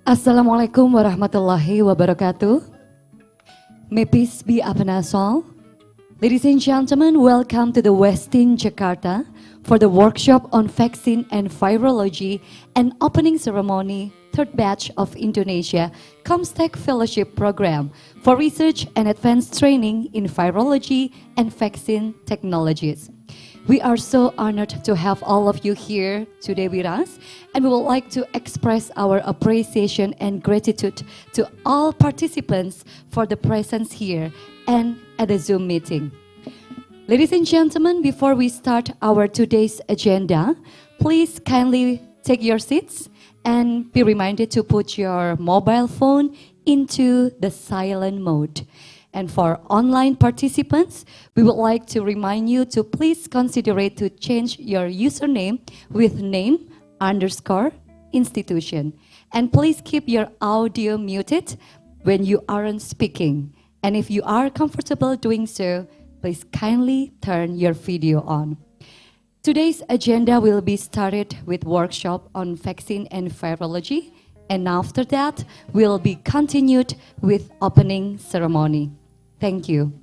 Assalamualaikum warahmatullahi wabarakatuh. May peace be upon us all. Ladies and gentlemen, welcome to the Westin Jakarta for the workshop on vaccine and virology and opening ceremony, third batch of Indonesia Comstech Fellowship Program for research and advanced training in virology and vaccine technologies. We are so honored to have all of you here today with us, and we would like to express our appreciation and gratitude to all participants for the presence here and at the Zoom meeting. Ladies and gentlemen, before we start our today's agenda, please kindly take your seats and be reminded to put your mobile phone into the silent mode. And for online participants, we would like to remind you to please consider it to change your username with name_institution. And please keep your audio muted when you aren't speaking. And if you are comfortable doing so, please kindly turn your video on. Today's agenda will be started with workshop on vaccine and virology. And after that, will be continued with opening ceremony. Thank you.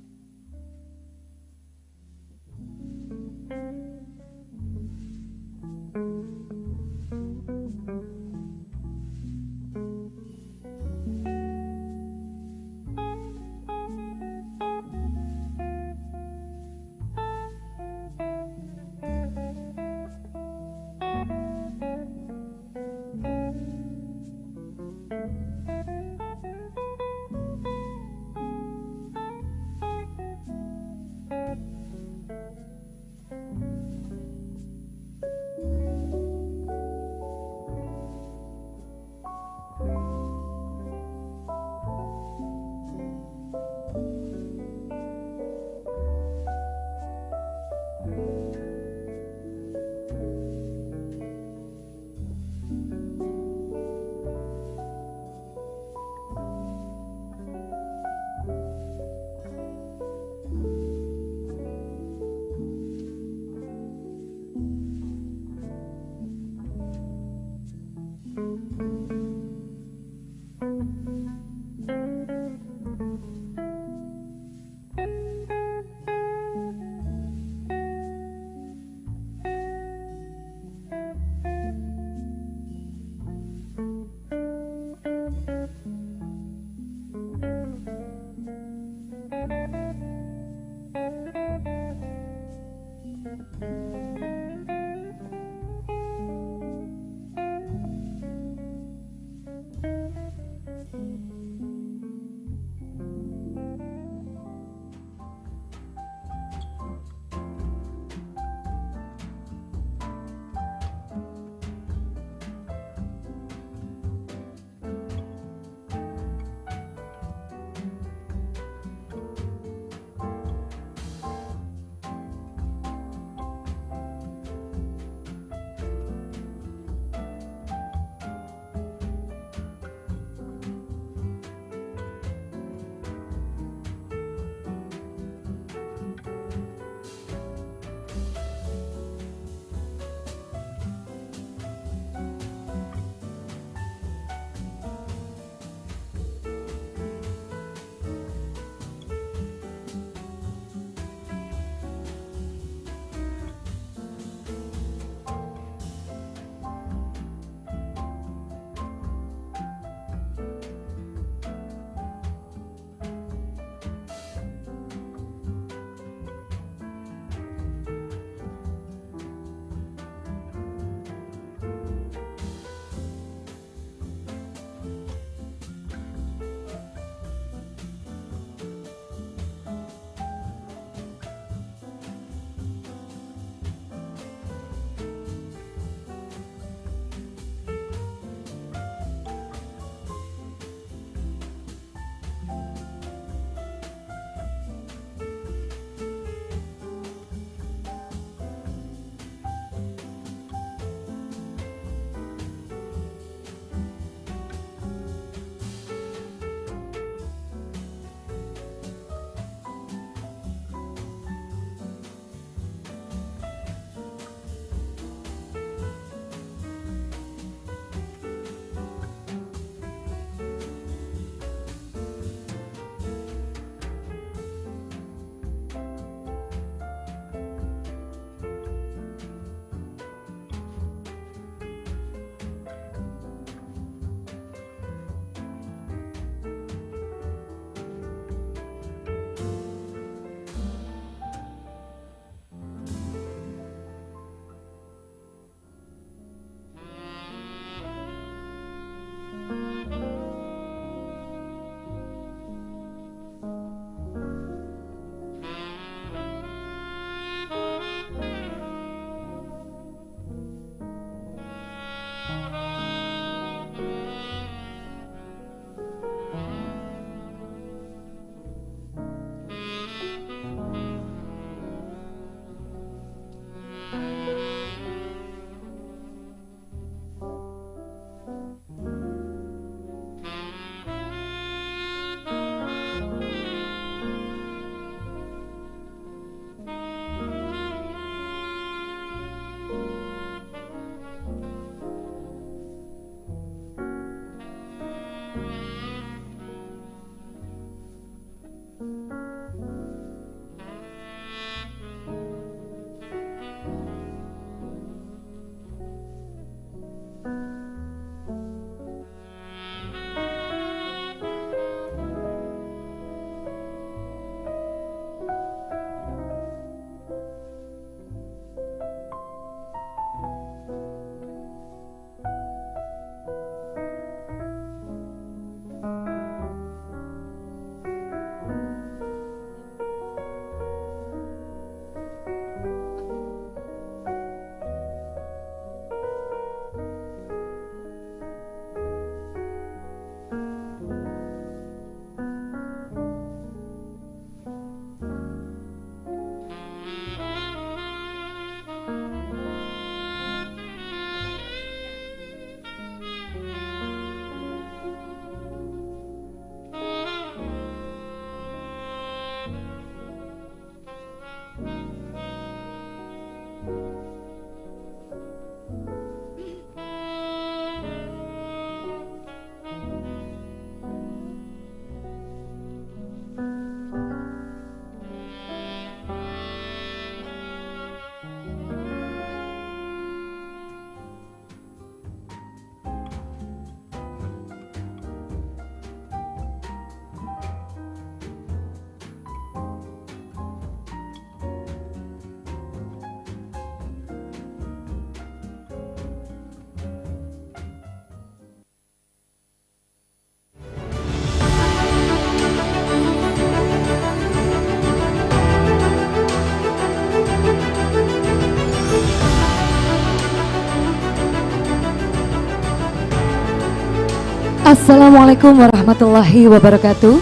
Assalamualaikum warahmatullahi wabarakatuh.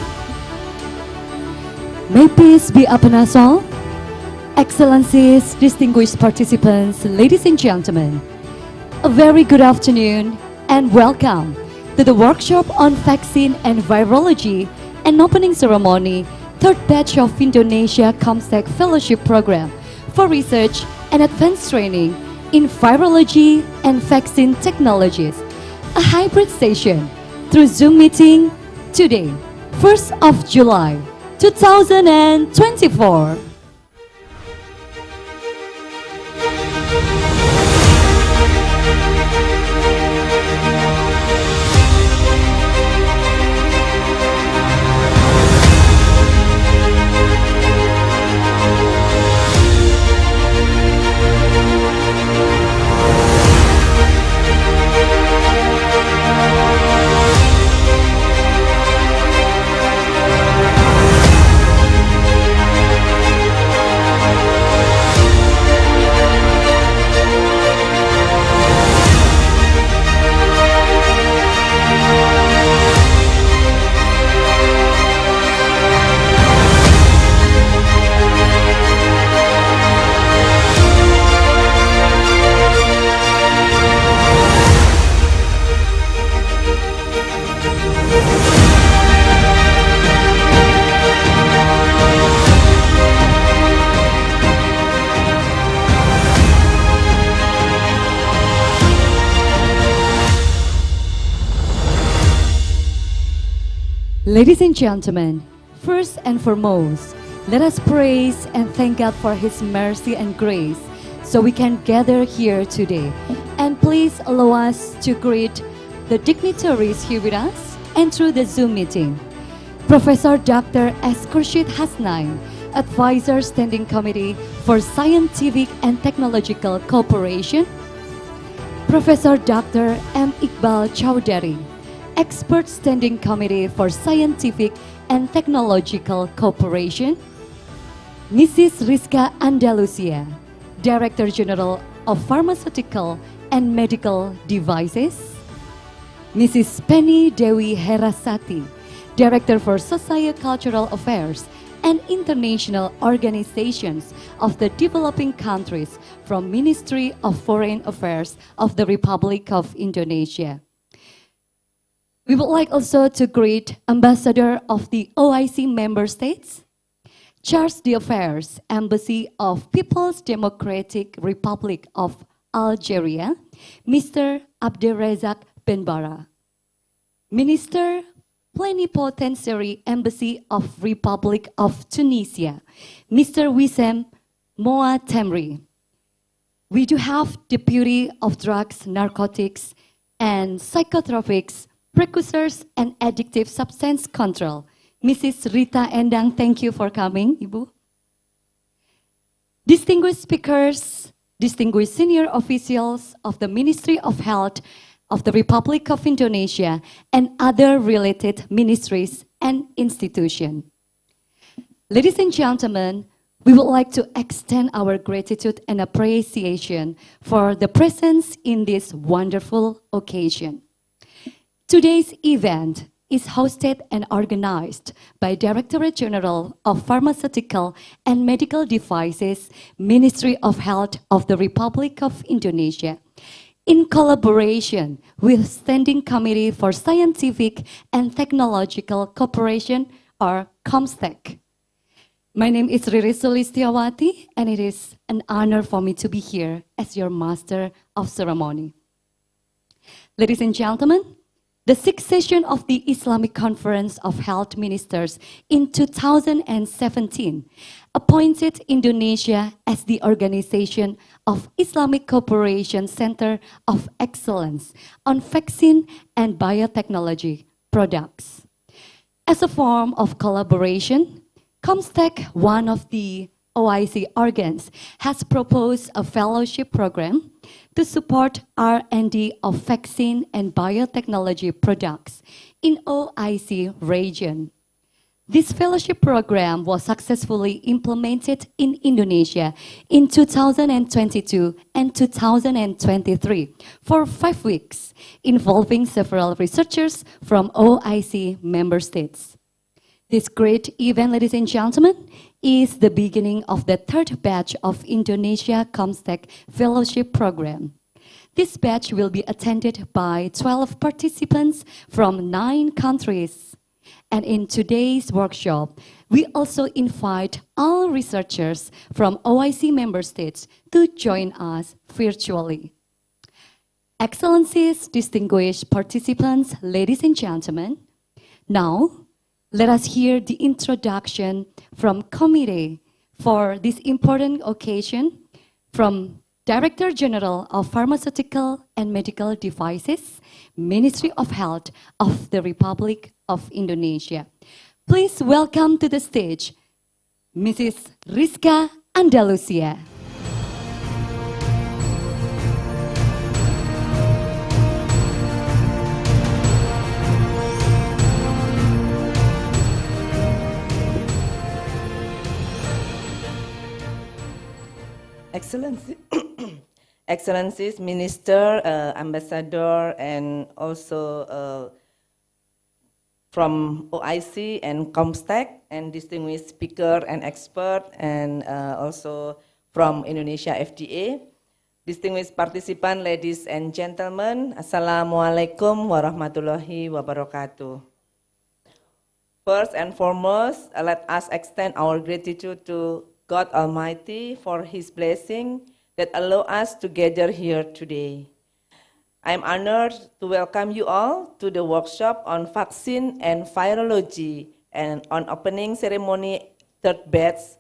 May peace be upon us all. Excellencies, distinguished participants, ladies and gentlemen, a very good afternoon and welcome to the workshop on vaccine and virology and opening ceremony, third batch of Indonesia ComSec Fellowship Program for Research and Advanced Training in Virology and Vaccine Technologies, a hybrid session through Zoom meeting today, 1st of July, 2024. Ladies and gentlemen, first and foremost, let us praise and thank God for His mercy and grace so we can gather here today. And please allow us to greet the dignitaries here with us and through the Zoom meeting. Professor Dr. S. Khurshid Hasnain, Advisor Standing Committee for Scientific and Technological Cooperation. Professor Dr. M. Iqbal Chowdhury, Expert Standing Committee for Scientific and Technological Cooperation. Mrs. Rizka Andalusia, Director General of Pharmaceutical and Medical Devices. Mrs. Penny Dewi Herasati, Director for Socio-Cultural Affairs and International Organizations of the Developing Countries from Ministry of Foreign Affairs of the Republic of Indonesia. We would like also to greet Ambassador of the OIC member states, Charge d'Affaires, Embassy of People's Democratic Republic of Algeria, Mr. Abderrazak Benbara, Minister Plenipotentiary Embassy of Republic of Tunisia, Mr. Wissem Moa Temri. We do have Deputy of Drugs, Narcotics, and Psychotropics, Precursors and Addictive Substance Control, Mrs. Rita Endang. Thank you for coming, Ibu. Distinguished speakers, distinguished senior officials of the Ministry of Health of the Republic of Indonesia and other related ministries and institutions. Ladies and gentlemen, we would like to extend our gratitude and appreciation for the presence in this wonderful occasion. Today's event is hosted and organized by Directorate General of Pharmaceutical and Medical Devices, Ministry of Health of the Republic of Indonesia, in collaboration with Standing Committee for Scientific and Technological Cooperation, or ComSec. My name is Riri Sulistiawati, and it is an honor for me to be here as your Master of Ceremony. Ladies and gentlemen, the sixth session of the Islamic Conference of Health Ministers in 2017 appointed Indonesia as the organization of Islamic Cooperation Center of Excellence on Vaccine and Biotechnology Products. As a form of collaboration, ComSec, one of the OIC organs, has proposed a fellowship program to support R&D of vaccine and biotechnology products in OIC region. This fellowship program was successfully implemented in Indonesia in 2022 and 2023 for 5 weeks, involving several researchers from OIC member states. This great event, ladies and gentlemen, is the beginning of the third batch of Indonesia Comstech Fellowship Program. This batch will be attended by 12 participants from 9 countries. And in today's workshop, we also invite all researchers from OIC member states to join us virtually. Excellencies, distinguished participants, ladies and gentlemen, now let us hear the introduction from committee for this important occasion from Director General of Pharmaceutical and Medical Devices, Ministry of Health of the Republic of Indonesia. Please welcome to the stage Mrs. Rizka Andalusia. Excellencies, Minister, Ambassador, and also from OIC and Comstech, and distinguished speaker and expert, and also from Indonesia FDA. Distinguished participant, ladies and gentlemen, Assalamualaikum warahmatullahi wabarakatuh. First and foremost, let us extend our gratitude to God Almighty for His blessing that allow us to gather here today. I am honored to welcome you all to the workshop on vaccine and virology and on opening ceremony third batch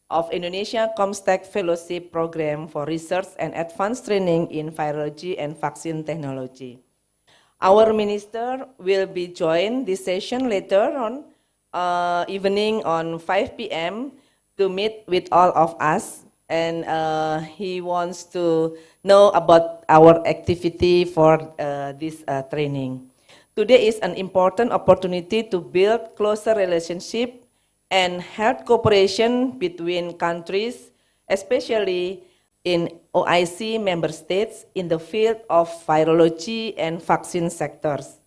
of Indonesia Comstech Fellowship Program for Research and Advanced Training in Virology and Vaccine Technology. Our minister will be joined this session later on evening on 5 p.m. to meet with all of us, and he wants to know about our activity for this training. Today is an important opportunity to build closer relationship and health cooperation between countries, especially in OIC member states in the field of virology and vaccine sectors.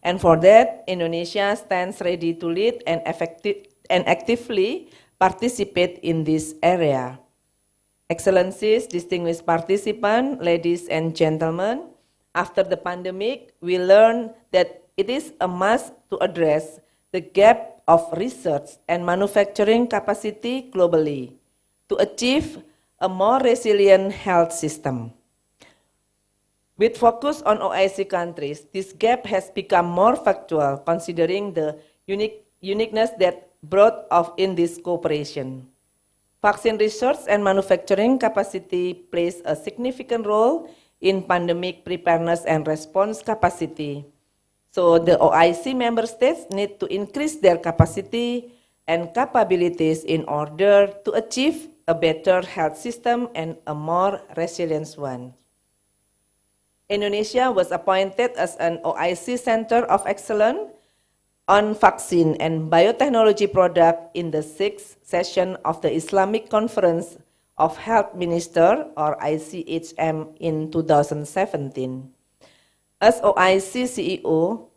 And for that, Indonesia stands ready to lead and actively participate in this area. Excellencies, distinguished participants, ladies and gentlemen, after the pandemic, we learned that it is a must to address the gap of research and manufacturing capacity globally to achieve a more resilient health system. With focus on OIC countries, this gap has become more factual considering the uniqueness that brought of in this cooperation. Vaccine research and manufacturing capacity plays a significant role in pandemic preparedness and response capacity. So the OIC member states need to increase their capacity and capabilities in order to achieve a better health system and a more resilient one. Indonesia was appointed as an OIC Center of Excellence on vaccine and biotechnology product in the 6th session of the Islamic Conference of Health Minister, or ICHM, in 2017. As OIC COE,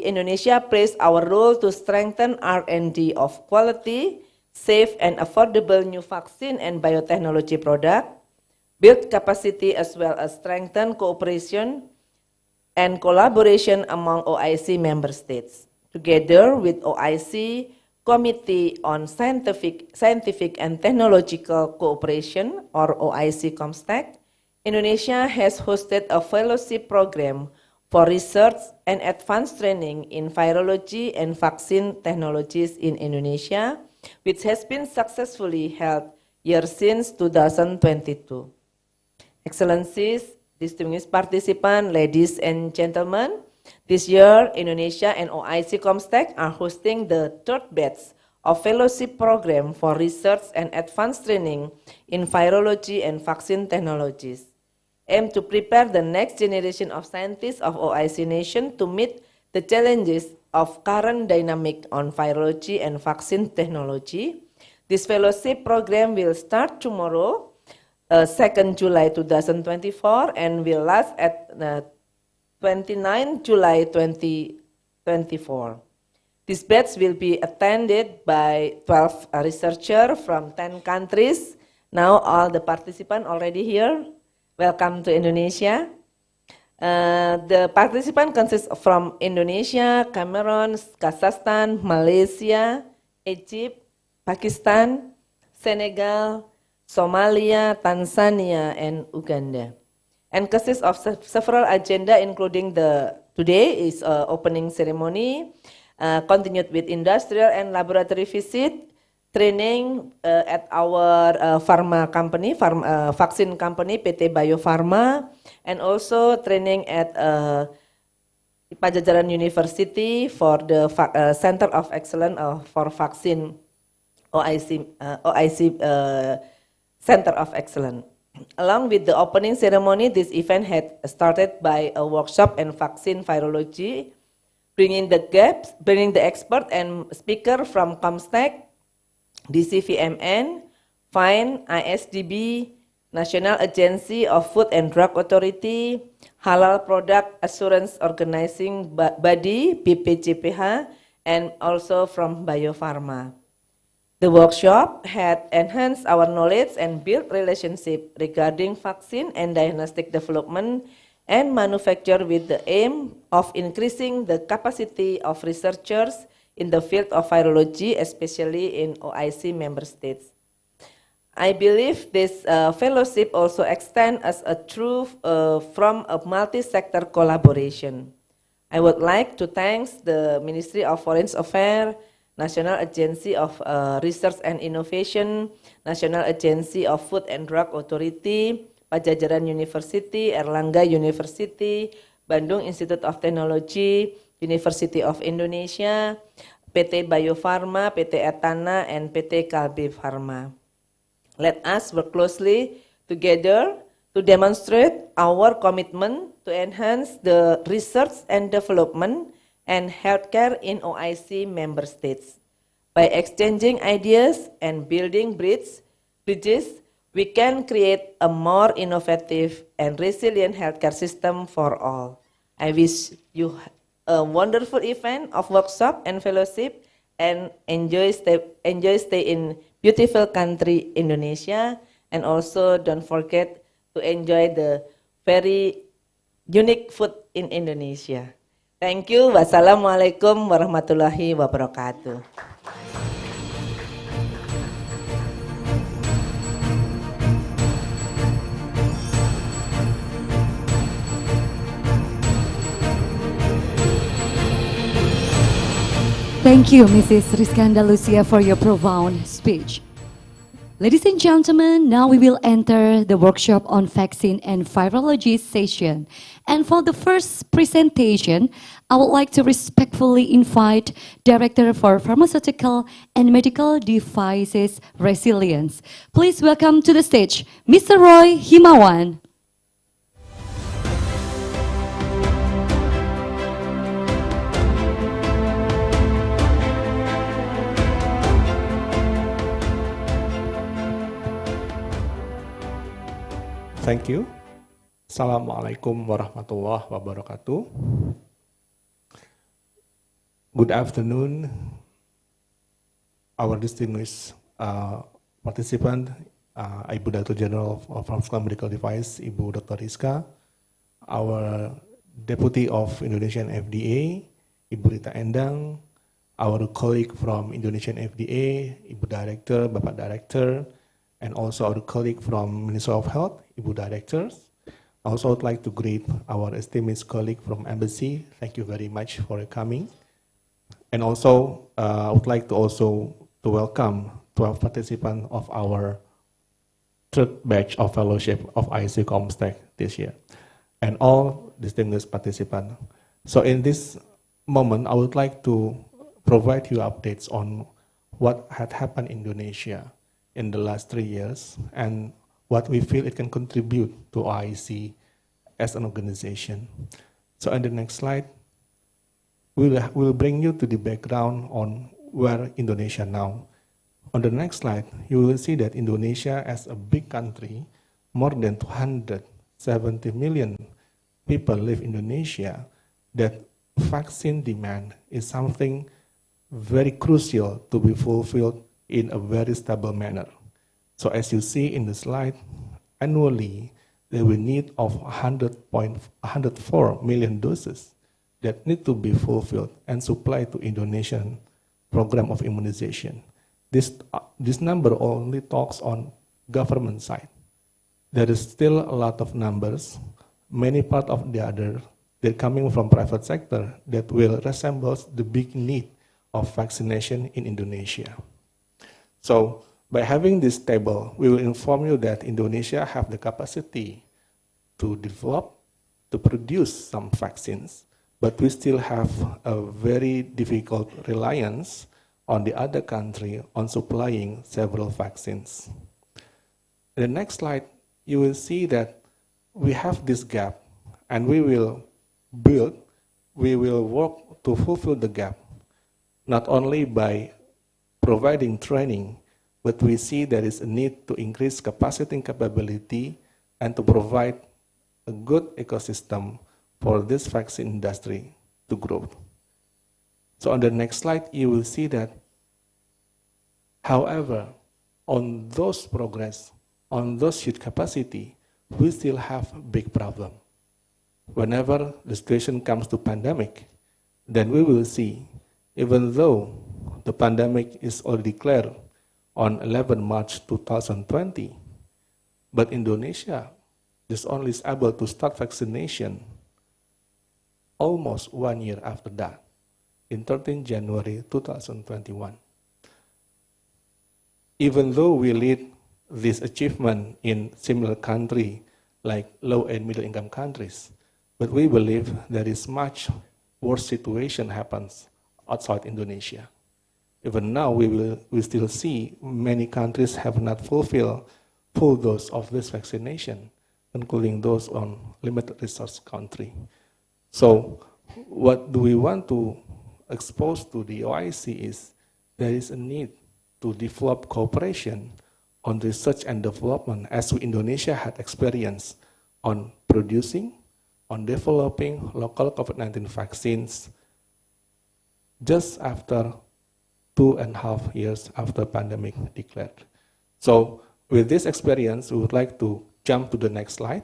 Indonesia plays our role to strengthen R&D of quality, safe and affordable new vaccine and biotechnology product, build capacity as well as strengthen cooperation and collaboration among OIC member states. Together with OIC Committee on Scientific and Technological Cooperation, or OIC Comstech, Indonesia has hosted a fellowship program for research and advanced training in virology and vaccine technologies in Indonesia, which has been successfully held year since 2022. Excellencies, distinguished participants, ladies and gentlemen, this year Indonesia and OIC Comstech are hosting the third batch of fellowship program for research and advanced training in virology and vaccine technologies, aimed to prepare the next generation of scientists of OIC nation to meet the challenges of current dynamic on virology and vaccine technology. This fellowship program will start tomorrow, 2nd July 2024, and will last at 29 July 2024. This batch will be attended by 12 researchers from 10 countries. Now all the participants already here. Welcome to Indonesia. The participants consist from Indonesia, Cameroon, Kazakhstan, Malaysia, Egypt, Pakistan, Senegal, Somalia, Tanzania, and Uganda. And consists of several agenda, including today is opening ceremony, continued with industrial and laboratory visit, training at our pharma company, vaccine company, PT Bio Farma, and also training at Pajajaran University for the Center of Excellence for Vaccine, OIC Center of Excellence. Along with the opening ceremony, this event had started by a workshop in vaccine virology, bringing the expert and speaker from Comstek, DCVMN, FINE, ISDB, National Agency of Food and Drug Authority, Halal Product Assurance Organizing Body, BPJPH, and also from Bio Farma. The workshop had enhanced our knowledge and built relationship regarding vaccine and diagnostic development and manufacture with the aim of increasing the capacity of researchers in the field of virology, especially in OIC member states. I believe this fellowship also extends as a true from a multi-sector collaboration. I would like to thank the Ministry of Foreign Affairs, National Agency of Research and Innovation, National Agency of Food and Drug Authority, Pajajaran University, Erlangga University, Bandung Institute of Technology, University of Indonesia, PT Bio Farma, PT Etana, and PT Kalbe Farma. Let us work closely together to demonstrate our commitment to enhance the research and development and healthcare in OIC member states. By exchanging ideas and building bridges, we can create a more innovative and resilient healthcare system for all. I wish you a wonderful event of workshop and fellowship, and enjoy stay in beautiful country Indonesia, and also don't forget to enjoy the very unique food in Indonesia. Thank you. Wassalamualaikum warahmatullahi wabarakatuh. Thank you, Mrs. Rizkanda Lucia, for your profound speech. Ladies and gentlemen, now we will enter the workshop on vaccine and virology session. And for the first presentation, I would like to respectfully invite Director for Pharmaceutical and Medical Devices Resilience. Please welcome to the stage, Mr. Roy Himawan. Thank you. Assalamualaikum warahmatullahi wabarakatuh. Good afternoon, our distinguished participant, Ibu Director General of Pharmaceutical Medical Device, Ibu Dr. Rizka, our Deputy of Indonesian FDA, Ibu Rita Endang, our colleague from Indonesian FDA, Ibu Director, Bapak Director, and also our colleague from Ministry of Health, Ibu Directors. I also would like to greet our esteemed colleague from Embassy. Thank you very much for coming. And also, I would like to welcome 12 participants of our third batch of fellowship of IC Comstek this year, and all distinguished participants. So in this moment, I would like to provide you updates on what had happened in Indonesia in the last 3 years, and what we feel it can contribute to IC as an organization. So on the next slide. we'll bring you to the background on where Indonesia now. On the next slide, you will see that Indonesia as a big country, more than 270 million people live in Indonesia, that vaccine demand is something very crucial to be fulfilled in a very stable manner. So as you see in the slide, annually, there will need of 104 million doses that need to be fulfilled and supplied to Indonesian program of immunization. This number only talks on government side. There is still a lot of numbers, many part of the other, they're coming from private sector that will resemble the big need of vaccination in Indonesia. So by having this table, we will inform you that Indonesia have the capacity to develop, to produce some vaccines, but we still have a very difficult reliance on the other country on supplying several vaccines. In the next slide, you will see that we have this gap, and we will work to fulfill the gap, not only by providing training, but we see there is a need to increase capacity and capability and to provide a good ecosystem for this vaccine industry to grow. So on the next slide, you will see that, however, on those progress, on those huge capacity, we still have a big problem. Whenever the situation comes to pandemic, then we will see, even though the pandemic is already declared on 11 March 2020, but Indonesia is only able to start vaccination almost 1 year after that, in 13 January 2021. Even though we lead this achievement in similar country like low and middle income countries, but we believe there is much worse situation happens outside Indonesia. Even now, we still see many countries have not fulfilled full dose of this vaccination, including those on limited resource country. So what do we want to expose to the OIC is there is a need to develop cooperation on research and development as Indonesia had experience on producing, on developing local COVID-19 vaccines just after 2.5 years after pandemic declared. So with this experience, we would like to jump to the next slide.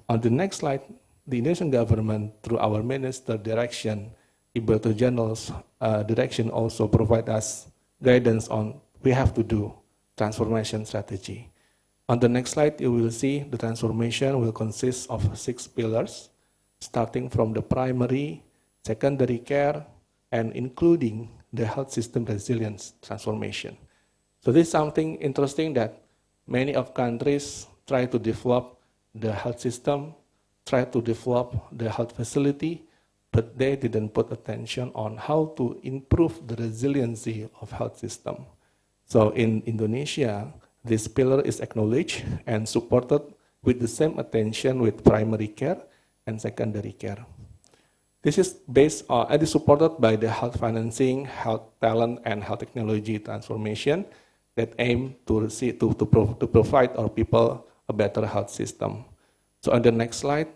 On the next slide, the Indonesian government, through our minister direction, Ibu Director General's direction, also provide us guidance on we have to do transformation strategy. On the next slide, you will see the transformation will consist of 6 pillars, starting from the primary, secondary care, and including the health system resilience transformation. So this is something interesting that many of countries try to develop the health system, try to develop the health facility, but they didn't put attention on how to improve the resiliency of health system. So in Indonesia, this pillar is acknowledged and supported with the same attention with primary care and secondary care. This is based on, and is supported by the health financing, health talent, and health technology transformation that aim to provide our people a better health system. So on the next slide,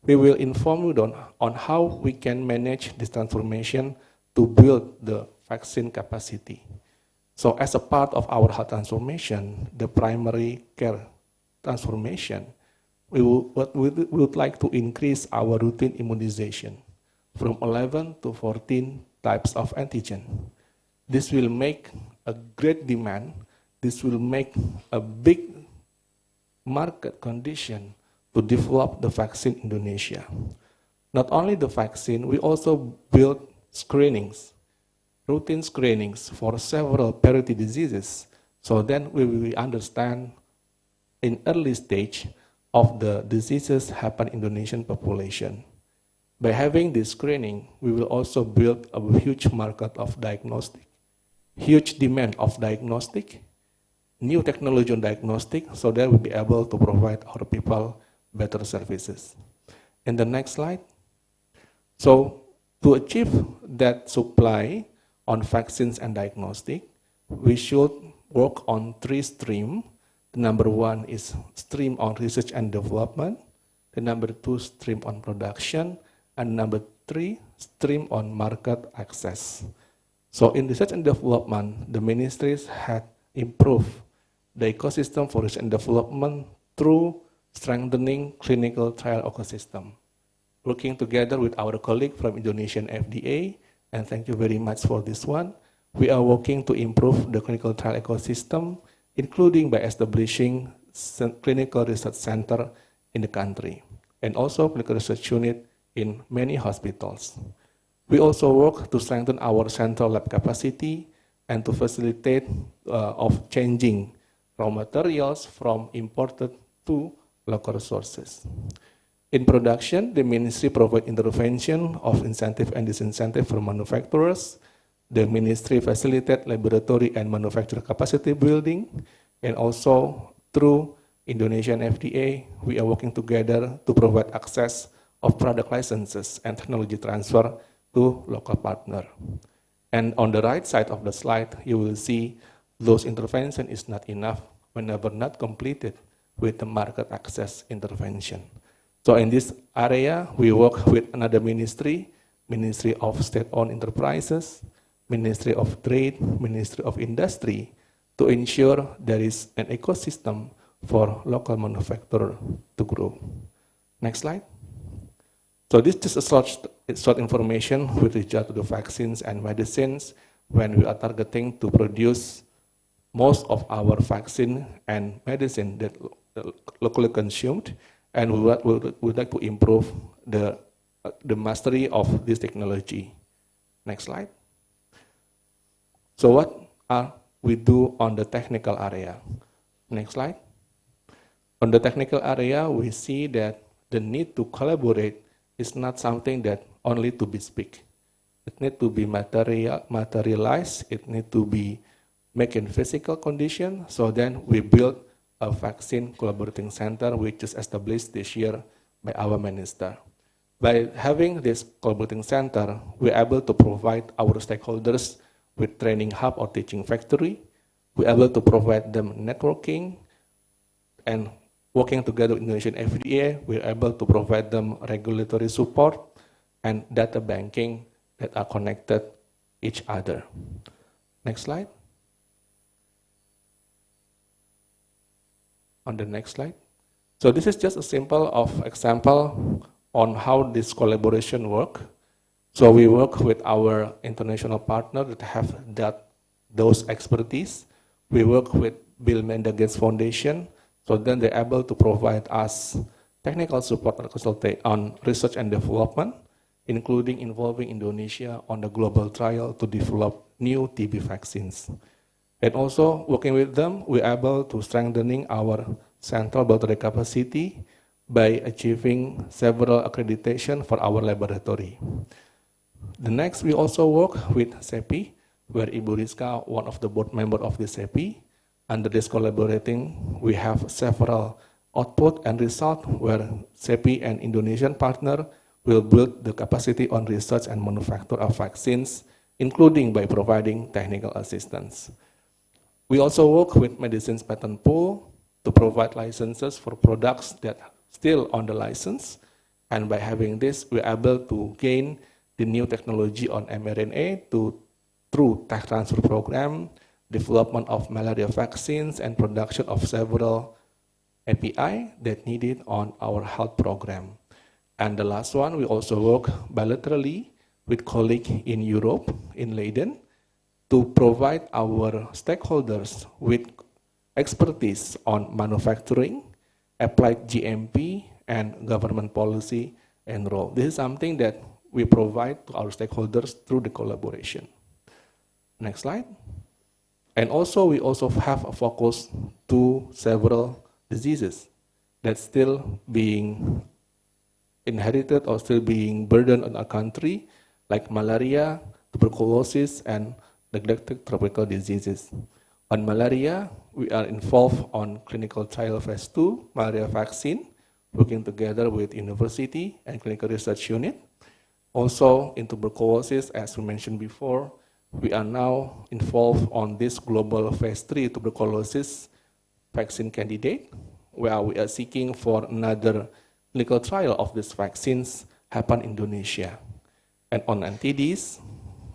we will inform you on how we can manage this transformation to build the vaccine capacity. So as a part of our health transformation, the primary care transformation, we would like to increase our routine immunization from 11 to 14 types of antigen. This will make a great demand. This will make a big market condition to develop the vaccine in Indonesia. Not only the vaccine, we also build screenings, routine screenings for several priority diseases. So then we will understand in early stage of the diseases happen in Indonesian population. By having this screening, we will also build a huge market of diagnostic, huge demand of diagnostic, new technology on diagnostic, so that we'll be able to provide our people better services. In the next slide. So To achieve that supply on vaccines and diagnostic, we should work on 3 streams. The number 1 is stream on research and development, the number 2 stream on production, and number 3 stream on market access. So in research and development, the ministries had improved the ecosystem for research and development through strengthening clinical trial ecosystem. Working together with our colleague from Indonesian FDA, and thank you very much for this one, we are working to improve the clinical trial ecosystem, including by establishing clinical research center in the country, and also clinical research unit in many hospitals. We also work to strengthen our central lab capacity and to facilitate of changing raw materials from imported to local sources. In production, the ministry provides intervention of incentive and disincentive for manufacturers. The ministry facilitates laboratory and manufacturer capacity building, and also through Indonesian FDA, we are working together to provide access of product licenses and technology transfer to local partner. And on the right side of the slide, you will see those intervention is not enough whenever not completed with the market access intervention. So in this area, we work with another ministry, Ministry of State-Owned Enterprises, Ministry of Trade, Ministry of Industry, to ensure there is an ecosystem for local manufacturer to grow. Next slide. So this is a short information with regard to the vaccines and medicines when we are targeting to produce most of our vaccine and medicine that locally consumed, and we would like to improve the mastery of this technology. Next slide. So what are we do on the technical area? Next slide. On the technical area, we see that the need to collaborate is not something that only to be speak. It needs to be materialized. It needs to be made in physical condition. So then we build a vaccine collaborating center, which is established this year by our minister. By having this collaborating center, we're able to provide our stakeholders with training hub or teaching factory. We're able to provide them networking, and working together with Indonesian FDA, we're able to provide them regulatory support and data banking that are connected each other. Next slide. On the next slide. So this is just a simple example on how this collaboration work. So we work with our international partner that have those expertise. We work with Bill and Melinda Gates Foundation, so then they're able to provide us technical support and consultation on research and development, including involving Indonesia on the global trial to develop new TB vaccines. And also working with them, we're able to strengthening our central laboratory capacity by achieving several accreditation for our laboratory. The next, we also work with CEPI, where Ibu Rizka, one of the board members of the CEPI. Under this collaborating, we have several output and result where CEPI and Indonesian partner will build the capacity on research and manufacture of vaccines, including by providing technical assistance. We also work with Medicines Patent Pool to provide licenses for products that are still on the license. And by having this, we're able to gain the new technology on mRNA through tech transfer program, development of malaria vaccines, and production of several API that needed on our health program. And the last one, we also work bilaterally with colleagues in Europe, in Leiden, to provide our stakeholders with expertise on manufacturing, applied GMP, and government policy and role. This is something that we provide to our stakeholders through the collaboration. Next slide. And also, we also have a focus to several diseases that's still being inherited or still being burdened on our country, like malaria, tuberculosis, and neglected tropical diseases. On malaria, we are involved on clinical trial phase 2 malaria vaccine, working together with university and clinical research unit. Also, in tuberculosis, as we mentioned before, we are now involved on this global phase 3 tuberculosis vaccine candidate, where we are seeking for another clinical trial of these vaccines happen in Indonesia. And on NTDs,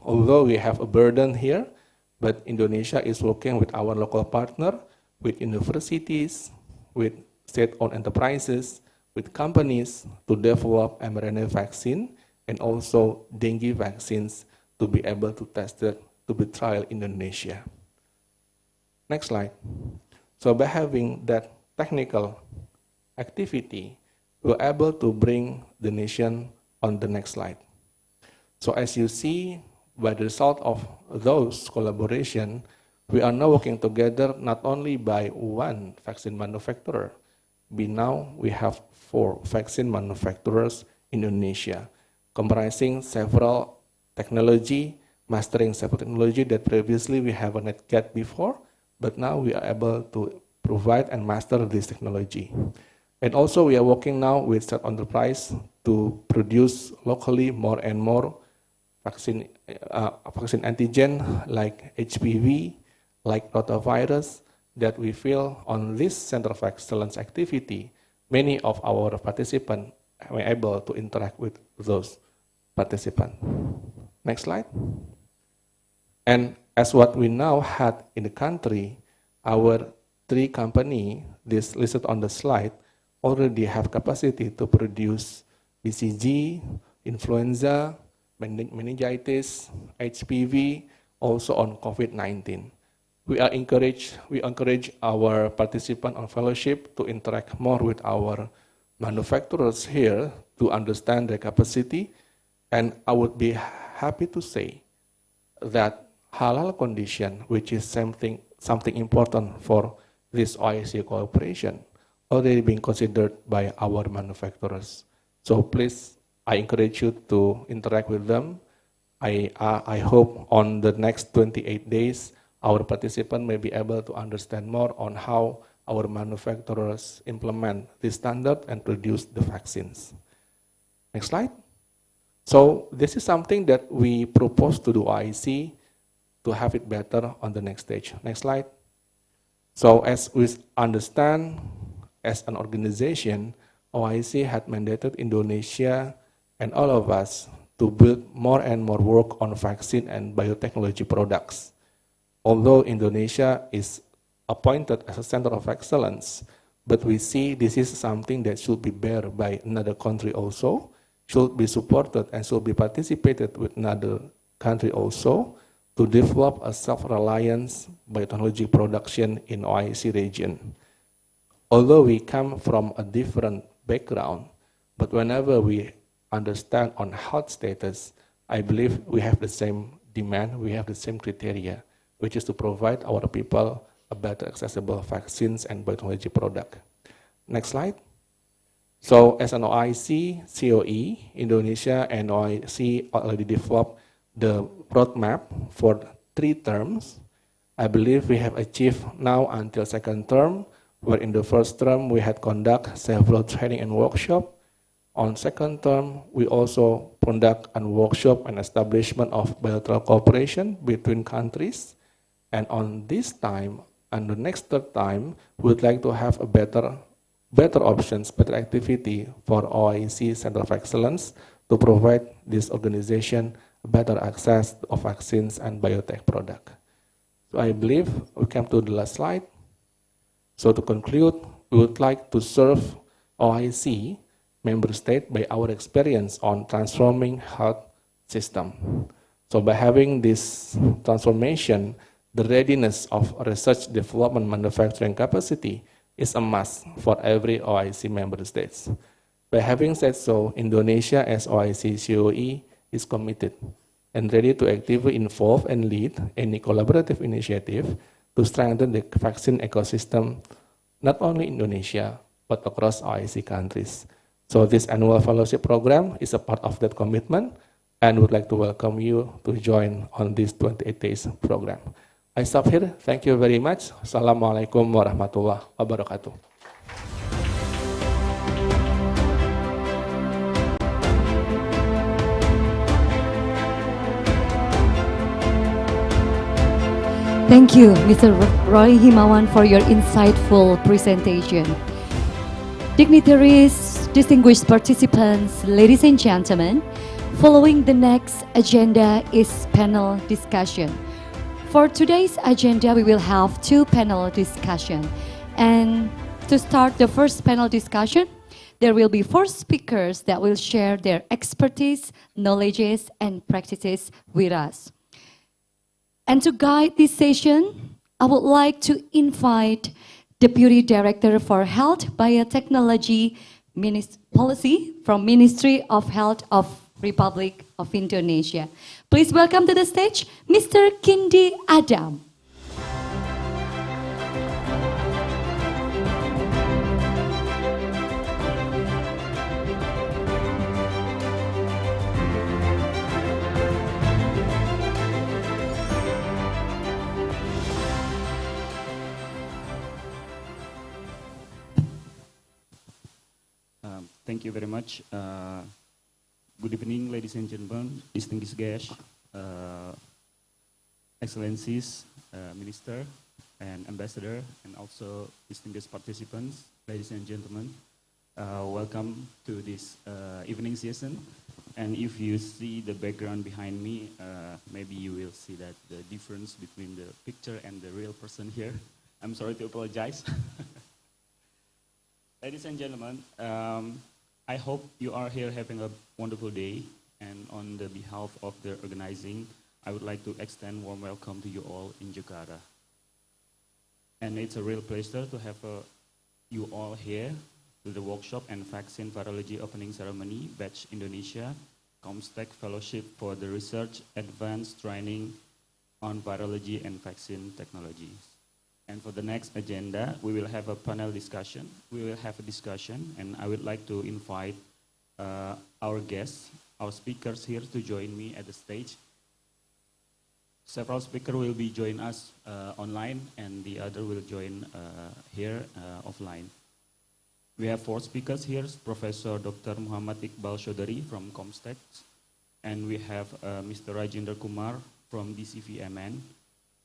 although we have a burden here, but Indonesia is working with our local partner, with universities, with state-owned enterprises, with companies to develop mRNA vaccine and also dengue vaccines to be able to test it, to be trial in Indonesia. Next slide. So by having that technical activity, we're able to bring the nation on the next slide. So as you see, by the result of those collaboration, we are now working together not only by one vaccine manufacturer, but now we have 4 vaccine manufacturers in Indonesia, comprising several technology, mastering several technology that previously we haven't get before, but now we are able to provide and master this technology. And also we are working now with state enterprise to produce locally more and more vaccine antigen like HPV, like rotavirus, that we feel on this Center of Excellence activity, many of our participants were able to interact with those participants. Next slide. And as what we now had in the country, our 3 companies, this listed on the slide, already have capacity to produce BCG, influenza, meningitis, HPV, also on COVID-19. We encourage our participants on fellowship to interact more with our manufacturers here to understand their capacity, and I would be happy to say that halal condition, which is something important for this OIC cooperation, already being considered by our manufacturers. So please, I encourage you to interact with them. I hope on the next 28 days, our participants may be able to understand more on how our manufacturers implement this standard and produce the vaccines. Next slide. So this is something that we propose to the OIC to have it better on the next stage. Next slide. So as we understand, as an organization, OIC had mandated Indonesia and all of us to build more and more work on vaccine and biotechnology products. Although Indonesia is appointed as a center of excellence, but we see this is something that should be borne by another country also, should be supported and should be participated with another country also to develop a self-reliance biotechnology production in OIC region. Although we come from a different background, but whenever we understand on health status, I believe we have the same demand, we have the same criteria, which is to provide our people a better accessible vaccines and biotechnology product. Next slide. So as an OIC, COE, Indonesia and OIC already developed the roadmap for 3 terms. I believe we have achieved now until 2nd term, where in the 1st term we had conduct several training and workshop. On 2nd term, we also conduct a workshop and establishment of bilateral cooperation between countries. And on this time, and the next 3rd time, we would like to have a better options, better activity for OIC Center of Excellence to provide this organization better access of vaccines and biotech product. So I believe we come to the last slide. So to conclude, we would like to serve OIC member state by our experience on transforming health system. So by having this transformation, the readiness of research, development, manufacturing capacity is a must for every OIC member states. By having said so, Indonesia as OIC COE is committed and ready to actively involve and lead any collaborative initiative to strengthen the vaccine ecosystem, not only in Indonesia, but across OIC countries. So this annual fellowship program is a part of that commitment, and would like to welcome you to join on this 28 days program. I stop here. Thank you very much. Assalamualaikum warahmatullahi wabarakatuh. Thank you, Mr. Roy Himawan, for your insightful presentation. Dignitaries, distinguished participants, ladies and gentlemen, following the next agenda is panel discussion. For today's agenda, we will have two panel discussion. And to start the first panel discussion, there will be four speakers that will share their expertise, knowledges, and practices with us. And to guide this session, I would like to invite Deputy Director for Health Biotechnology Policy from Ministry of Health of Republic of Indonesia. Please welcome to the stage, Mr. Kindi Adam. Thank you very much. Good evening, ladies and gentlemen, distinguished guests, excellencies, minister and ambassador, and also distinguished participants, ladies and gentlemen. Welcome to this evening session. And if you see the background behind me, maybe you will see that the difference between the picture and the real person here. I'm sorry to apologize. Ladies and gentlemen, I hope you are here having a wonderful day, and on the behalf of the organizing, I would like to extend warm welcome to you all in Jakarta. And it's a real pleasure to have you all here to the workshop and vaccine virology opening ceremony, Batch Indonesia, Comstech Fellowship for the Research Advanced Training on Virology and Vaccine Technologies. And for the next agenda, we will have a panel discussion. We will have a discussion, and I would like to invite our guests, our speakers here to join me at the stage. Several speakers will be join us online, and the other will join here offline. We have four speakers here, Professor Dr. Muhammad Iqbal Chaudhary from Comstech, and we have Mr. Rajinder Kumar from DCVMN,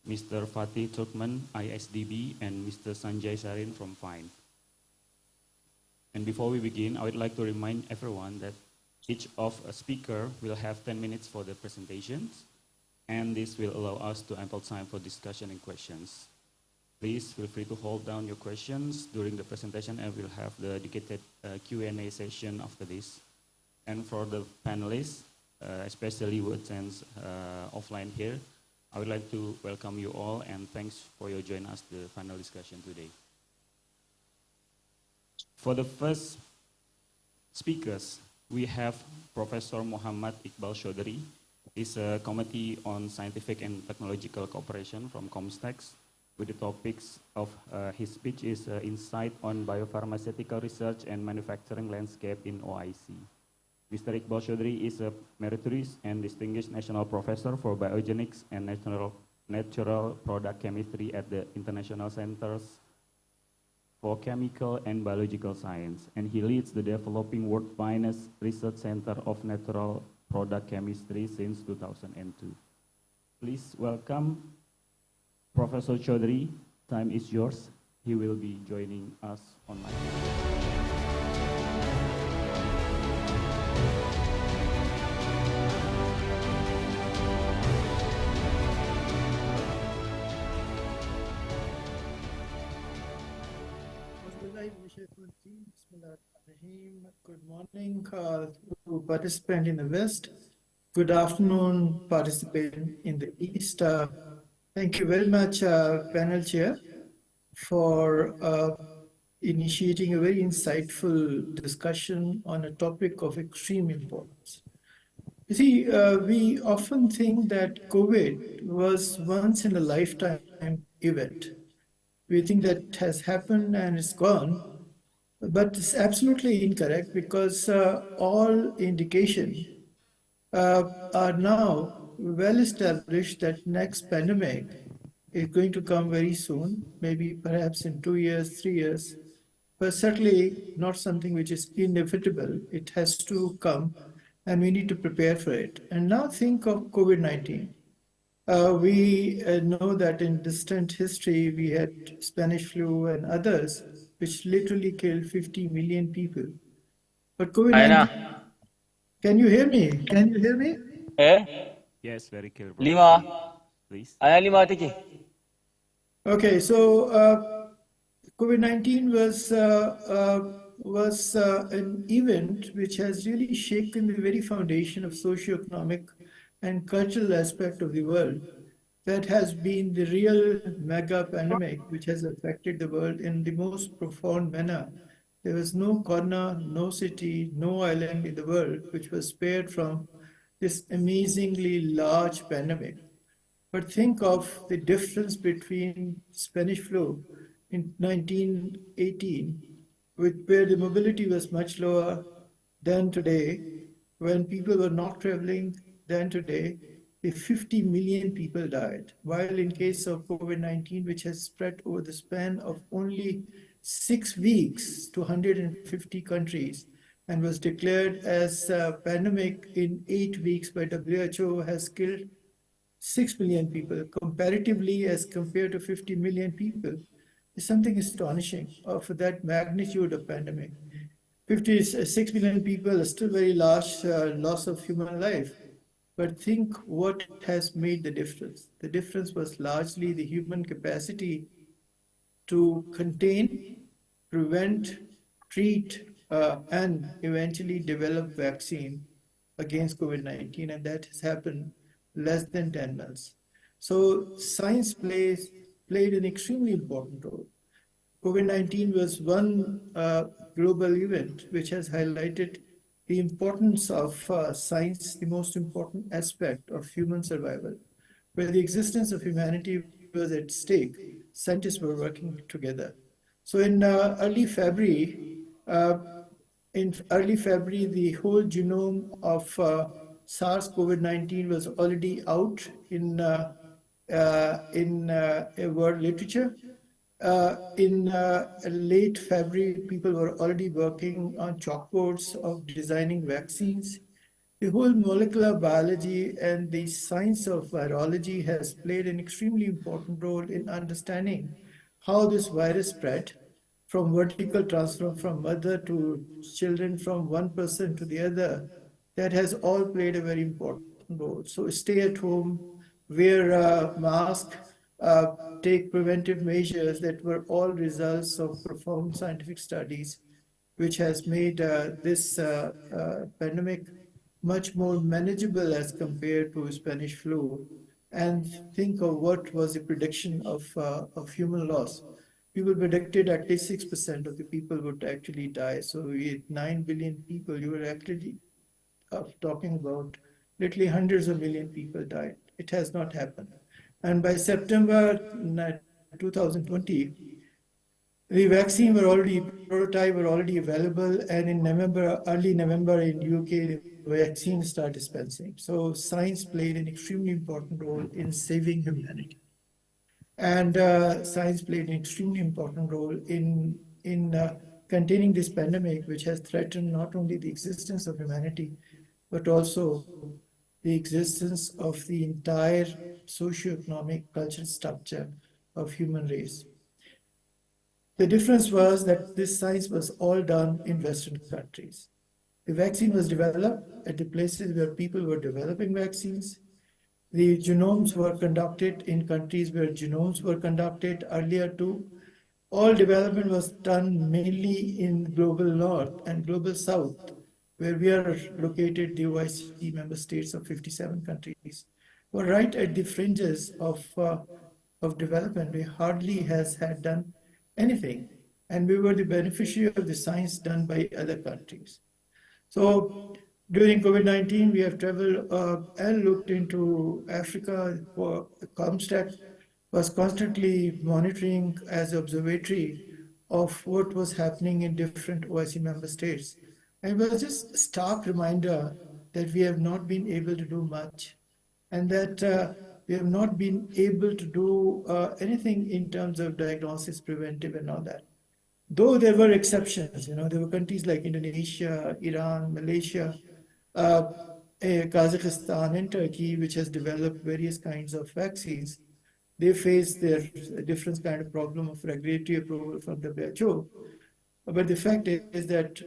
Mr. Fatih Turkman, ISDB, and Mr. Sanjay Sarin from FINE. And before we begin, I would like to remind everyone that each of a speaker will have 10 minutes for the presentations, and this will allow us to ample time for discussion and questions. Please feel free to hold down your questions during the presentation, and we'll have the dedicated Q&A session after this. And for the panelists, especially who attends offline here, I would like to welcome you all, and thanks for your joining us the panel discussion today. For the first speakers, we have Professor Muhammad Iqbal Chaudhary. He's a Committee on Scientific and Technological Cooperation from Comstech, with the topics of his speech is Insight on Biopharmaceutical Research and Manufacturing Landscape in OIC. Mr. Iqbal Chaudhary is a meritorious and distinguished national professor for biogenics and natural product chemistry at the International Centers for Chemical and Biological Science, and he leads the developing world finest research center of natural product chemistry since 2002. Please welcome Professor Chaudhary. Time is yours. He will be joining us online. Good morning to participant in the West. Good afternoon, participant in the East. Thank you very much, panel chair, for initiating a very insightful discussion on a topic of extreme importance. You see, we often think that COVID was once in a lifetime event. We think that has happened and it's gone, but it's absolutely incorrect, because all indications are now well established that next pandemic is going to come very soon, maybe perhaps in 2 years, 3 years, but certainly not something which is inevitable. It has to come, and we need to prepare for it. And now think of COVID-19. We know that in distant history, we had Spanish flu and others, which literally killed 50 million people. But Aina, COVID-19, can you hear me? Can you hear me? Yes, very clear, Professor. 5. Please. Aina 5 tiki. Okay, so COVID-19 was an event which has really shaken the very foundation of socio-economic and cultural aspect of the world. That has been the real mega pandemic which has affected the world in the most profound manner. There was no corner, no city, no island in the world which was spared from this amazingly large pandemic. But think of the difference between Spanish flu in 1918, where the mobility was much lower than today, when people were not traveling than today, the 50 million people died. While in case of COVID-19, which has spread over the span of only 6 weeks to 150 countries and was declared as a pandemic in 8 weeks by WHO, has killed 6 million people comparatively as compared to 50 million people is something astonishing of that magnitude of pandemic. 56 million people is still very large loss of human life. But think what has made the difference. The difference was largely the human capacity to contain, prevent, treat, and eventually develop vaccine against COVID-19, and that has happened less than 10 months. So science played an extremely important role. COVID-19 was one global event which has highlighted the importance of science, the most important aspect of human survival. Where the existence of humanity was at stake, scientists were working together. So in early February, the whole genome of SARS-CoV-19 was already out in world literature. In late February, people were already working on chalkboards of designing vaccines. The whole molecular biology and the science of virology has played an extremely important role in understanding how this virus spread from vertical transfer from mother to children, from one person to the other. That has all played a very important role. So stay at home, wear a mask, take preventive measures that were all results of profound scientific studies, which has made this pandemic much more manageable as compared to Spanish flu. And think of what was the prediction of human loss. People predicted at least 6% of the people would actually die. So with 9 billion people, you were actually talking about literally hundreds of million people died. It has not happened. And by September 2020, the vaccine prototype were already available, and in early November in UK, the vaccine started dispensing. So science played an extremely important role in saving humanity. And science played an extremely important role in containing this pandemic, which has threatened not only the existence of humanity, but also the existence of the entire socio-economic cultural structure of human race. The difference was that this science was all done in Western countries. The vaccine was developed at the places where people were developing vaccines. The genomes were conducted in countries where genomes were conducted earlier too. All development was done mainly in global north and global south, where we are located, the OIC member states of 57 countries. We're right at the fringes of development. We hardly had done anything, and we were the beneficiary of the science done by other countries. So during COVID-19, we have traveled and looked into Africa. Comstack was constantly monitoring as observatory of what was happening in different OIC member states. And it was just a stark reminder that we have not been able to do much, and that we have not been able to do anything in terms of diagnosis, preventive, and all that. Though there were exceptions, there were countries like Indonesia, Iran, Malaysia, Kazakhstan and Turkey, which has developed various kinds of vaccines, they face their different kind of problem of regulatory approval from WHO. But the fact is that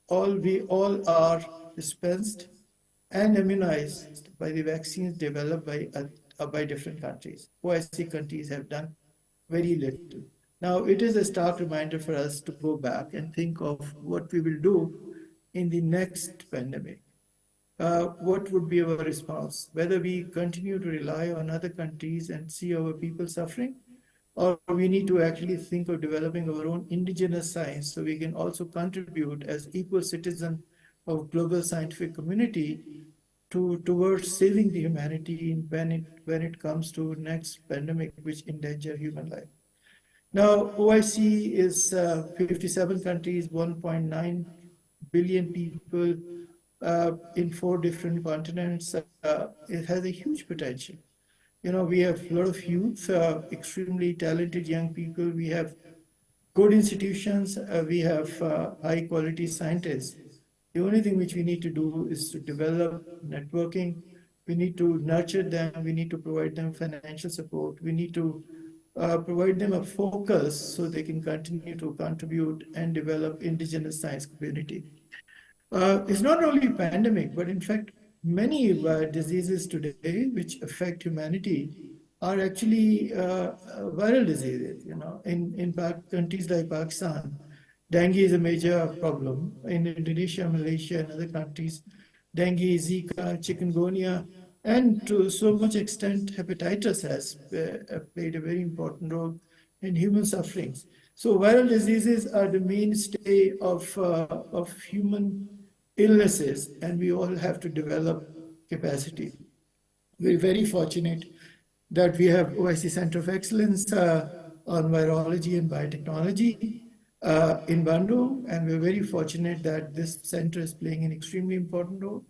we all are dispensed and immunized by the vaccines developed by different countries. OIC countries have done very little. Now, it is a stark reminder for us to go back and think of what we will do in the next pandemic. What would be our response? Whether we continue to rely on other countries and see our people suffering, or we need to actually think of developing our own indigenous science so we can also contribute as equal citizens of global scientific community towards saving the humanity when it comes to next pandemic which endanger human life. Now, OIC is 57 countries, 1.9 billion people in 4 different continents. It has a huge potential. You know, we have a lot of youth, extremely talented young people. We have good institutions. We have high quality scientists. The only thing which we need to do is to develop networking. We need to nurture them. We need to provide them financial support. We need to provide them a focus so they can continue to contribute and develop indigenous science community. It's not only pandemic, but in fact, many diseases today which affect humanity are actually viral diseases. You know, in countries like Pakistan, dengue is a major problem. In Indonesia, Malaysia, and other countries, dengue, Zika, chikungunya, and to so much extent, hepatitis has played a very important role in human sufferings. So viral diseases are the mainstay of human illnesses, and we all have to develop capacity. We're very fortunate that we have OIC Center of Excellence on Virology and Biotechnology in Bandung, and we're very fortunate that this center is playing an extremely important role.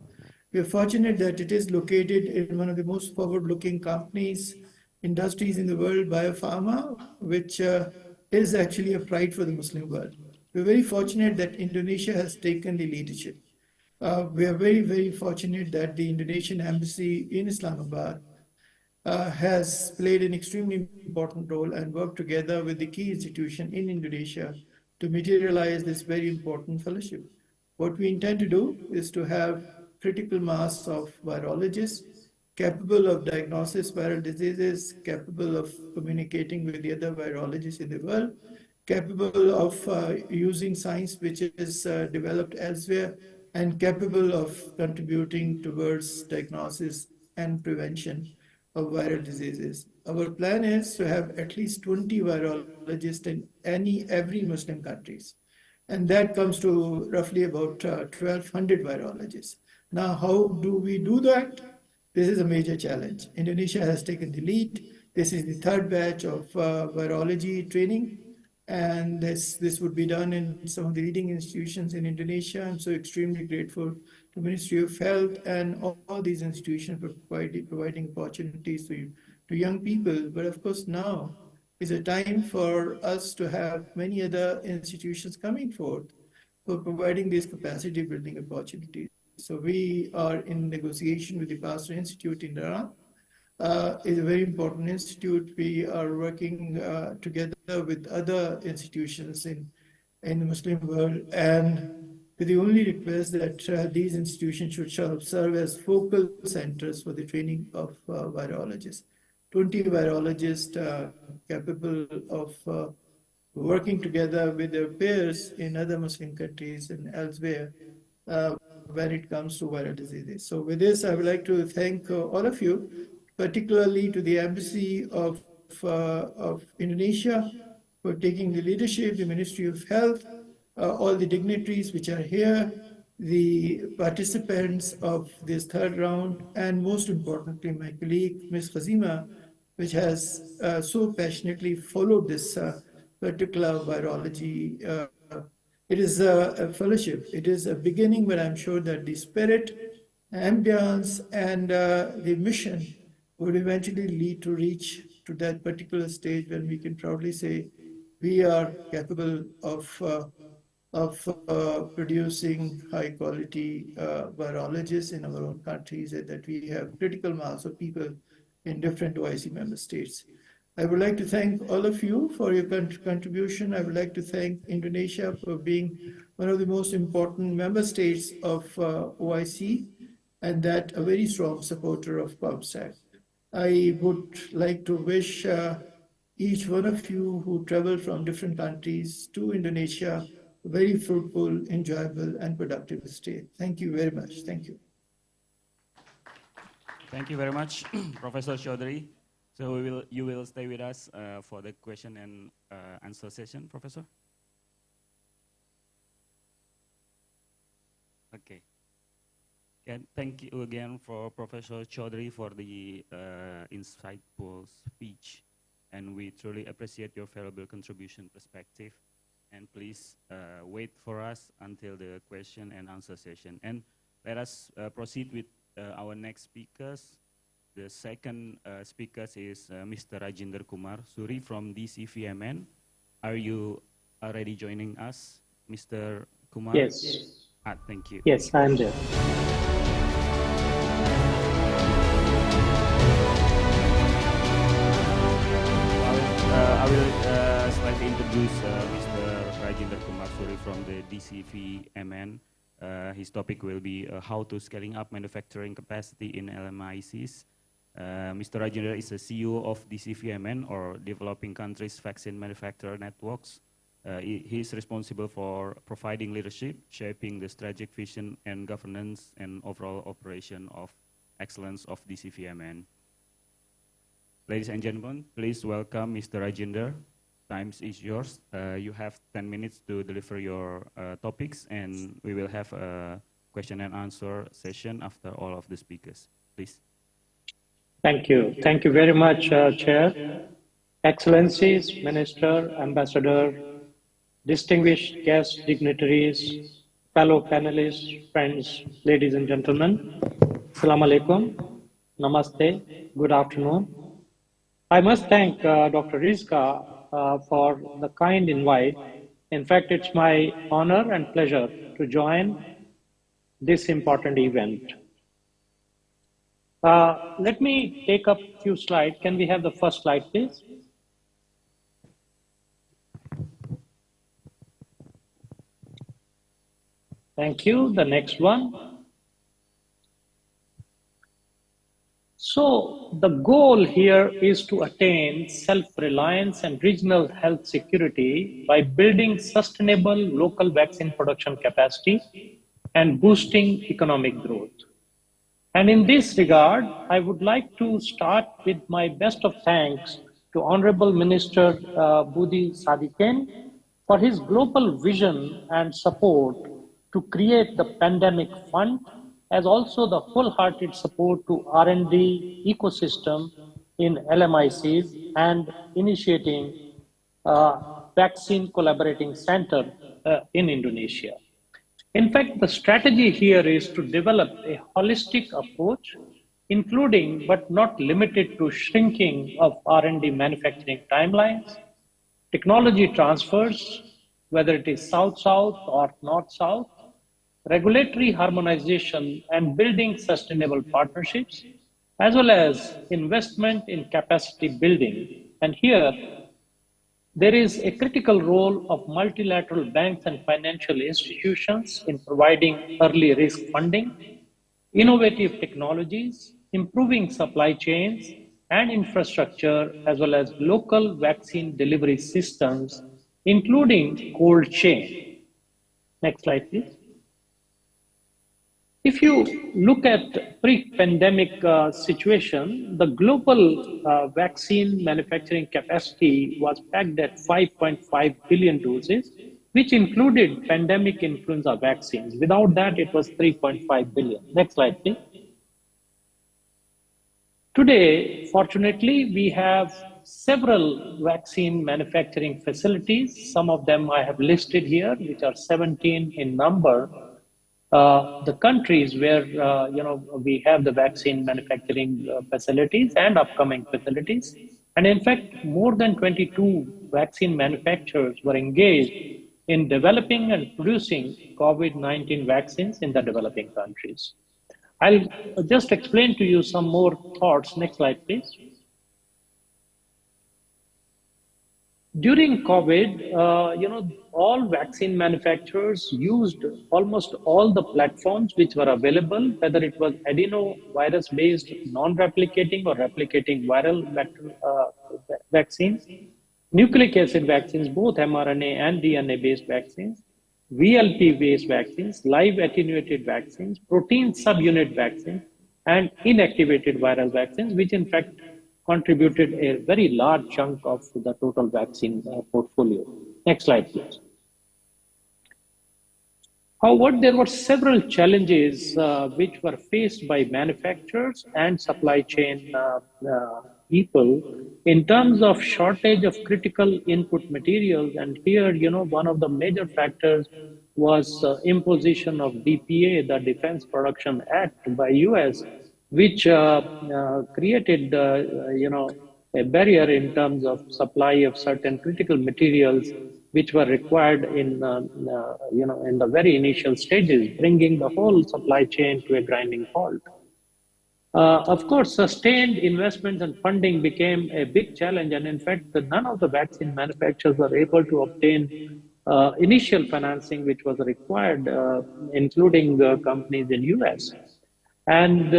We're fortunate that it is located in one of the most forward-looking industries in the world, biopharma, which is actually a pride for the Muslim world. We're very fortunate that Indonesia has taken the leadership. We are very, very fortunate that the Indonesian embassy in Islamabad has played an extremely important role and worked together with the key institution in Indonesia to materialize this very important fellowship. What we intend to do is to have critical mass of virologists capable of diagnosis viral diseases, capable of communicating with the other virologists in the world, capable of using science which is developed elsewhere, and capable of contributing towards diagnosis and prevention of viral diseases. Our plan is to have at least 20 virologists in every Muslim countries. And that comes to roughly about 1,200 virologists. Now, how do we do that? This is a major challenge. Indonesia has taken the lead. This is the 3rd batch of virology training. And this would be done in some of the leading institutions in Indonesia. I'm so extremely grateful to Ministry of Health and all these institutions for providing opportunities to young people. But of course, now is a time for us to have many other institutions coming forth for providing these capacity building opportunities. So we are in negotiation with the Pasteur Institute in Dhaka. Is a very important institute. We are working together with other institutions in the Muslim world, and with the only request that these institutions should serve as focal centers for the training of virologists. 20 virologists capable of working together with their peers in other Muslim countries and elsewhere when it comes to viral diseases. So with this, I would like to thank all of you, particularly to the Embassy of Indonesia for taking the leadership, the Ministry of Health, all the dignitaries which are here, the participants of this 3rd round, and most importantly, my colleague, Ms. Khazima, which has so passionately followed this particular virology. It is a fellowship. It is a beginning, but I'm sure that the spirit, ambience, and the mission would eventually lead to reach to that particular stage when we can proudly say we are capable of of producing high quality virologists in our own countries, and that we have critical mass of people in different OIC member states. I would like to thank all of you for your contribution. I would like to thank Indonesia for being one of the most important member states of OIC, and that a very strong supporter of COMSTAC. I would like to wish each one of you who travel from different countries to Indonesia a very fruitful, enjoyable, and productive stay. Thank you very much. Thank you. Thank you very much, Professor Chaudhary. So you will stay with us for the question and answer session, Professor? Okay. And thank you again for Professor Chaudhary for the insightful speech. And we truly appreciate your valuable contribution perspective. And please wait for us until the question and answer session. And let us proceed with our next speakers. The second speaker is Mr. Rajinder Kumar Suri from DCVMN. Are you already joining us, Mr. Kumar? Yes. Thank you. Yes, I'm there. I will slightly introduce Mr. Rajinder Kumar Suri from the DCVMN. His topic will be how to scaling up manufacturing capacity in LMICs. Mr. Rajinder is the CEO of DCVMN, or Developing Countries Vaccine Manufacturer Networks. He is responsible for providing leadership, shaping the strategic vision and governance and overall operation of excellence of DCVMN. Ladies and gentlemen, please welcome Mr. Rajinder. Time is yours. You have 10 minutes to deliver your topics, and we will have a question and answer session after all of the speakers. Please. Thank you. Thank you very much, Chair. Excellencies, Minister, Ambassador, distinguished guests, dignitaries, fellow panelists, friends, ladies and gentlemen. Assalamu alaikum. Namaste. Good afternoon. I must thank Dr. Rizka for the kind invite. In fact, it's my honor and pleasure to join this important event. Let me take up a few slides. Can we have the first slide, please? Thank you. The next one. So the goal here is to attain self-reliance and regional health security by building sustainable local vaccine production capacity and boosting economic growth. And in this regard, I would like to start with my best of thanks to Honorable Minister Budi Sadikin for his global vision and support to create the pandemic fund, as also the wholehearted support to R&D ecosystem in LMICs and initiating vaccine collaborating center in Indonesia. In fact, the strategy here is to develop a holistic approach, including but not limited to shrinking of R&D manufacturing timelines, technology transfers, whether it is South-South or North-South, regulatory harmonization and building sustainable partnerships, as well as investment in capacity building. And here, there is a critical role of multilateral banks and financial institutions in providing early risk funding, innovative technologies, improving supply chains and infrastructure, as well as local vaccine delivery systems, including cold chain. Next slide, please. If you look at pre-pandemic situation, the global vaccine manufacturing capacity was pegged at 5.5 billion doses, which included pandemic influenza vaccines. Without that, it was 3.5 billion. Next slide, please. Today, fortunately, we have several vaccine manufacturing facilities. Some of them I have listed here, which are 17 in number. The countries where we have the vaccine manufacturing facilities and upcoming facilities. And in fact, more than 22 vaccine manufacturers were engaged in developing and producing COVID-19 vaccines in the developing countries. I'll just explain to you some more thoughts. Next slide, please. During COVID, all vaccine manufacturers used almost all the platforms which were available, whether it was adenovirus-based, non-replicating or replicating viral vaccines, nucleic acid vaccines, both mRNA and DNA-based vaccines, VLP-based vaccines, live attenuated vaccines, protein subunit vaccines, and inactivated viral vaccines, which in fact contributed a very large chunk of the total vaccine portfolio. Next slide, please. However, there were several challenges which were faced by manufacturers and supply chain people in terms of shortage of critical input materials. And here, one of the major factors was imposition of DPA, the Defense Production Act by US, which created, a barrier in terms of supply of certain critical materials which were required in the very initial stages, bringing the whole supply chain to a grinding halt. Of course, sustained investments and funding became a big challenge, and in fact, none of the vaccine manufacturers were able to obtain initial financing which was required, including companies in US. And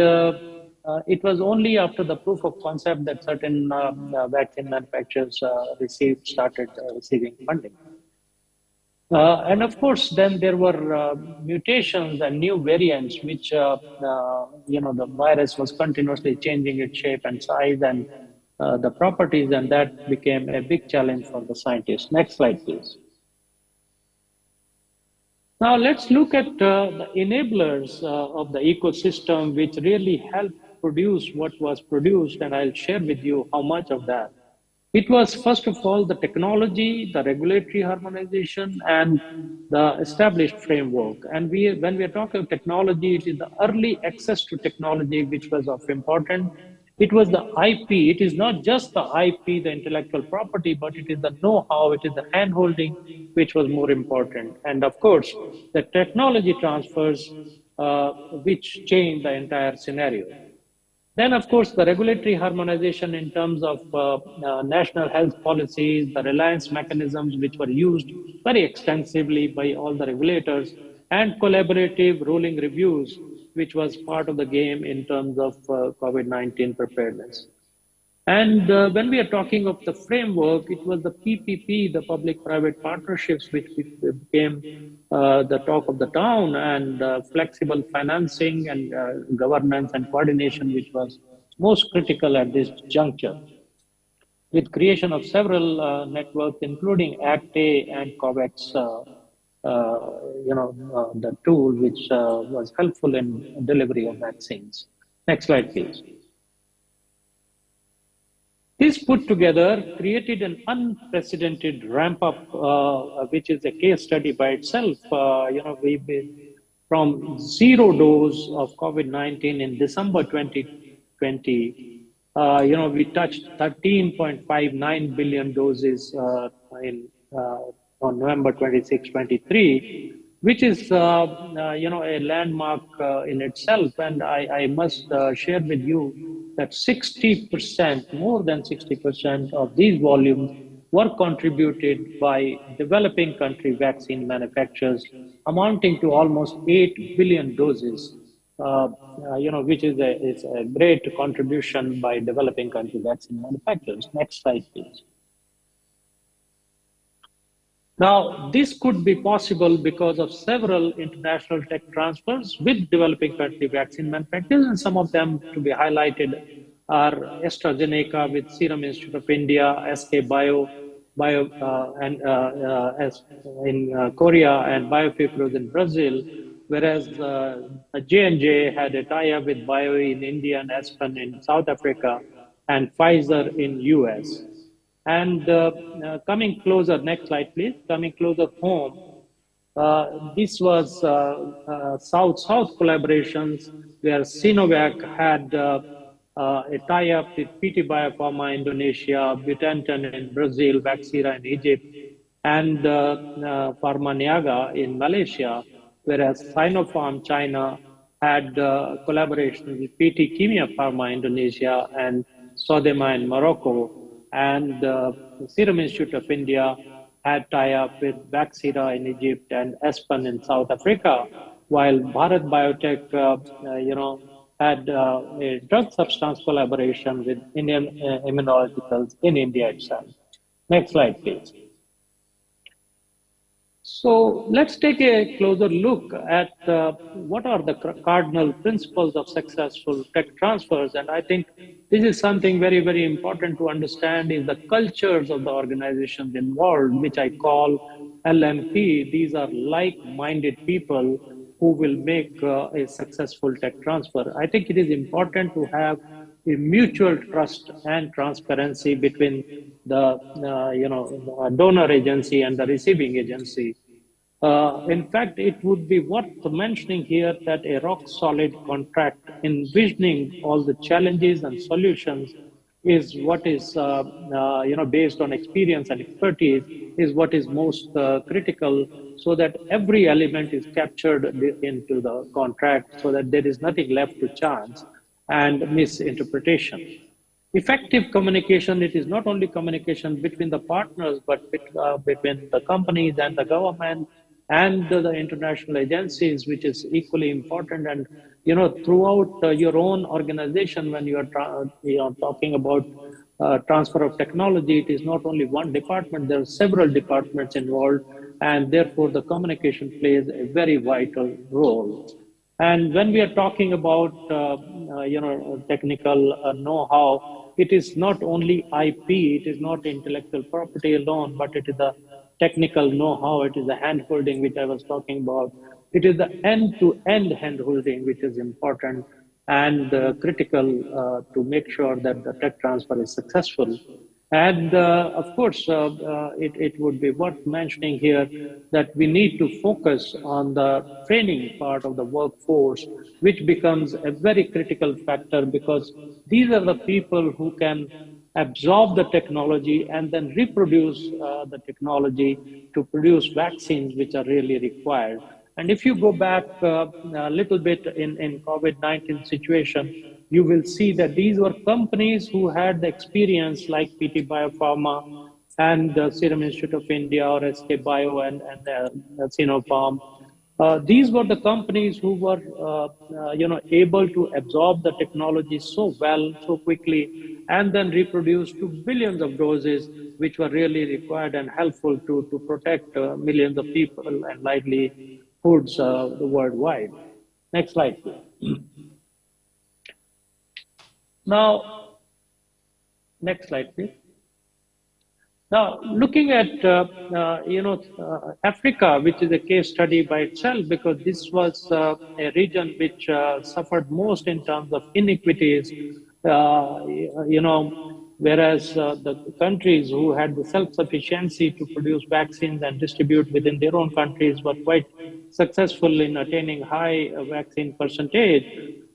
it was only after the proof of concept that certain vaccine manufacturers started receiving funding. And of course, then there were mutations and new variants, which, the virus was continuously changing its shape and size and the properties, and that became a big challenge for the scientists. Next slide, please. Now let's look at the enablers of the ecosystem, which really helped produce what was produced, and I'll share with you how much of that. It was, first of all, the technology, the regulatory harmonization, and the established framework. And when we are talking technology, it is the early access to technology which was of importance. It was the IP. It is not just the IP, the intellectual property, but it is the know-how, it is the hand-holding which was more important. And of course, the technology transfers which changed the entire scenario. Then, of course, the regulatory harmonization in terms of national health policies, the reliance mechanisms which were used very extensively by all the regulators, and collaborative rolling reviews, which was part of the game in terms of COVID-19 preparedness. And when we are talking of the framework, it was the PPP, the public-private partnerships, which became the talk of the town, and flexible financing and governance and coordination, which was most critical at this juncture, with creation of several networks, including ACT-A and COVAX, the tool which was helpful in delivery of vaccines. Next slide, please. This put together created an unprecedented ramp up, which is a case study by itself. From 0 dose of COVID-19 in December 2020, we touched 13.59 billion doses on November 26, 23, which is, a landmark in itself. And I must share with you that 60%, more than 60% of these volumes were contributed by developing country vaccine manufacturers, amounting to almost 8 billion doses, which is a great contribution by developing country vaccine manufacturers. Next slide, please. Now, this could be possible because of several international tech transfers with developing country vaccine manufacturers, and some of them to be highlighted are AstraZeneca with Serum Institute of India, SK Bio in Korea, and Biofipros in Brazil, whereas J&J had a tie-up with Bio in India and Aspen in South Africa, and Pfizer in US. And coming closer, next slide, please. Coming closer home, this was South-South collaborations where Sinovac had a tie-up with PT Biopharma Indonesia, Butantan in Brazil, Vaxira in Egypt, and Pharma Niaga in Malaysia, whereas Sinopharm China had collaboration with PT Kimia Pharma Indonesia and Sodema in Morocco, and Serum Institute of India had tie-up with Vaxira in Egypt and Aspen in South Africa, while Bharat Biotech, had a drug substance collaboration with Indian Immunologicals in India itself. Next slide, please. So let's take a closer look at what are the cardinal principles of successful tech transfers. And I think this is something very, very important to understand is the cultures of the organizations involved, which I call LMP. These are like-minded people who will make a successful tech transfer. I think it is important to have a mutual trust and transparency between the donor agency and the receiving agency. In fact, it would be worth mentioning here that a rock-solid contract envisioning all the challenges and solutions is what is, based on experience and expertise, is what is most critical, so that every element is captured into the contract, so that there is nothing left to chance and misinterpretation. Effective communication, it is not only communication between the partners, but between the companies and the government and the international agencies, which is equally important. And throughout your own organization, when you are talking about transfer of technology, it is not only one department, there are several departments involved, and therefore the communication plays a very vital role. And when we are talking about technical know-how, it is not only IP, it is not intellectual property alone, but it is the technical know-how, it is the hand-holding which I was talking about. It is the end-to-end hand-holding which is important and critical to make sure that the tech transfer is successful. And of course, it would be worth mentioning here that we need to focus on the training part of the workforce, which becomes a very critical factor, because these are the people who can absorb the technology and then reproduce the technology to produce vaccines which are really required. And if you go back a little bit in COVID-19 situation, you will see that these were companies who had the experience like PT Biopharma and the Serum Institute of India or SK Bio and Sinopharm. These were the companies who were, able to absorb the technology so well, so quickly, and then reproduce to billions of doses, which were really required and helpful to protect millions of people and livelihoods worldwide. Next slide, please. Now, next slide, please. Now, looking at Africa, which is a case study by itself, because this was a region which suffered most in terms of inequities. Whereas the countries who had the self-sufficiency to produce vaccines and distribute within their own countries were quite successful in attaining high vaccine percentage,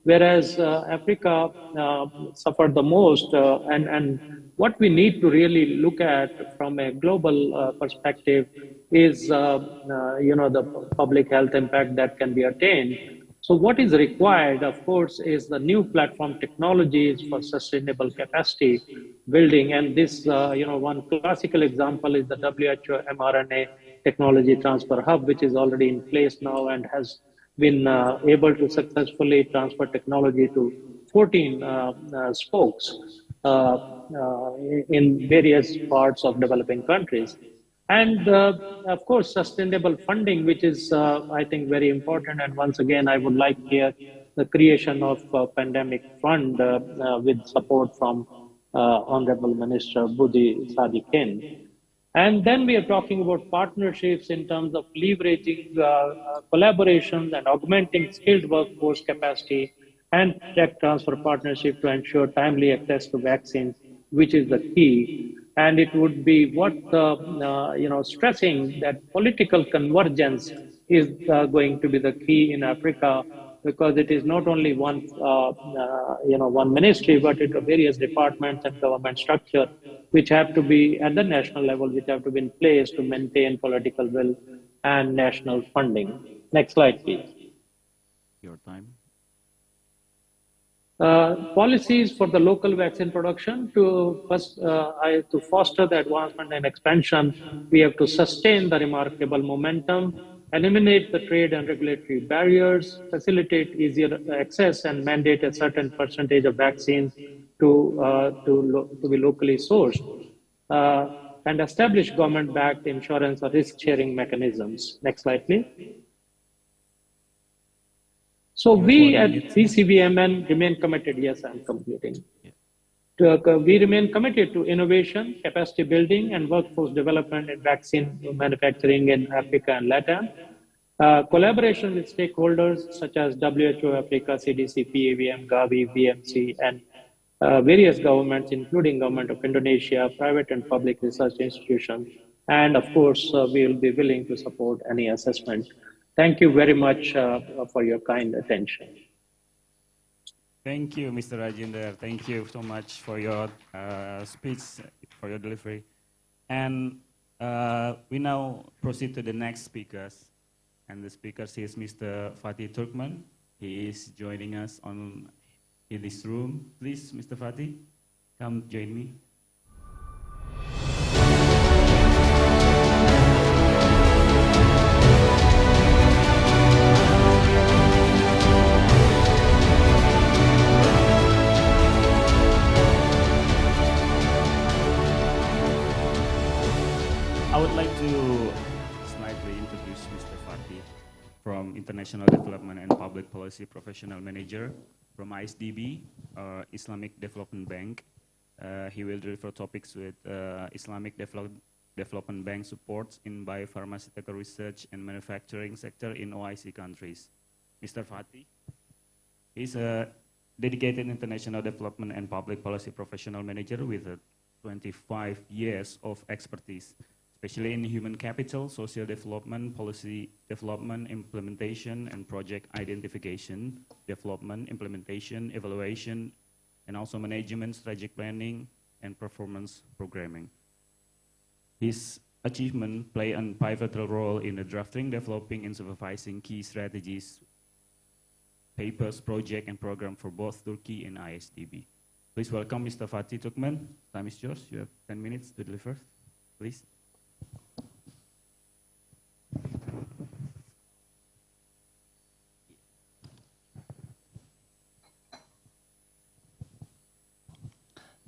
whereas Africa suffered the most. And what we need to really look at from a global perspective is, the public health impact that can be attained. So what is required, of course, is the new platform technologies for sustainable capacity building. And this, one classical example is the WHO mRNA technology transfer hub, which is already in place now and has been able to successfully transfer technology to 14 spokes in various parts of developing countries. And of course, sustainable funding, which is, I think, very important. And once again, I would like here the creation of a pandemic fund with support from Honorable Minister Budi Sadikin. And then we are talking about partnerships in terms of leveraging collaborations and augmenting skilled workforce capacity and tech transfer partnership to ensure timely access to vaccines, which is the key. And it would be worth stressing that political convergence is going to be the key in Africa, because it is not only one ministry, but it various departments and government structure which have to be at the national level, which have to be in place to maintain political will and national funding. Next slide, please. Your time. Policies for the local vaccine production to foster the advancement and expansion, we have to sustain the remarkable momentum, eliminate the trade and regulatory barriers, facilitate easier access, and mandate a certain percentage of vaccines to be locally sourced, and establish government-backed insurance or risk-sharing mechanisms. Next slide, please. So we at CCVMN remain committed. Yes, I'm completing. We remain committed to innovation, capacity building, and workforce development in vaccine manufacturing in Africa and Latin. Collaboration with stakeholders such as WHO Africa, CDC, PAVM, Gavi, BMC, and various governments, including government of Indonesia, private and public research institutions, and of course, we will be willing to support any assessment. Thank you very much for your kind attention. Thank you, Mr. Rajendra. Thank you so much for your speech, for your delivery. And we now proceed to the next speakers. And the speaker is Mr. Fatih Turkman. He is joining us in this room. Please, Mr. Fatih, come join me. I would like to slightly introduce Mr. Fatih from International Development and Public Policy Professional Manager from ISDB, Islamic Development Bank. He will deliver topics with Islamic Development Bank supports in biopharmaceutical research and manufacturing sector in OIC countries. Mr. Fatih is a dedicated international development and public policy professional manager with 25 years of expertise, especially in human capital, social development, policy development, implementation, and project identification, development, implementation, evaluation, and also management, strategic planning, and performance programming. His achievements play a pivotal role in the drafting, developing, and supervising key strategies, papers, project, and program for both Turkey and ISDB. Please welcome Mr. Fatih Turkman. Time is yours. You have 10 minutes to deliver. Please.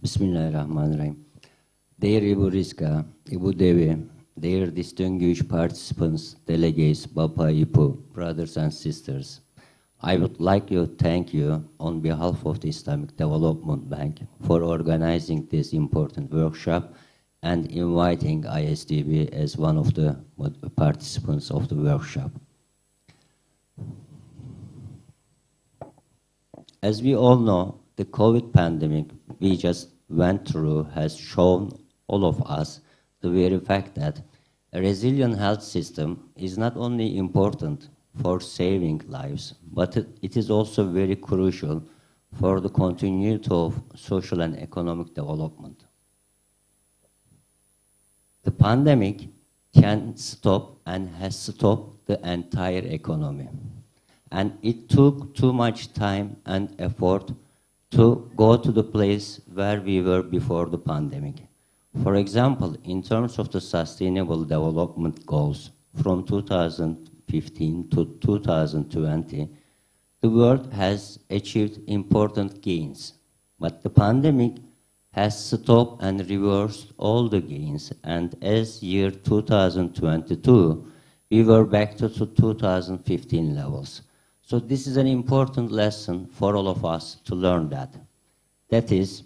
Bismillahirrahmanirrahim. Dear Ibu Rizka, Ibu Devi, dear distinguished participants, delegates, Bapa Ibu, brothers and sisters, I would like to thank you on behalf of the Islamic Development Bank for organizing this important workshop and inviting ISDB as one of the participants of the workshop. As we all know, the COVID pandemic we just went through has shown all of us the very fact that a resilient health system is not only important for saving lives, but it is also very crucial for the continuity of social and economic development. The pandemic can stop and has stopped the entire economy. And it took too much time and effort to go to the place where we were before the pandemic. For example, in terms of the Sustainable Development Goals from 2015 to 2020, the world has achieved important gains, but the pandemic has stopped and reversed all the gains, and as year 2022, we were back to 2015 levels. So this is an important lesson for all of us to learn that. That is,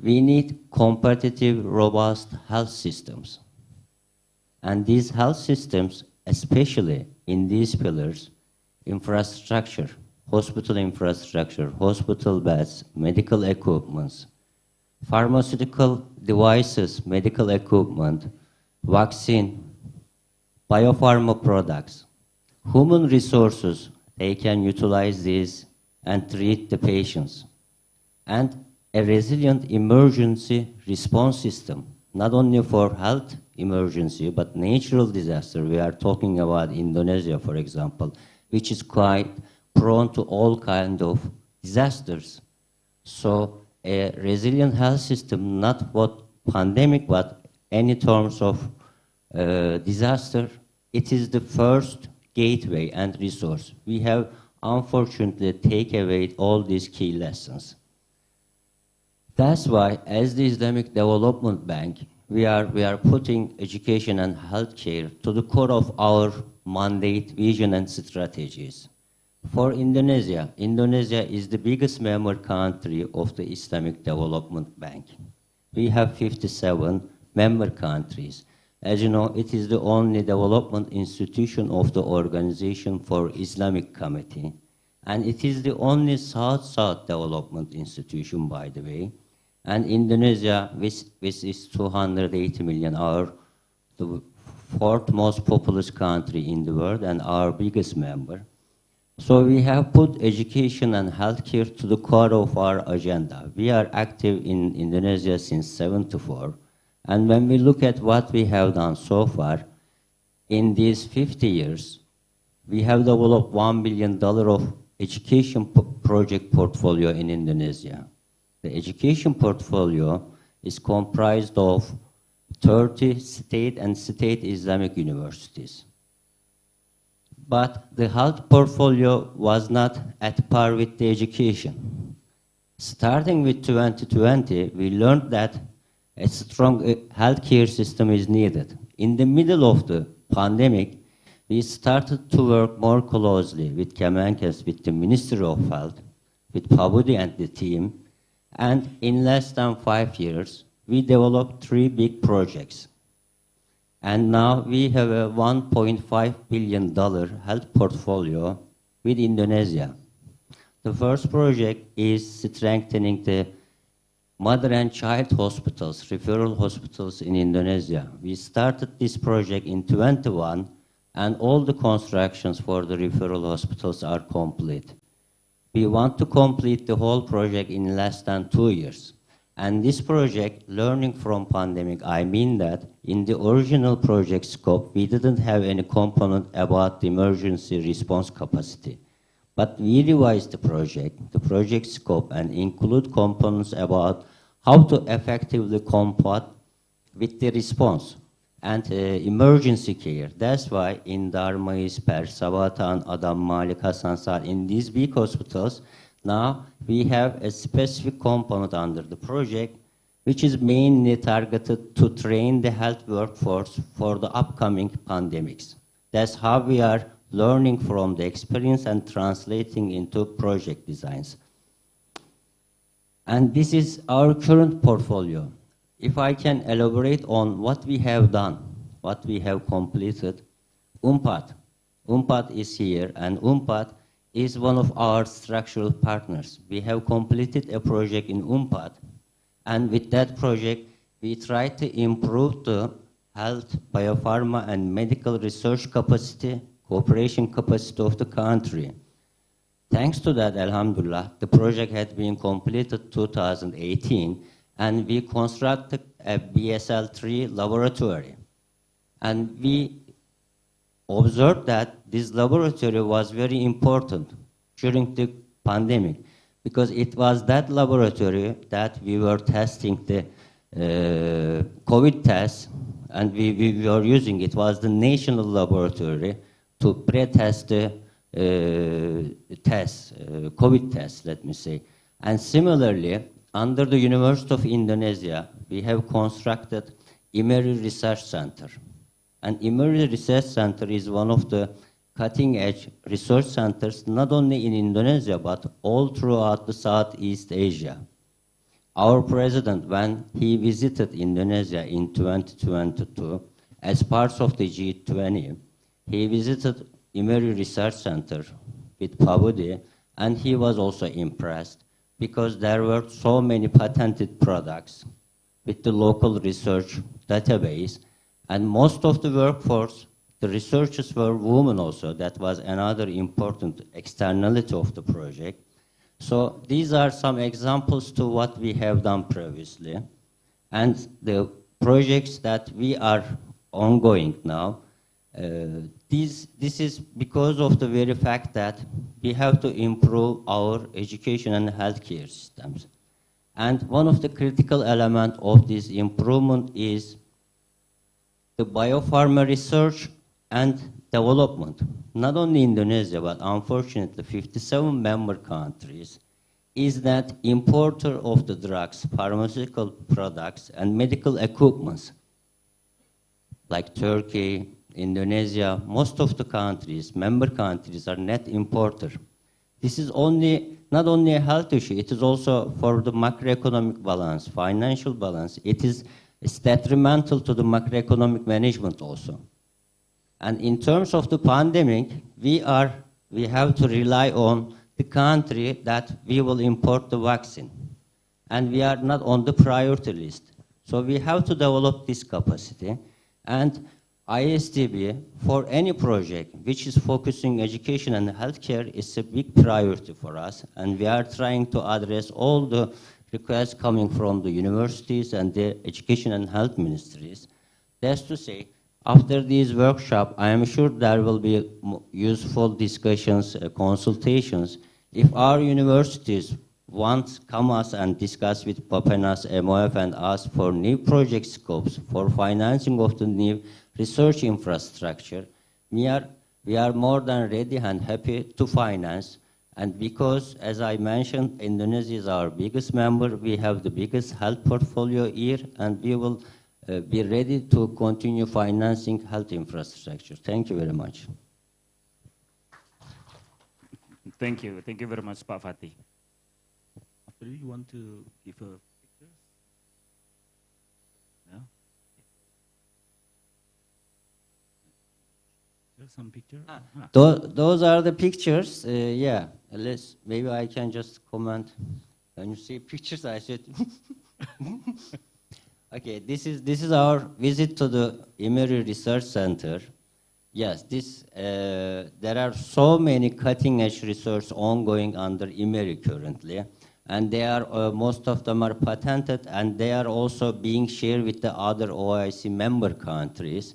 we need competitive, robust health systems. And these health systems, especially in these pillars, infrastructure, hospital beds, medical equipments, pharmaceutical devices, medical equipment, vaccine, biopharma products, human resources, they can utilize these and treat the patients. And a resilient emergency response system not only for health emergency, but natural disaster. We are talking about Indonesia, for example, which is quite prone to all kinds of disasters. So a resilient health system, not what pandemic, but any terms of disaster, it is the first gateway and resource. We have unfortunately taken away all these key lessons. That's why, as the Islamic Development Bank, we are putting education and healthcare to the core of our mandate, vision, and strategies. For Indonesia, Indonesia is the biggest member country of the Islamic Development Bank. We have 57 member countries. As you know, it is the only development institution of the Organization for Islamic Committee. And it is the only South-South development institution, by the way. And Indonesia, which is 280 million, the fourth most populous country in the world and our biggest member. So we have put education and healthcare to the core of our agenda. We are active in Indonesia since '74. And when we look at what we have done so far, in these 50 years, we have developed $1 billion of education project portfolio in Indonesia. The education portfolio is comprised of 30 state and state Islamic universities. But the health portfolio was not at par with the education. Starting with 2020, we learned that a strong healthcare system is needed. In the middle of the pandemic, we started to work more closely with Kementerian, with the Ministry of Health, with Pabudi and the team, and in less than 5 years, we developed 3 big projects. And now we have a $1.5 billion health portfolio with Indonesia. The first project is strengthening the mother and child hospitals, referral hospitals in Indonesia. We started this project in 2021, and all the constructions for the referral hospitals are complete. We want to complete the whole project in less than 2 years. And this project, learning from pandemic, I mean that in the original project scope, we didn't have any component about the emergency response capacity. But we revised the project scope, and include components about how to effectively combat with the response and emergency care. That's why in Darmais, Persabatan, Adam Malik, Hasan Sal, in these big hospitals, now we have a specific component under the project, which is mainly targeted to train the health workforce for the upcoming pandemics. That's how we are learning from the experience and translating into project designs. And this is our current portfolio. If I can elaborate on what we have done, what we have completed, UNPAD. UNPAD is here, and UNPAD is one of our structural partners. We have completed a project in UNPAD, and with that project, we try to improve the health, biopharma, and medical research capacity, cooperation capacity of the country. Thanks to that, alhamdulillah, the project had been completed 2018, and we constructed a BSL-3 laboratory. And we observed that this laboratory was very important during the pandemic, because it was that laboratory that we were testing the COVID test, and we were using it. Was the national laboratory to pre-test the COVID test, let me say. And similarly, under the University of Indonesia, we have constructed IMERI Research Center. And IMERI Research Center is one of the cutting-edge research centers, not only in Indonesia, but all throughout the Southeast Asia. Our president, when he visited Indonesia in 2022, as part of the G20, he visited IMERI Research Center with Pabudi, and he was also impressed because there were so many patented products with the local research database, and most of the workforce, the researchers were women also. That was another important externality of the project. So these are some examples to what we have done previously. And the projects that we are ongoing now, this is because of the very fact that we have to improve our education and healthcare systems. And one of the critical elements of this improvement is the biopharma research and development. Not only Indonesia, but unfortunately 57 member countries is that importer of the drugs, pharmaceutical products, and medical equipments, like Turkey, Indonesia, most of the countries, member countries, are net importer. This is not only a health issue, it is also for the macroeconomic balance, financial balance. It's detrimental to the macroeconomic management also. And in terms of the pandemic, we have to rely on the country that we will import the vaccine. And we are not on the priority list. So we have to develop this capacity. And ISDB, for any project which is focusing education and healthcare, is a big priority for us. And we are trying to address all the requests coming from the universities and the education and health ministries. That's to say, after these workshops, I am sure there will be useful discussions, consultations. If our universities want come us and discuss with Papenas, MOF, and ask for new project scopes for financing of the new research infrastructure, we are more than ready and happy to finance. And because, as I mentioned, Indonesia is our biggest member, we have the biggest health portfolio here, and we will be ready to continue financing health infrastructure. Thank you very much. Thank you. Thank you very much, Pak Fatih. After you want to give a picture? No? There's some picture? Those are the pictures. Yeah, maybe I can just comment. When you see pictures, I said. Okay, this is our visit to the Imeri Research Center. Yes, there are so many cutting-edge research ongoing under Imeri currently, and they are most of them are patented, and they are also being shared with the other OIC member countries.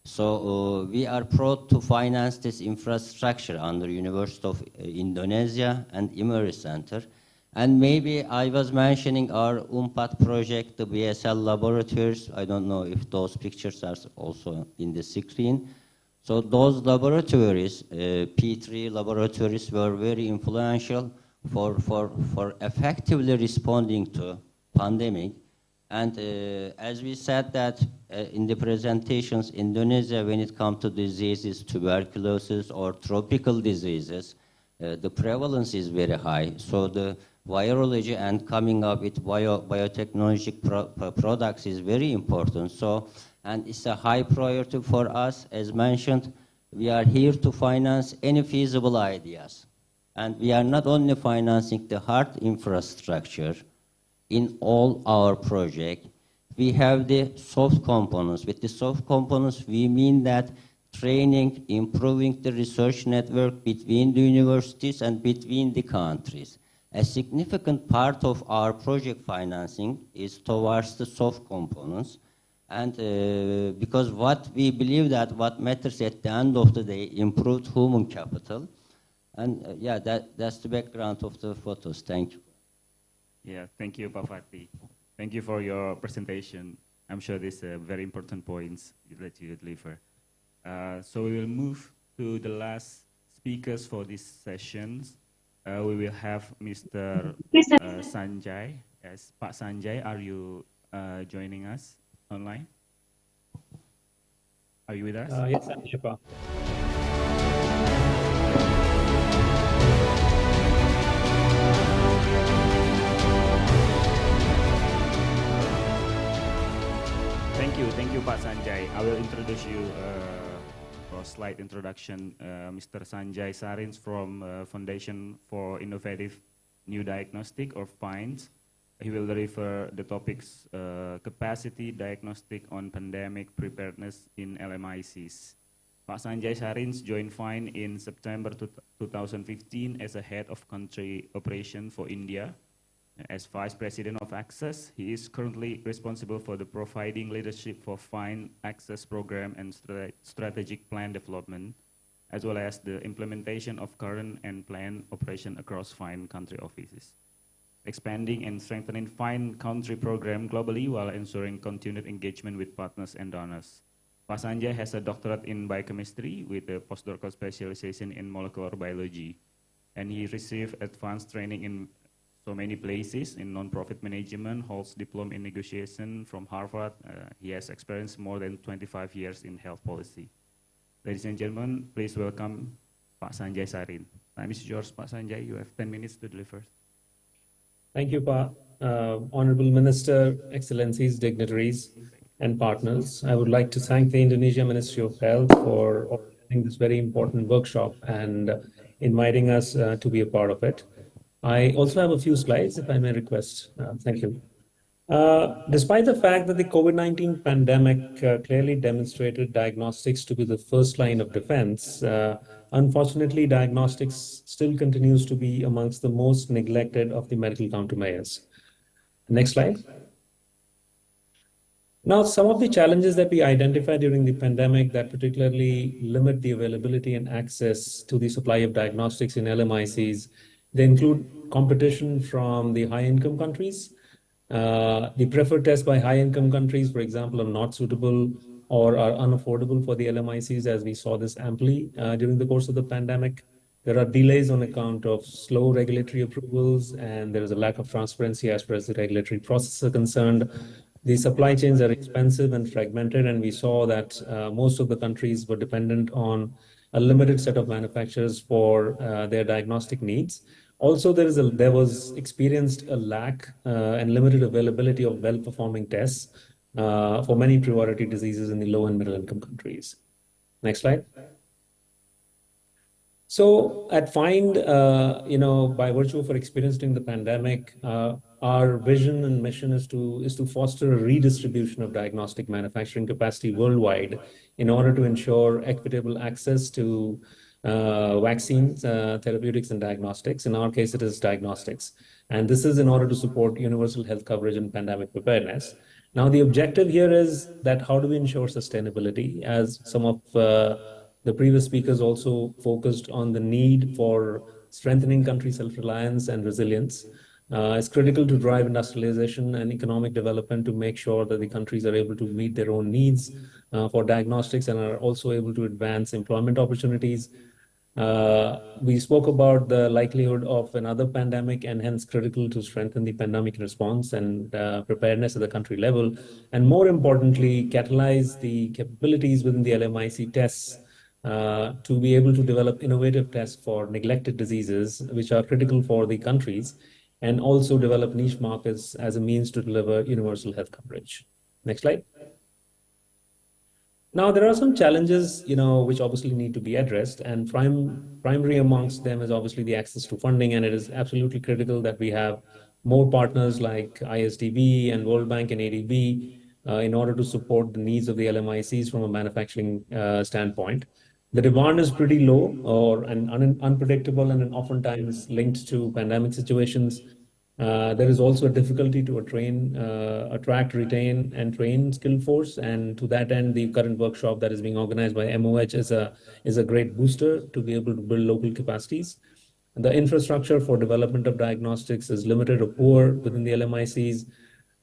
So we are proud to finance this infrastructure under University of Indonesia and Imeri Center. And maybe I was mentioning our UNPAD project, the BSL laboratories. I don't know if those pictures are also in the screen. So those laboratories, P3 laboratories, were very influential for effectively responding to pandemic. And as we said that in the presentations, Indonesia, when it comes to diseases, tuberculosis or tropical diseases, the prevalence is very high. So the virology and coming up with biotechnology products is very important. So, and it's a high priority for us. As mentioned, we are here to finance any feasible ideas. And we are not only financing the hard infrastructure in all our projects, we have the soft components. With the soft components, we mean that training, improving the research network between the universities and between the countries. A significant part of our project financing is towards the soft components. And because what we believe that what matters at the end of the day, improved human capital. And yeah, that's the background of the photos. Thank you. Yeah, thank you, Pak Fatih. Thank you for your presentation. I'm sure these are very important points that you deliver. So we will move to the last speakers for this session. We will have Mr. Sanjay. Yes, Pak Sanjay, are you joining us online? Are you with us? Yes, Shiva. Thank you, Pak Sanjay. I will introduce you for a slight introduction. Mr. Sanjay Sarins from Foundation for Innovative New Diagnostic, or FINDS. He will refer the topics capacity diagnostic on pandemic preparedness in LMICs. Pak Sanjay Sarins joined FIND in September 2015 as a head of country operation for India. As Vice President of Access, he is currently responsible for the providing leadership for Fine Access Program and strategic plan development, as well as the implementation of current and planned operation across Fine country offices, expanding and strengthening Fine country program globally while ensuring continued engagement with partners and donors. Pak Sanjay has a doctorate in biochemistry with a postdoctoral specialization in molecular biology, and he received advanced training in so many places in non-profit management, holds diploma in negotiation from Harvard. He has experienced more than 25 years in health policy. Ladies and gentlemen, please welcome Pak Sanjay Sarin. Time is yours, Pak Sanjay. You have 10 minutes to deliver. Thank you, Pa. Honorable Minister, Excellencies, dignitaries, and partners. I would like to thank the Indonesia Ministry of Health for organizing this very important workshop and inviting us to be a part of it. I also have a few slides, if I may request. Thank you. Despite the fact that the COVID-19 pandemic clearly demonstrated diagnostics to be the first line of defense, unfortunately, diagnostics still continues to be amongst the most neglected of the medical countermeasures. Next slide. Now, some of the challenges that we identified during the pandemic that particularly limit the availability and access to the supply of diagnostics in LMICs, they include competition from the high-income countries. The preferred tests by high-income countries, for example, are not suitable or are unaffordable for the LMICs, as we saw this amply during the course of the pandemic. There are delays on account of slow regulatory approvals, and there is a lack of transparency as far as the regulatory processes are concerned. The supply chains are expensive and fragmented, and we saw that most of the countries were dependent on a limited set of manufacturers for their diagnostic needs. Also, there was experienced a lack and limited availability of well-performing tests for many priority diseases in the low and middle-income countries. Next slide. So at FIND, by virtue of our experience during the pandemic, our vision and mission is to foster a redistribution of diagnostic manufacturing capacity worldwide in order to ensure equitable access to vaccines, therapeutics, and diagnostics. In our case, it is diagnostics. And this is in order to support universal health coverage and pandemic preparedness. Now, the objective here is that how do we ensure sustainability, as some of the previous speakers also focused on the need for strengthening country self-reliance and resilience. It's critical to drive industrialization and economic development to make sure that the countries are able to meet their own needs for diagnostics and are also able to advance employment opportunities. We spoke about the likelihood of another pandemic and hence critical to strengthen the pandemic response and preparedness at the country level. And more importantly, catalyze the capabilities within the LMIC tests to be able to develop innovative tests for neglected diseases, which are critical for the countries, and also develop niche markets as a means to deliver universal health coverage. Next slide. Now, there are some challenges, which obviously need to be addressed, and primary amongst them is obviously the access to funding, and it is absolutely critical that we have more partners like ISDB and World Bank and ADB in order to support the needs of the LMICs from a manufacturing standpoint. The demand is pretty low and unpredictable and oftentimes linked to pandemic situations. There is also a difficulty to attract, retain, and train skilled force. And to that end, the current workshop that is being organized by MOH is a great booster to be able to build local capacities. The infrastructure for development of diagnostics is limited or poor within the LMICs.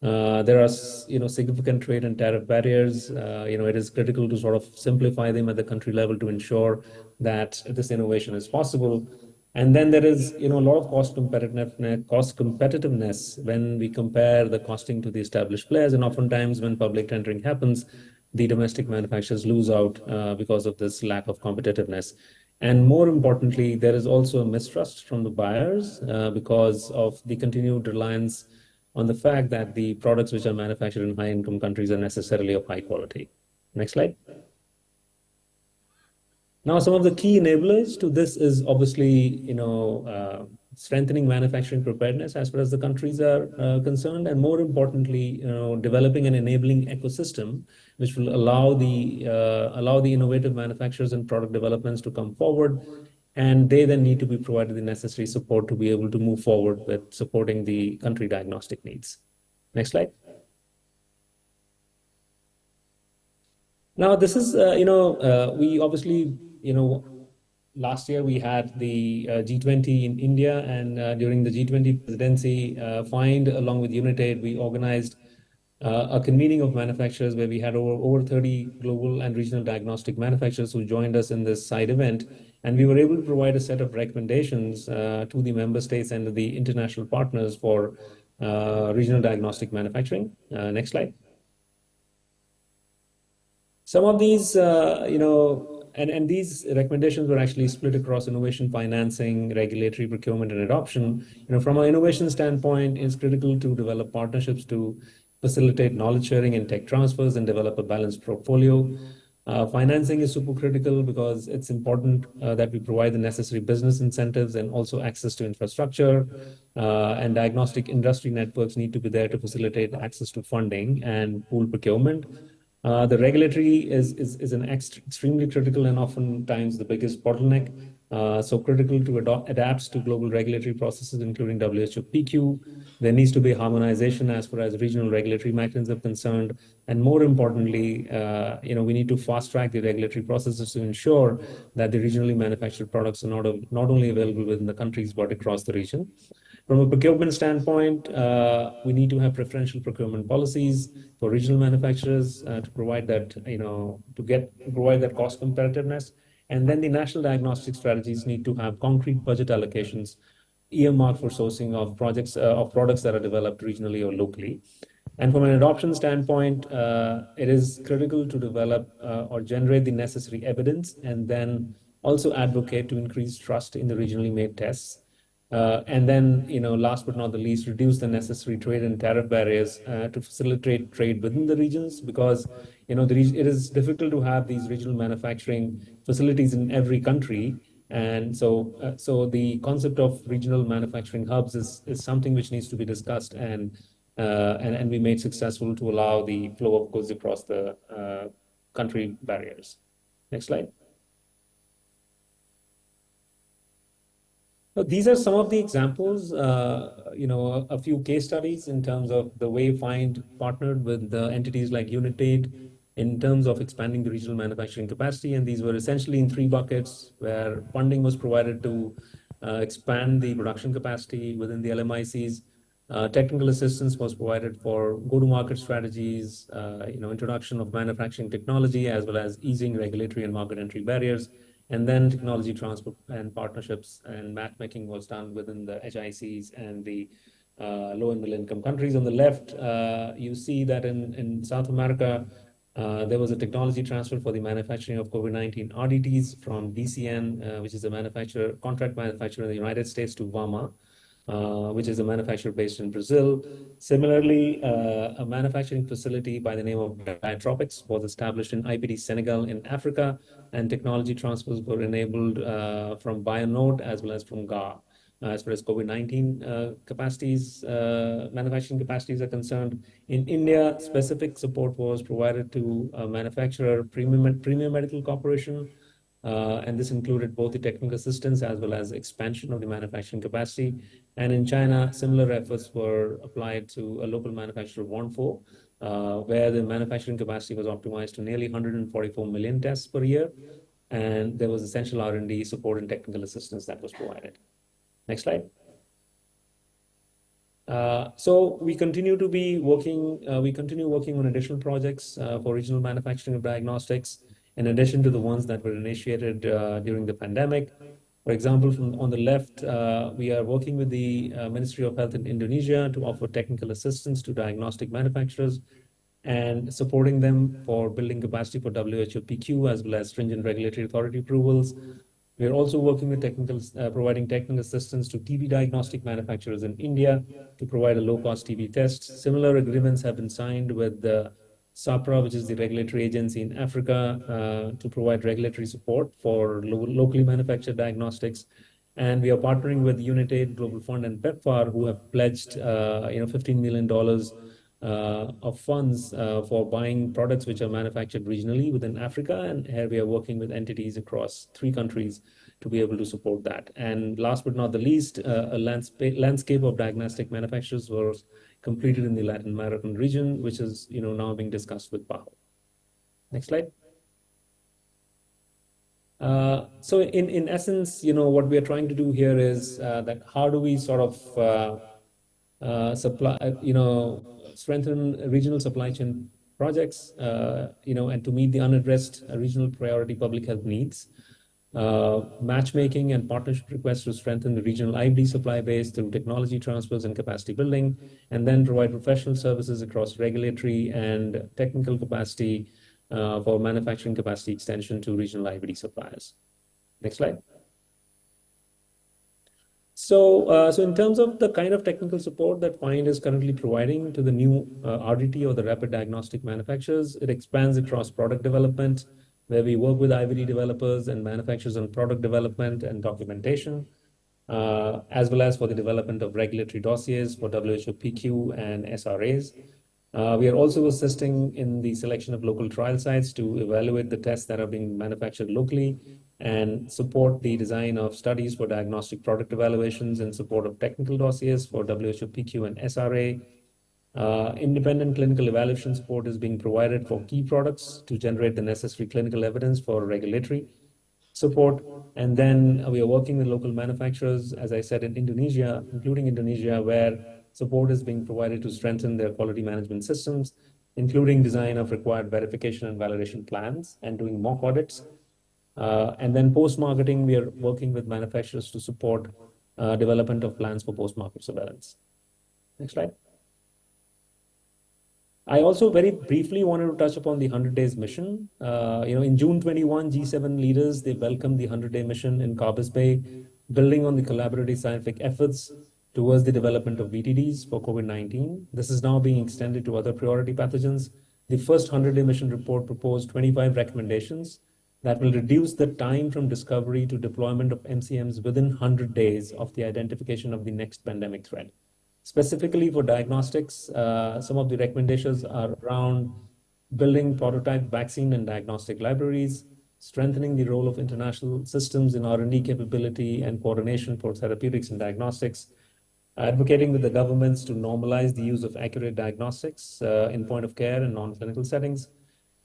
There are, significant trade and tariff barriers. It is critical to sort of simplify them at the country level to ensure that this innovation is possible. And then there is, a lot of cost competitiveness when we compare the costing to the established players. And oftentimes when public tendering happens, the domestic manufacturers lose out because of this lack of competitiveness. And more importantly, there is also a mistrust from the buyers because of the continued reliance on the fact that the products which are manufactured in high-income countries are necessarily of high quality. Next slide. Now, some of the key enablers to this is obviously, strengthening manufacturing preparedness as far as the countries are concerned, and more importantly, developing an enabling ecosystem which will allow the innovative manufacturers and product developments to come forward, and they then need to be provided the necessary support to be able to move forward with supporting the country diagnostic needs. Next slide. Now, this is, we obviously, last year we had the G20 in India, and during the G20 presidency, FIND along with UNITAID, we organized a convening of manufacturers where we had over 30 global and regional diagnostic manufacturers who joined us in this side event. And we were able to provide a set of recommendations to the member states and the international partners for regional diagnostic manufacturing. Next slide. Some of these, and these recommendations were actually split across innovation, financing, regulatory, procurement, and adoption. From an innovation standpoint, it's critical to develop partnerships to facilitate knowledge sharing and tech transfers and develop a balanced portfolio. Financing is super critical because it's important that we provide the necessary business incentives and also access to infrastructure. And diagnostic industry networks need to be there to facilitate access to funding and pool procurement. The regulatory is an extremely critical and oftentimes the biggest bottleneck. So critical to adapt to global regulatory processes, including WHO PQ. There needs to be harmonization as far as regional regulatory mechanisms are concerned. And more importantly, we need to fast track the regulatory processes to ensure that the regionally manufactured products are not only available within the countries, but across the region. From a procurement standpoint, we need to have preferential procurement policies for regional manufacturers to provide that, provide that cost competitiveness. And then the national diagnostic strategies need to have concrete budget allocations earmarked for sourcing of projects of products that are developed regionally or locally. And from an adoption standpoint, it is critical to develop or generate the necessary evidence and then also advocate to increase trust in the regionally made tests. And then, last but not the least, reduce the necessary trade and tariff barriers to facilitate trade within the regions, because it is difficult to have these regional manufacturing facilities in every country. And so the concept of regional manufacturing hubs is something which needs to be discussed and be made successful to allow the flow of goods across the country barriers. Next slide. So these are some of the examples, a few case studies in terms of the way FIND partnered with the entities like UNITAID in terms of expanding the regional manufacturing capacity. And these were essentially in three buckets, where funding was provided to expand the production capacity within the LMICs. Technical assistance was provided for go-to-market strategies, introduction of manufacturing technology, as well as easing regulatory and market entry barriers. And then technology transfer and partnerships and matchmaking was done within the HICs and the low and middle income countries. On the left, you see that in South America, there was a technology transfer for the manufacturing of COVID-19 RDTs from DCN, which is a contract manufacturer in the United States, to VAMA, which is a manufacturer based in Brazil. Similarly, a manufacturing facility by the name of Diatropics was established in IPD Senegal in Africa, and technology transfers were enabled from BioNote as well as from GA. As far as COVID-19 manufacturing capacities are concerned, in India, specific support was provided to manufacturer Premium Medical Corporation, and this included both the technical assistance as well as expansion of the manufacturing capacity. And in China, similar efforts were applied to a local manufacturer, Wanfo, where the manufacturing capacity was optimized to nearly 144 million tests per year, and there was essential R&D support and technical assistance that was provided. Next slide. So we continue to be working. We continue working on additional projects for regional manufacturing of diagnostics, in addition to the ones that were initiated during the pandemic. For example, on the left, we are working with the Ministry of Health in Indonesia to offer technical assistance to diagnostic manufacturers and supporting them for building capacity for WHO PQ as well as stringent regulatory authority approvals. We are also working with providing technical assistance to TB diagnostic manufacturers in India to provide a low-cost TB test. Similar agreements have been signed with the SAPRA, which is the regulatory agency in Africa, to provide regulatory support for locally manufactured diagnostics. And we are partnering with UNITAID Global Fund and PEPFAR, who have pledged $15 million of funds for buying products which are manufactured regionally within Africa. And here we are working with entities across 3 countries to be able to support that. And last but not the least, a landscape of diagnostic manufacturers was completed in the Latin American region, which is now being discussed with PAHO. Next slide. So in essence, what we are trying to do here is that how do we sort of strengthen regional supply chain projects, and to meet the unaddressed regional priority public health needs. Matchmaking and partnership requests to strengthen the regional IVD supply base through technology transfers and capacity building, and then provide professional services across regulatory and technical capacity for manufacturing capacity extension to regional IVD suppliers. Next slide. So in terms of the kind of technical support that FIND is currently providing to the new RDT or the rapid diagnostic manufacturers, it expands across product development, where we work with IVD developers and manufacturers on product development and documentation, as well as for the development of regulatory dossiers for WHO PQ and SRAs. We are also assisting in the selection of local trial sites to evaluate the tests that are being manufactured locally and support the design of studies for diagnostic product evaluations in support of technical dossiers for WHO PQ and SRA. Independent clinical evaluation support is being provided for key products to generate the necessary clinical evidence for regulatory support. And then we are working with local manufacturers, as I said, in Indonesia, including Indonesia, where support is being provided to strengthen their quality management systems, including design of required verification and validation plans and doing mock audits. And then post-marketing, we are working with manufacturers to support development of plans for post-market surveillance. Next slide. I also very briefly wanted to touch upon the 100 days mission. In June 21, G7 leaders, they welcomed the 100-day mission in Carbis Bay, building on the collaborative scientific efforts towards the development of BTDs for COVID-19. This is now being extended to other priority pathogens. The first 100-day mission report proposed 25 recommendations that will reduce the time from discovery to deployment of MCMs within 100 days of the identification of the next pandemic threat. Specifically for diagnostics, some of the recommendations are around building prototype vaccine and diagnostic libraries, strengthening the role of international systems in R&D capability and coordination for therapeutics and diagnostics, advocating with the governments to normalize the use of accurate diagnostics in point of care and non-clinical settings,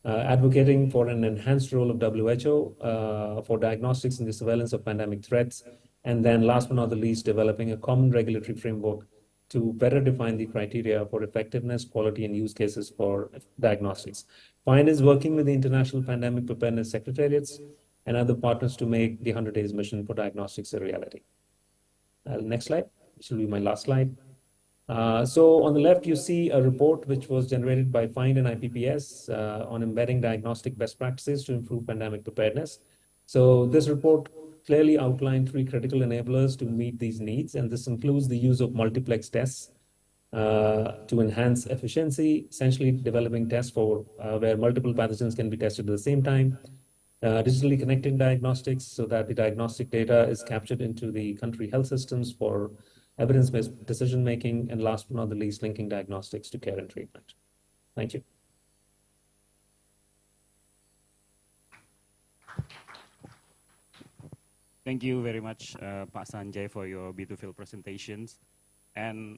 advocating for an enhanced role of WHO for diagnostics in the surveillance of pandemic threats, and then last but not the least, developing a common regulatory framework to better define the criteria for effectiveness, quality, and use cases for diagnostics. FIND is working with the International Pandemic Preparedness Secretariats and other partners to make the 100 days mission for diagnostics a reality. Next slide, which will be my last slide. So on the left, you see a report which was generated by FIND and IPPS on embedding diagnostic best practices to improve pandemic preparedness. So this report clearly outlined 3 critical enablers to meet these needs, and this includes the use of multiplex tests to enhance efficiency, essentially developing tests for where multiple pathogens can be tested at the same time, digitally connected diagnostics so that the diagnostic data is captured into the country health systems for evidence-based decision-making, and last but not the least, linking diagnostics to care and treatment. Thank you. Thank you very much, Pak Sanjay, for your beautiful presentations. And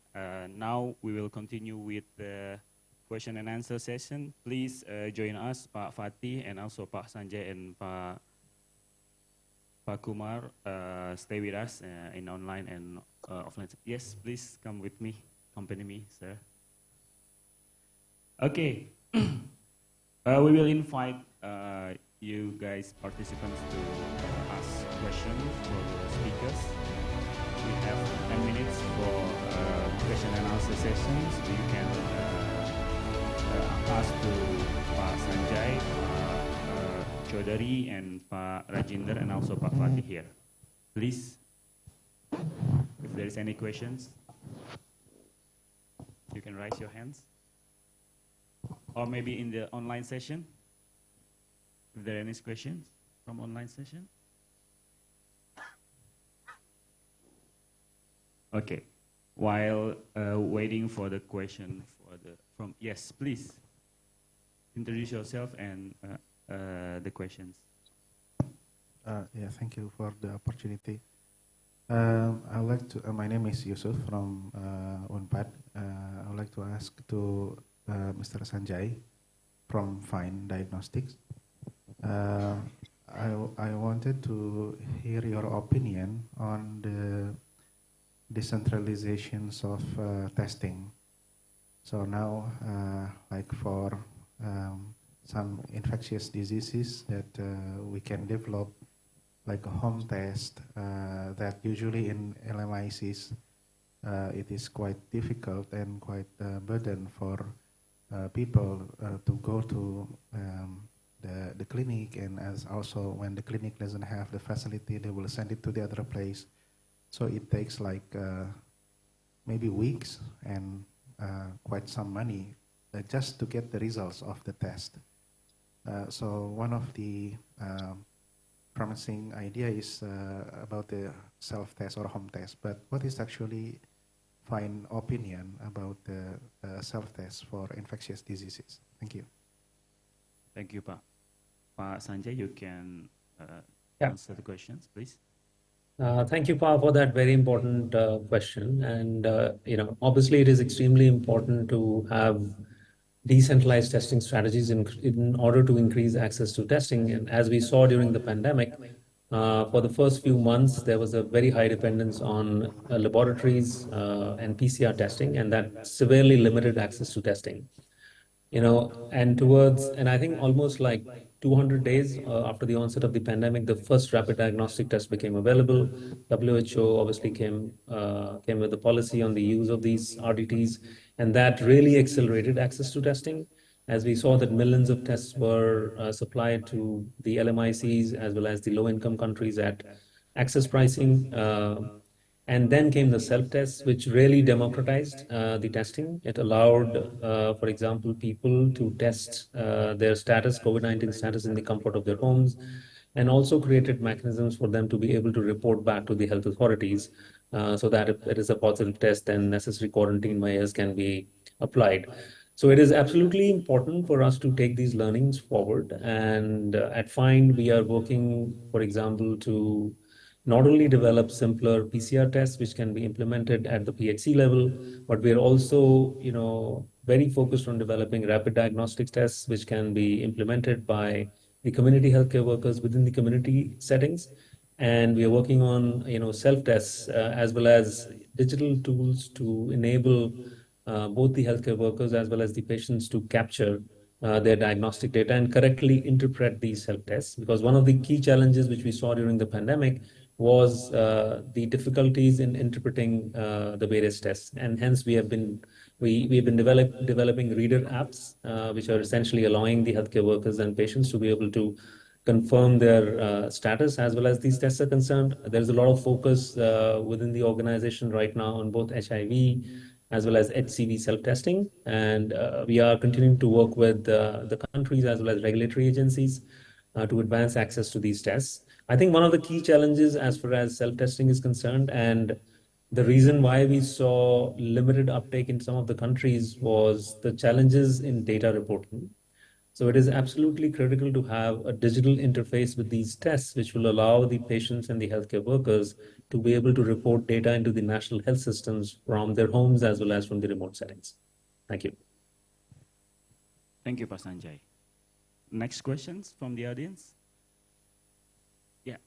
now we will continue with the question and answer session. Please join us, Pak Fatih, and also Pak Sanjay and Pak Kumar. Stay with us in online and offline. Yes, please come with me, accompany me, sir. Okay, we will invite you guys, participants, to ask questions for the speakers. We have 10 minutes for question and answer sessions. You can ask to Pak Sanjay, Chaudhary, and Pak Rajinder, and also Pak Fatih here. Please, if there is any questions, you can raise your hands. Or maybe in the online session. If there are any questions from online session? Okay. While waiting for the question from yes, please introduce yourself and the questions. Yeah, thank you for the opportunity. I would like to. My name is Yusuf from Unpad. I would like to ask to Mr. Sanjay from Fine Diagnostics. I wanted to hear your opinion on the decentralizations of testing. So now, like for some infectious diseases that we can develop like a home test that usually in LMICs it is quite difficult and quite burden for people to go to the clinic, and as also when the clinic doesn't have the facility, they will send it to the other place. So it takes like maybe weeks and quite some money just to get the results of the test. So one of the promising idea is about the self-test or home test, but what is actually Fine opinion about the self-test for infectious diseases? Thank you. Thank you, Pak. Pak Sanjay, you can Yeah. answer the questions, please. Thank you, Pa, for that very important question. And, obviously it is extremely important to have decentralized testing strategies in order to increase access to testing. And as we saw during the pandemic, for the first few months, there was a very high dependence on laboratories and PCR testing, and that severely limited access to testing. And I think almost like 200 days after the onset of the pandemic, the first rapid diagnostic test became available. WHO obviously came with a policy on the use of these RDTs, and that really accelerated access to testing. As we saw that millions of tests were supplied to the LMICs as well as the low-income countries at access pricing. And then came the self-tests, which really democratized the testing. It allowed, for example, people to test their status, COVID-19 status, in the comfort of their homes, and also created mechanisms for them to be able to report back to the health authorities so that if it is a positive test, then necessary quarantine measures can be applied. So it is absolutely important for us to take these learnings forward. And at FIND, we are working, for example, to not only develop simpler PCR tests, which can be implemented at the PHC level, but we are also, very focused on developing rapid diagnostic tests, which can be implemented by the community healthcare workers within the community settings. And we are working on, self-tests as well as digital tools to enable both the healthcare workers as well as the patients to capture their diagnostic data and correctly interpret these self-tests. Because one of the key challenges which we saw during the pandemic was the difficulties in interpreting the various tests, and hence we have been developing reader apps, which are essentially allowing the healthcare workers and patients to be able to confirm their status as well as these tests are concerned. There's a lot of focus within the organization right now on both HIV as well as HCV self-testing, and we are continuing to work with the countries as well as regulatory agencies to advance access to these tests. I think one of the key challenges as far as self-testing is concerned, and the reason why we saw limited uptake in some of the countries, was the challenges in data reporting. So it is absolutely critical to have a digital interface with these tests, which will allow the patients and the healthcare workers to be able to report data into the national health systems from their homes as well as from the remote settings. Thank you. Thank you, Pak Sanjay. Next questions from the audience? Yeah.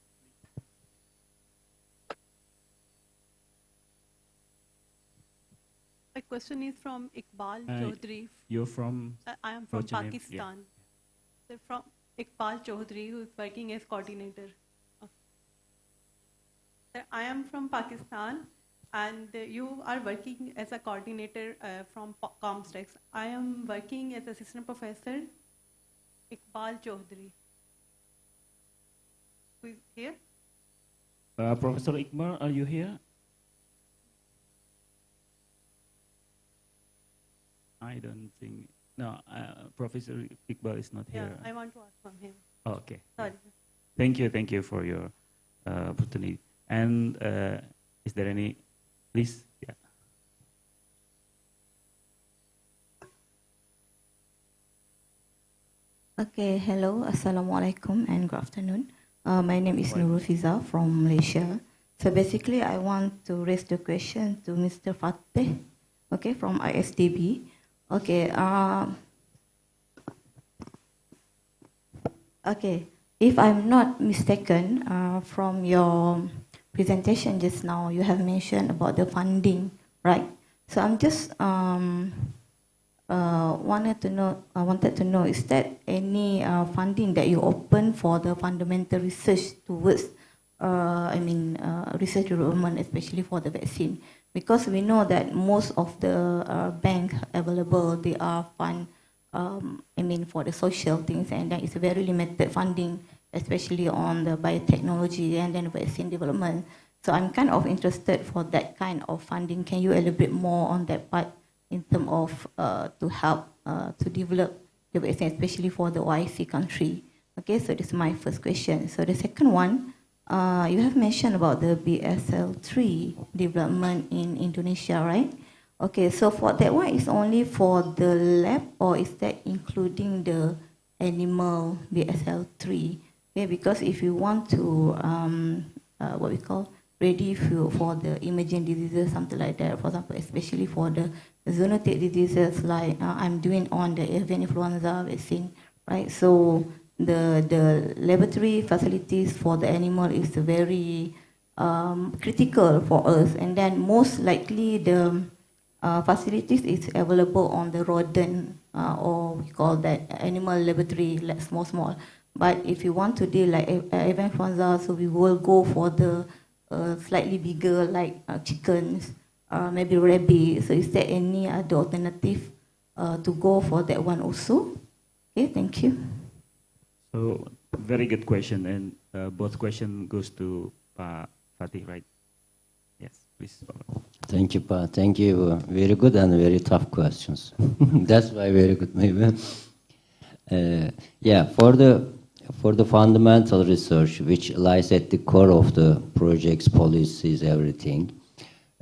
My question is from Iqbal Chaudhary. You're from? I am from what's your name? Pakistan. So from Iqbal Chaudhary, who is working as coordinator. I am from Pakistan, and you are working as a coordinator from Comstex. I am working as assistant professor, Iqbal Chaudhary. Who is here? Professor Iqbal, are you here? I don't think, no, Professor Iqbal is not here. Yeah, I want to ask from him. Oh, okay. Sorry. Thank you for your opportunity. And is there any, please? Yeah. Okay, hello, assalamualaikum, and good afternoon. My name is Nurul Fiza from Malaysia. So basically, I want to raise the question to Mr. Fateh, okay, from ISDB. Okay, okay. If I'm not mistaken, from your presentation just now, you have mentioned about the funding, right? So I'm just wanted to know, is that any funding that you open for the fundamental research towards, research development, especially for the vaccine? Because we know that most of the bank available, they are fund, for the social things, and then it's very limited funding, especially on the biotechnology and then vaccine development. So I'm kind of interested for that kind of funding. Can you elaborate more on that part in terms of to help to develop the vaccine, especially for the OIC country? Okay, so this is my first question. So the second one, you have mentioned about the BSL-3 development in Indonesia, right? Okay, so for that one, is only for the lab, or is that including the animal BSL-3? Okay, because if you want to, what we call, ready for the emerging diseases, something like that, for example, especially for the zoonotic diseases like I'm doing on the avian influenza vaccine, right? So the laboratory facilities for the animal is very critical for us, and then most likely the facilities is available on the rodent, or we call that animal laboratory, like small. But if you want to deal like avian influenza, so we will go for the slightly bigger, like chickens, maybe rabbit. So is there any other alternative to go for that one also? Okay, thank you. So very good question, and both question goes to Pak Fatih, right? Yes, please. Thank you, Pa. Thank you. Very good and very tough questions. That's why very good, maybe. Yeah, for the fundamental research, which lies at the core of the project's policies, everything.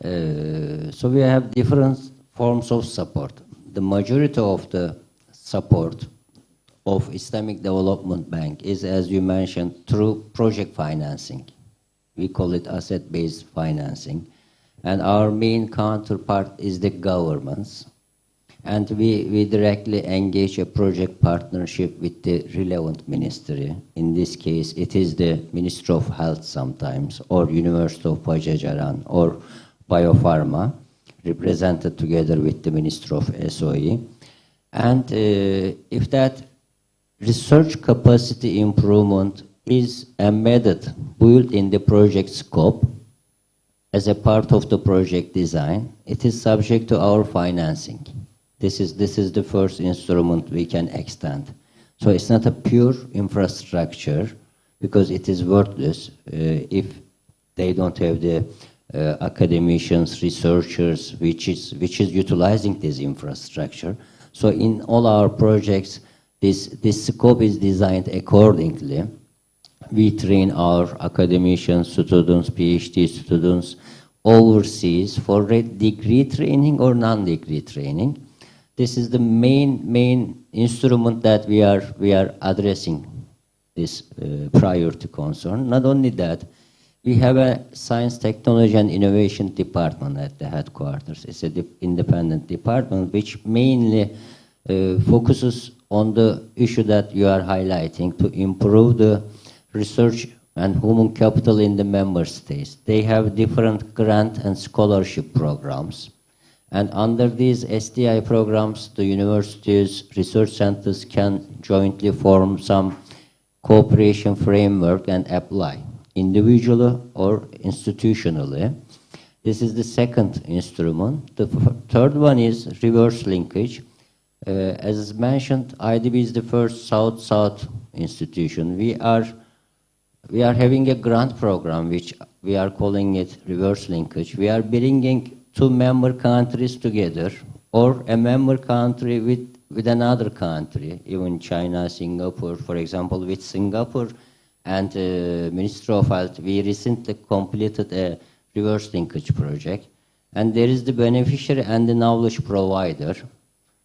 So we have different forms of support. The majority of the support of Islamic Development Bank is, as you mentioned, through project financing. We call it asset-based financing. And our main counterpart is the governments. And we directly engage a project partnership with the relevant ministry. In this case, it is the Ministry of Health sometimes, or University of Pajajaran, or Biopharma, represented together with the Ministry of SOE. And if that research capacity improvement is embedded, built in the project scope as a part of the project design, it is subject to our financing. This is the first instrument we can extend. So it's not a pure infrastructure, because it is worthless if they don't have the academicians, researchers, which is utilizing this infrastructure. So in all our projects, this scope is designed accordingly. We train our academicians, students, PhD students overseas for degree training or non-degree training. This is the main instrument that we are addressing this priority concern. Not only that, we have a Science, Technology and Innovation department at the headquarters. It's an independent department which mainly focuses on the issue that you are highlighting, to improve the research and human capital in the member states. They have different grant and scholarship programs. And under these SDI programs, the universities, research centers can jointly form some cooperation framework and apply, individually or institutionally. This is the second instrument. The third one is reverse linkage. As mentioned, IDB is the first South-South institution. We are having a grant program, which we are calling it reverse linkage. We are bringing two member countries together, or a member country with another country, even China, Singapore, for example, with Singapore and Ministry of Health. We recently completed a reverse linkage project, and there is the beneficiary and the knowledge provider.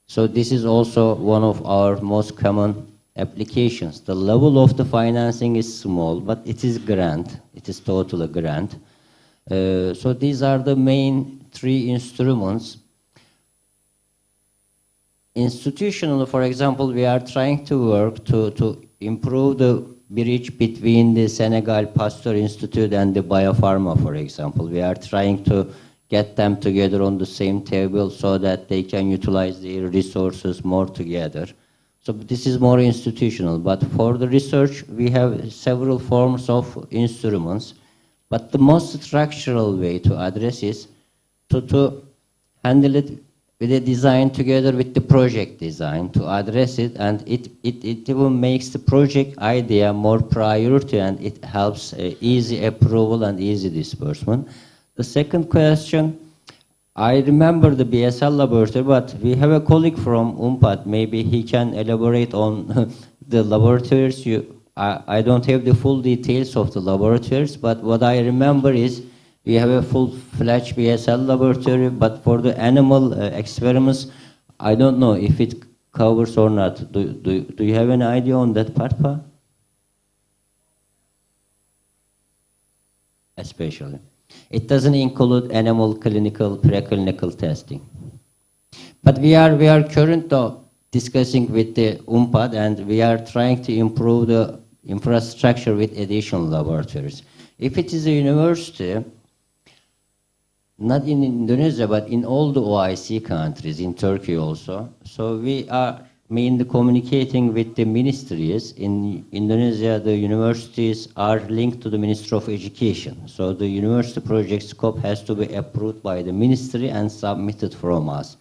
So this is also one of our most common applications. The level of the financing is small, but it is grant. It is totally grant. So these are the main three instruments. Institutional, for example, we are trying to work to improve the bridge between the Senegal Pasteur Institute and the Biopharma, for example. We are trying to get them together on the same table so that they can utilize their resources more together. So this is more institutional, but for the research, we have several forms of instruments. But the most structural way to address is to handle it with a design together with the project design to address it, and it even makes the project idea more priority, and it helps easy approval and easy disbursement. The second question, I remember the BSL laboratory, but we have a colleague from UNPAD. Maybe he can elaborate on the laboratories. I don't have the full details of the laboratories, but what I remember is we have a full-fledged BSL laboratory, but for the animal experiments, I don't know if it covers or not. Do you have any idea on that part, Pa? Especially. It doesn't include animal clinical, preclinical testing. But we are currently discussing with the UNPAD, and we are trying to improve the infrastructure with additional laboratories. If it is a university, not in Indonesia, but in all the OIC countries, in Turkey also. So we are mainly communicating with the ministries. In Indonesia, the universities are linked to the Ministry of Education. So the university project scope has to be approved by the ministry and submitted from us.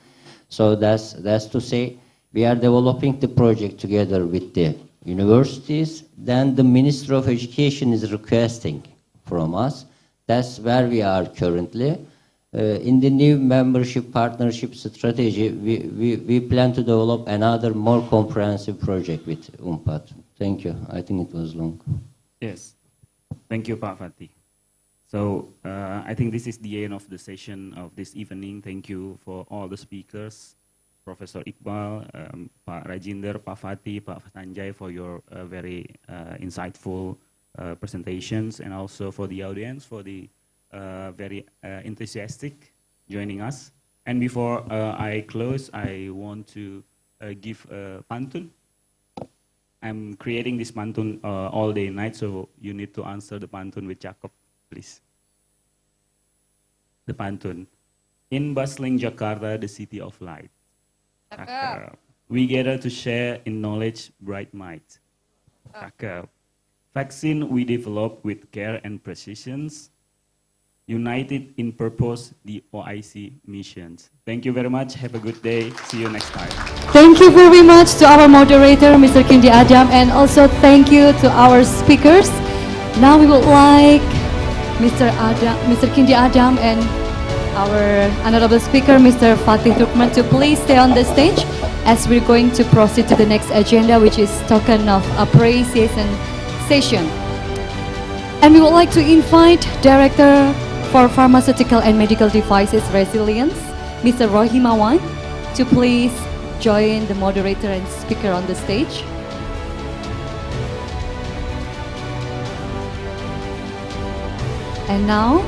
So that's to say, we are developing the project together with the universities. Then the Ministry of Education is requesting from us. That's where we are currently. In the new membership partnership strategy, we plan to develop another more comprehensive project with UNPAD. Thank you. I think it was long. Yes. Thank you, Pak Fatih. So I think this is the end of the session of this evening. Thank you for all the speakers, Professor Iqbal, Pak Rajinder, Pak Fatih, Pak Sanjay, for your very insightful presentations, and also for the audience for the very enthusiastic joining us. And before I close, I want to give pantun. I'm creating this pantun all day and night, so you need to answer the pantun with Jacob, please. The pantun. In bustling Jakarta, the city of light, we gather to share in knowledge bright might. Vaccine we develop with care and precision, united in purpose, the OIC missions. Thank you very much. Have a good day. See you next time. Thank you very much to our moderator, Mr. Kindi Adam, and also thank you to our speakers. Now we would like Mr. Kindi Adam and our honorable speaker, Mr. Fatih Turkman, to please stay on the stage as we're going to proceed to the next agenda, which is token of appreciation session. And we would like to invite Director for Pharmaceutical and Medical Devices Resilience, Mr. Roy Himawan, to please join the moderator and speaker on the stage. And now,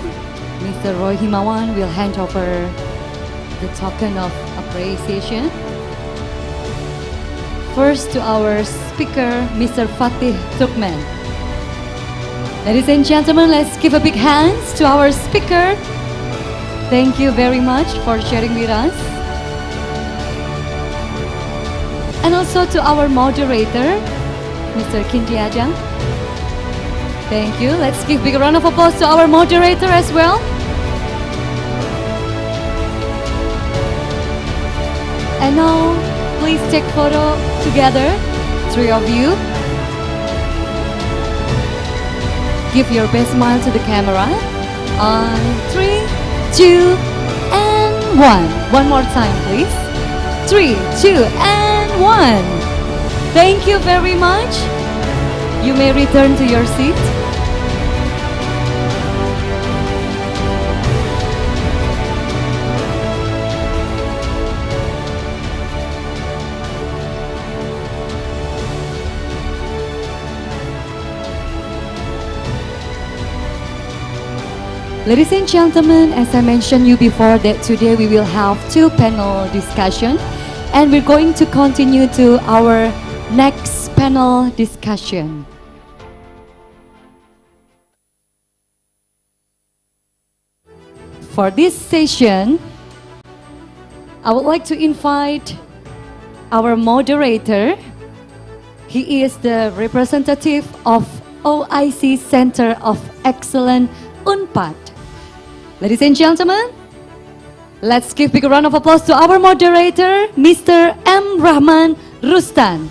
Mr. Roy Himawan will hand over the token of appreciation. First to our speaker, Mr. Fatih Turkman. Ladies and gentlemen, let's give a big hand to our speaker. Thank you very much for sharing with us. And also to our moderator, Mr. Kindi Adam. Thank you. Let's give a big round of applause to our moderator as well. And now, please take photo together, three of you. Give your best smile to the camera. On 3, 2, and 1. One more time, please. 3, 2, and 1. Thank you very much. You may return to your seat. Ladies and gentlemen, as I mentioned you before that today we will have two panel discussion and we're going to continue to our next panel discussion. For this session, I would like to invite our moderator. He is the representative of OIC Center of Excellence UNPAD. Ladies and gentlemen, let's give big round of applause to our moderator, Mr. M. Rahman Rustan.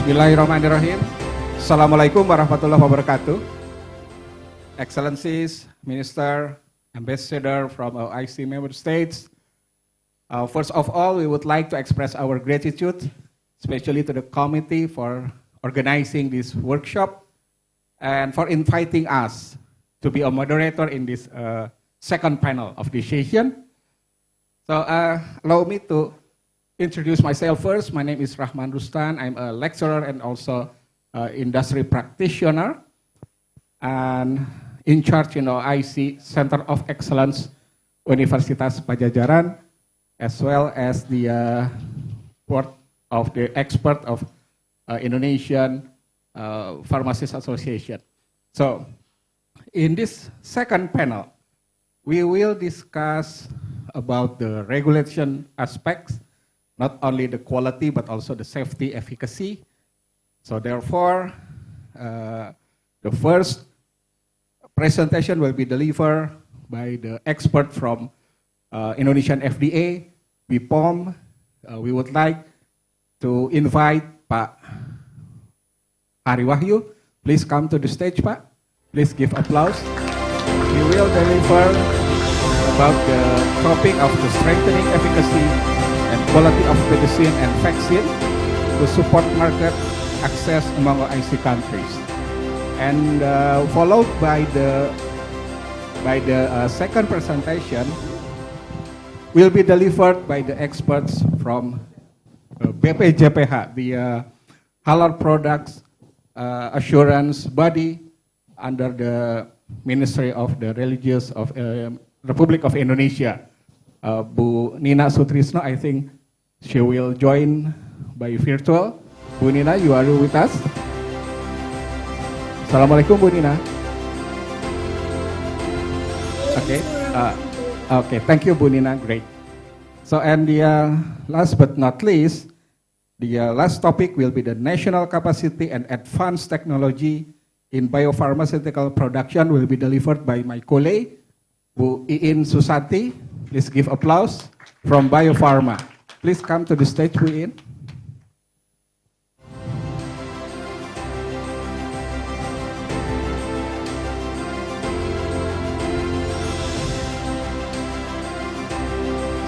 Bismillahirrahmanirrahim. Assalamualaikum warahmatullahi wabarakatuh. Excellencies, Minister, Ambassador from OIC member states. First of all, we would like to express our gratitude, especially to the committee for organizing this workshop and for inviting us to be a moderator in this second panel of this session. So allow me to introduce myself first. My name is Rahman Rustan. I'm a lecturer and also industry practitioner and in charge in OIC Center of Excellence Universitas Pajajaran, as well as the board of the expert of Indonesian Pharmacists Association. So in this second panel, we will discuss about the regulation aspects, not only the quality, but also the safety efficacy. So therefore, the first presentation will be delivered by the expert from Indonesian FDA, BPOM. We would like to invite Pak Hari Wahyu. Please come to the stage, Pak. Please give applause. He will deliver about the topic of the strengthening efficacy and quality of medicine and vaccine to support market access among OIC countries. And followed by the second presentation will be delivered by the experts from BPJPH, the Halal Products Assurance Body under the Ministry of the Religious of Republic of Indonesia. Bu Nina Sutrisno, I think she will join by virtual. Bu Nina, you are with us? Assalamualaikum, Bu Nina. Okay, okay, thank you, Bu Nina, great. So, and the last but not least, the last topic will be the national capacity and advanced technology in biopharmaceutical production will be delivered by my colleague, Bu Iin Susati. Please give applause from Bio Farma. Please come to the stage, Bu Iin.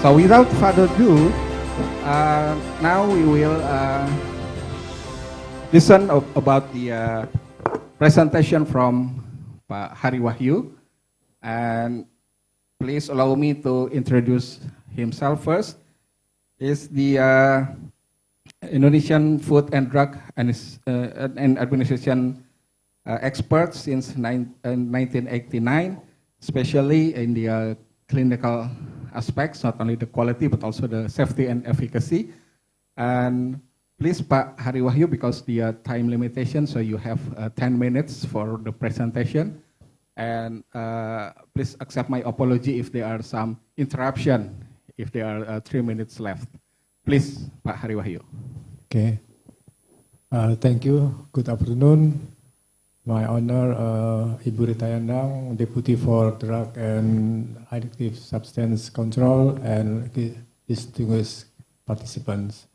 So without further ado, now we will listen about the presentation from Pak Hari Wahyu. And please allow me to introduce himself first. He's the Indonesian Food and Drug and Administration expert since 1989, especially in the clinical aspects, not only the quality but also the safety and efficacy. And please, Pak Hari Wahyu, because the time limitation, so you have 10 minutes for the presentation. And please accept my apology if there are some interruption, if there are 3 minutes left. Please, Pak Hari Wahyu. Okay. Thank you. Good afternoon. My honor, Ibu Rita Yandang, Deputy for Drug and Addictive Substance Control, and distinguished participants.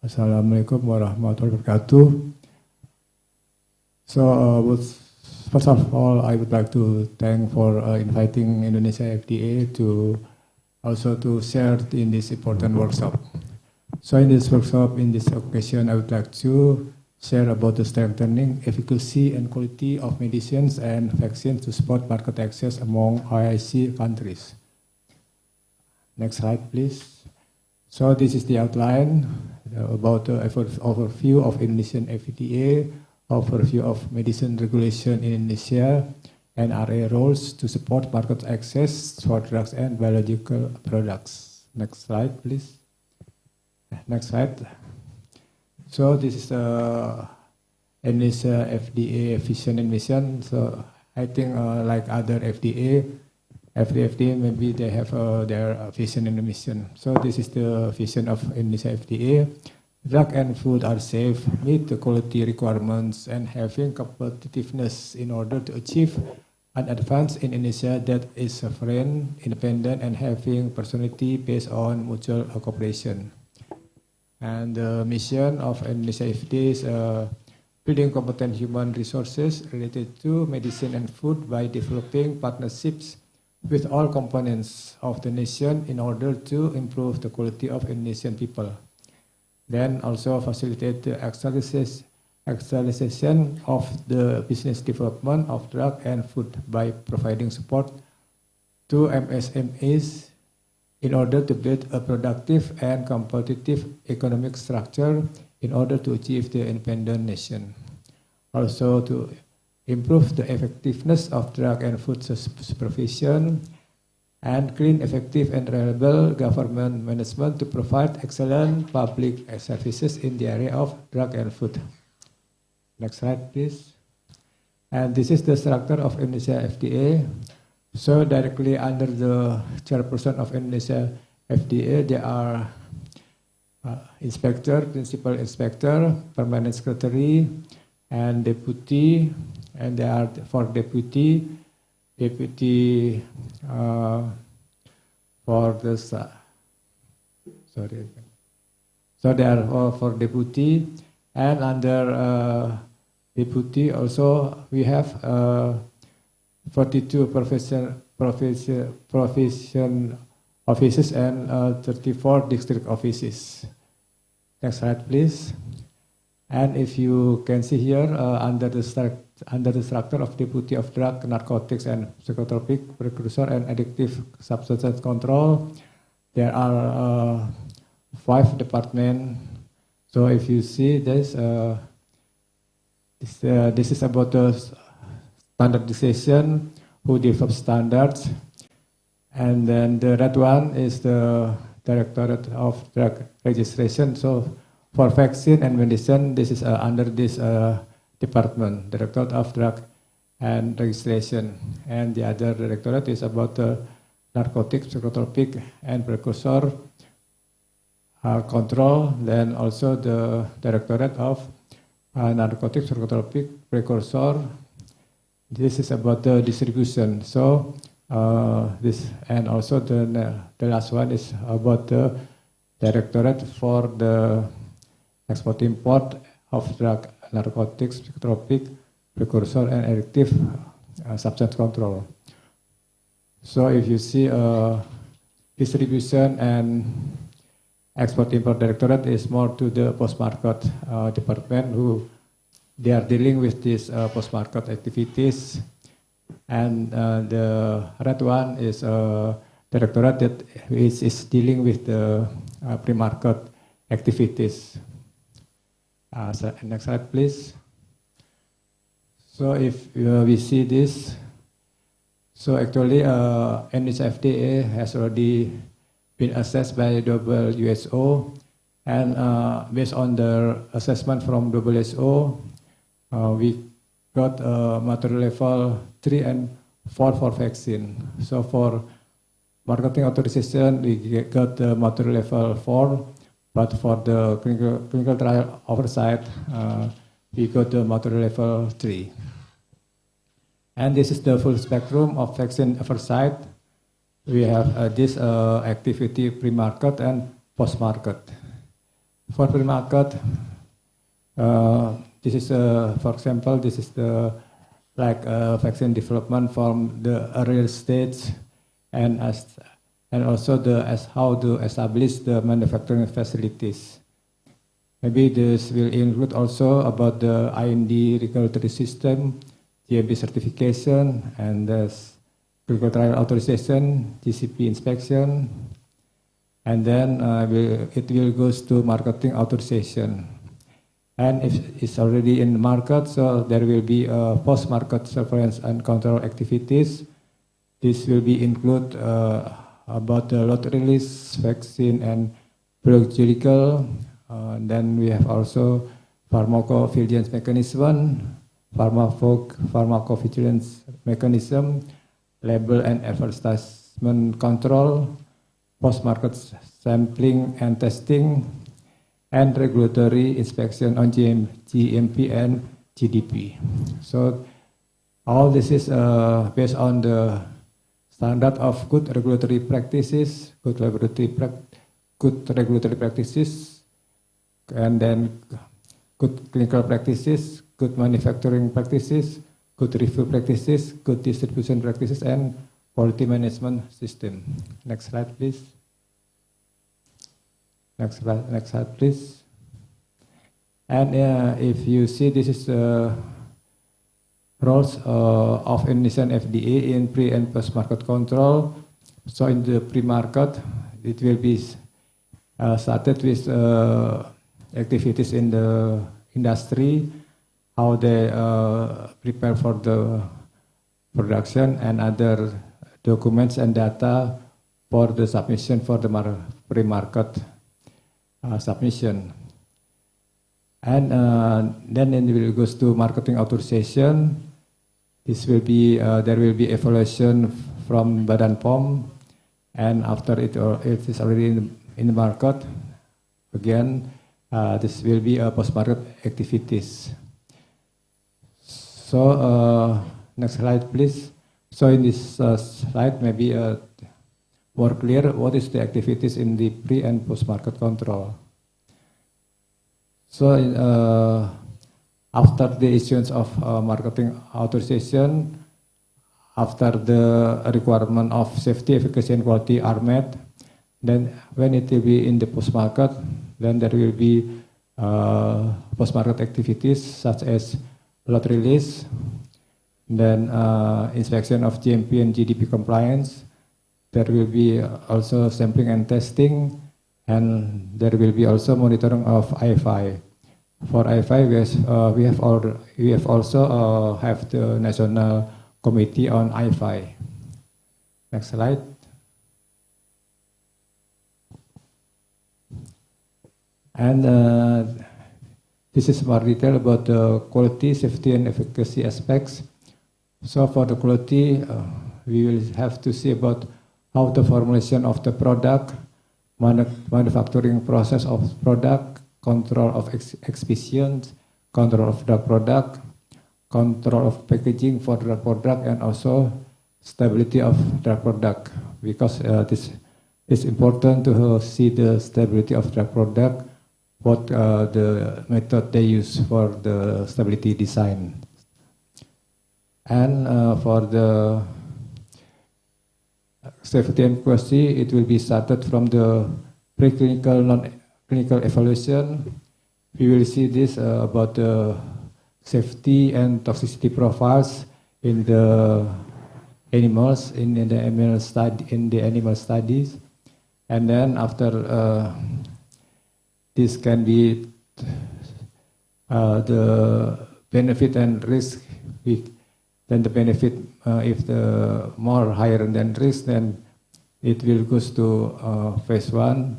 Assalamualaikum warahmatullahi wabarakatuh. So, first of all, I would like to thank for inviting Indonesia FDA to also to share in this important workshop. So in this workshop, in this occasion, I would like to share about the strengthening efficacy and quality of medicines and vaccines to support market access among OIC countries. Next slide, please. So this is the outline about the overview of Indonesian FDA, overview of medicine regulation in Indonesia, and RA roles to support market access for drugs and biological products. Next slide, please. Next slide. So this is the Indonesia FDA vision and mission. So I think like other FDA, every FDA maybe they have their vision and mission. So this is the vision of Indonesia FDA. Drug and food are safe, meet the quality requirements, and having competitiveness in order to achieve an advance in Indonesia that is sovereign, independent, and having personality based on mutual cooperation. And the mission of Indonesia FDA is building competent human resources related to medicine and food by developing partnerships with all components of the nation in order to improve the quality of Indonesian people. Then also facilitate the acceleration of the business development of drug and food by providing support to MSMEs in order to build a productive and competitive economic structure in order to achieve the independent nation. Also to improve the effectiveness of drug and food supervision and clean, effective, and reliable government management to provide excellent public services in the area of drug and food. Next slide, please. And this is the structure of Indonesia FDA. So directly under the chairperson of Indonesia FDA, there are inspector, principal inspector, permanent secretary, and deputy, and there are for deputy for this, sorry. So there are for deputy, and under deputy also we have 42 profession offices and 34 district offices. Next slide, please. And if you can see here, under the structure of Deputy of Drug, Narcotics, and Psychotropic, Precursor, and Addictive Substances Control, there are 5 departments. So if you see this, this is about the standardization, who develops standards. And then the red one is the Directorate of Drug Registration. So for vaccine and medicine, this is under this department, Directorate of Drug and Registration. And the other directorate is about narcotics, psychotropic, and precursor control. Then also the Directorate of Narcotics, psychotropic, precursor. This is about the distribution. So this, and also the last one is about the Directorate for the export import of drug, narcotics, psychotropic, precursor, and addictive substance control. So if you see distribution and export import directorate is more to the post-market department, who they are dealing with these post-market activities. And the red one is directorate that is dealing with the pre-market activities. So next slide, please. So if we see this, so actually Indonesia FDA has already been assessed by WHO, and based on the assessment from WHO, we got maturity level 3 and 4 for vaccine. So for marketing authorization, we got the maturity level 4. But for the clinical trial oversight, we got the maturity level 3. And this is the full spectrum of vaccine oversight. We have this activity pre-market and post-market. For pre-market, this is, for example, this is the vaccine development from the earlier stage, and and also how to establish the manufacturing facilities. Maybe this will include also about the IND regulatory system, GMP certification, and the clinical trial authorization, GCP inspection, and then it will goes to marketing authorization. And if it's already in the market, so there will be post-market surveillance and control activities. This will be include about the lot release, vaccine, and biological. Then we have also pharmacovigilance mechanism, pharmacovigilance mechanism, label and advertisement control, post-market sampling and testing, and regulatory inspection on GMP and GDP. So all this is based on the standard of good regulatory practices, good regulatory practices, and then good clinical practices, good manufacturing practices, good review practices, good distribution practices, and quality management system. Next slide, please. Next slide, please. And if you see, this is the roles of Indonesian FDA in pre and post market control. So in the pre-market, it will be started with activities in the industry, how they prepare for the production, and other documents and data for the submission for the pre-market submission. And then it will goes to marketing authorization. This will be there will be evaluation from Badan POM, and after it is already in the market, again this will be post-market activities. So next slide, please. So in this slide, maybe more clear what is the activities in the pre and post-market control. So after the issuance of marketing authorization, after the requirement of safety, efficacy, and quality are met, then when it will be in the post-market, then there will be post-market activities such as lot release, then inspection of GMP and GDP compliance. There will be also sampling and testing, and there will be also monitoring of IFI. For IFI, we have also have the National Committee on IFI. Next slide. And this is more detail about the quality, safety, and efficacy aspects. So for the quality, we will have to see about how the formulation of the product, manufacturing process of product, control of exhibitions, control of drug product, control of packaging for drug product, and also stability of drug product. Because this is important to see the stability of drug product, what the method they use for the stability design. And for the safety and efficacy, it will be started from the preclinical, non-clinical evaluation. We will see this about the safety and toxicity profiles in the animals, in the animal studies, and then after this can be the benefit and risk. Then the benefit, if the more higher than risk, then it will goes to phase 1.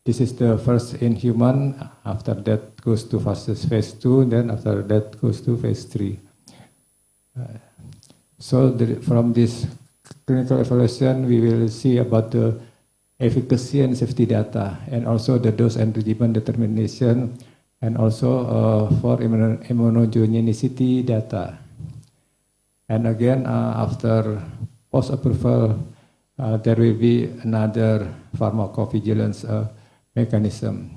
This is the first in human. After that goes to phase 2. Then after that goes to phase 3. So from this clinical evaluation, we will see about the efficacy and safety data, and also the dose and regimen determination, and also for immunogenicity data. And again, after post-approval, there will be another pharmacovigilance mechanism.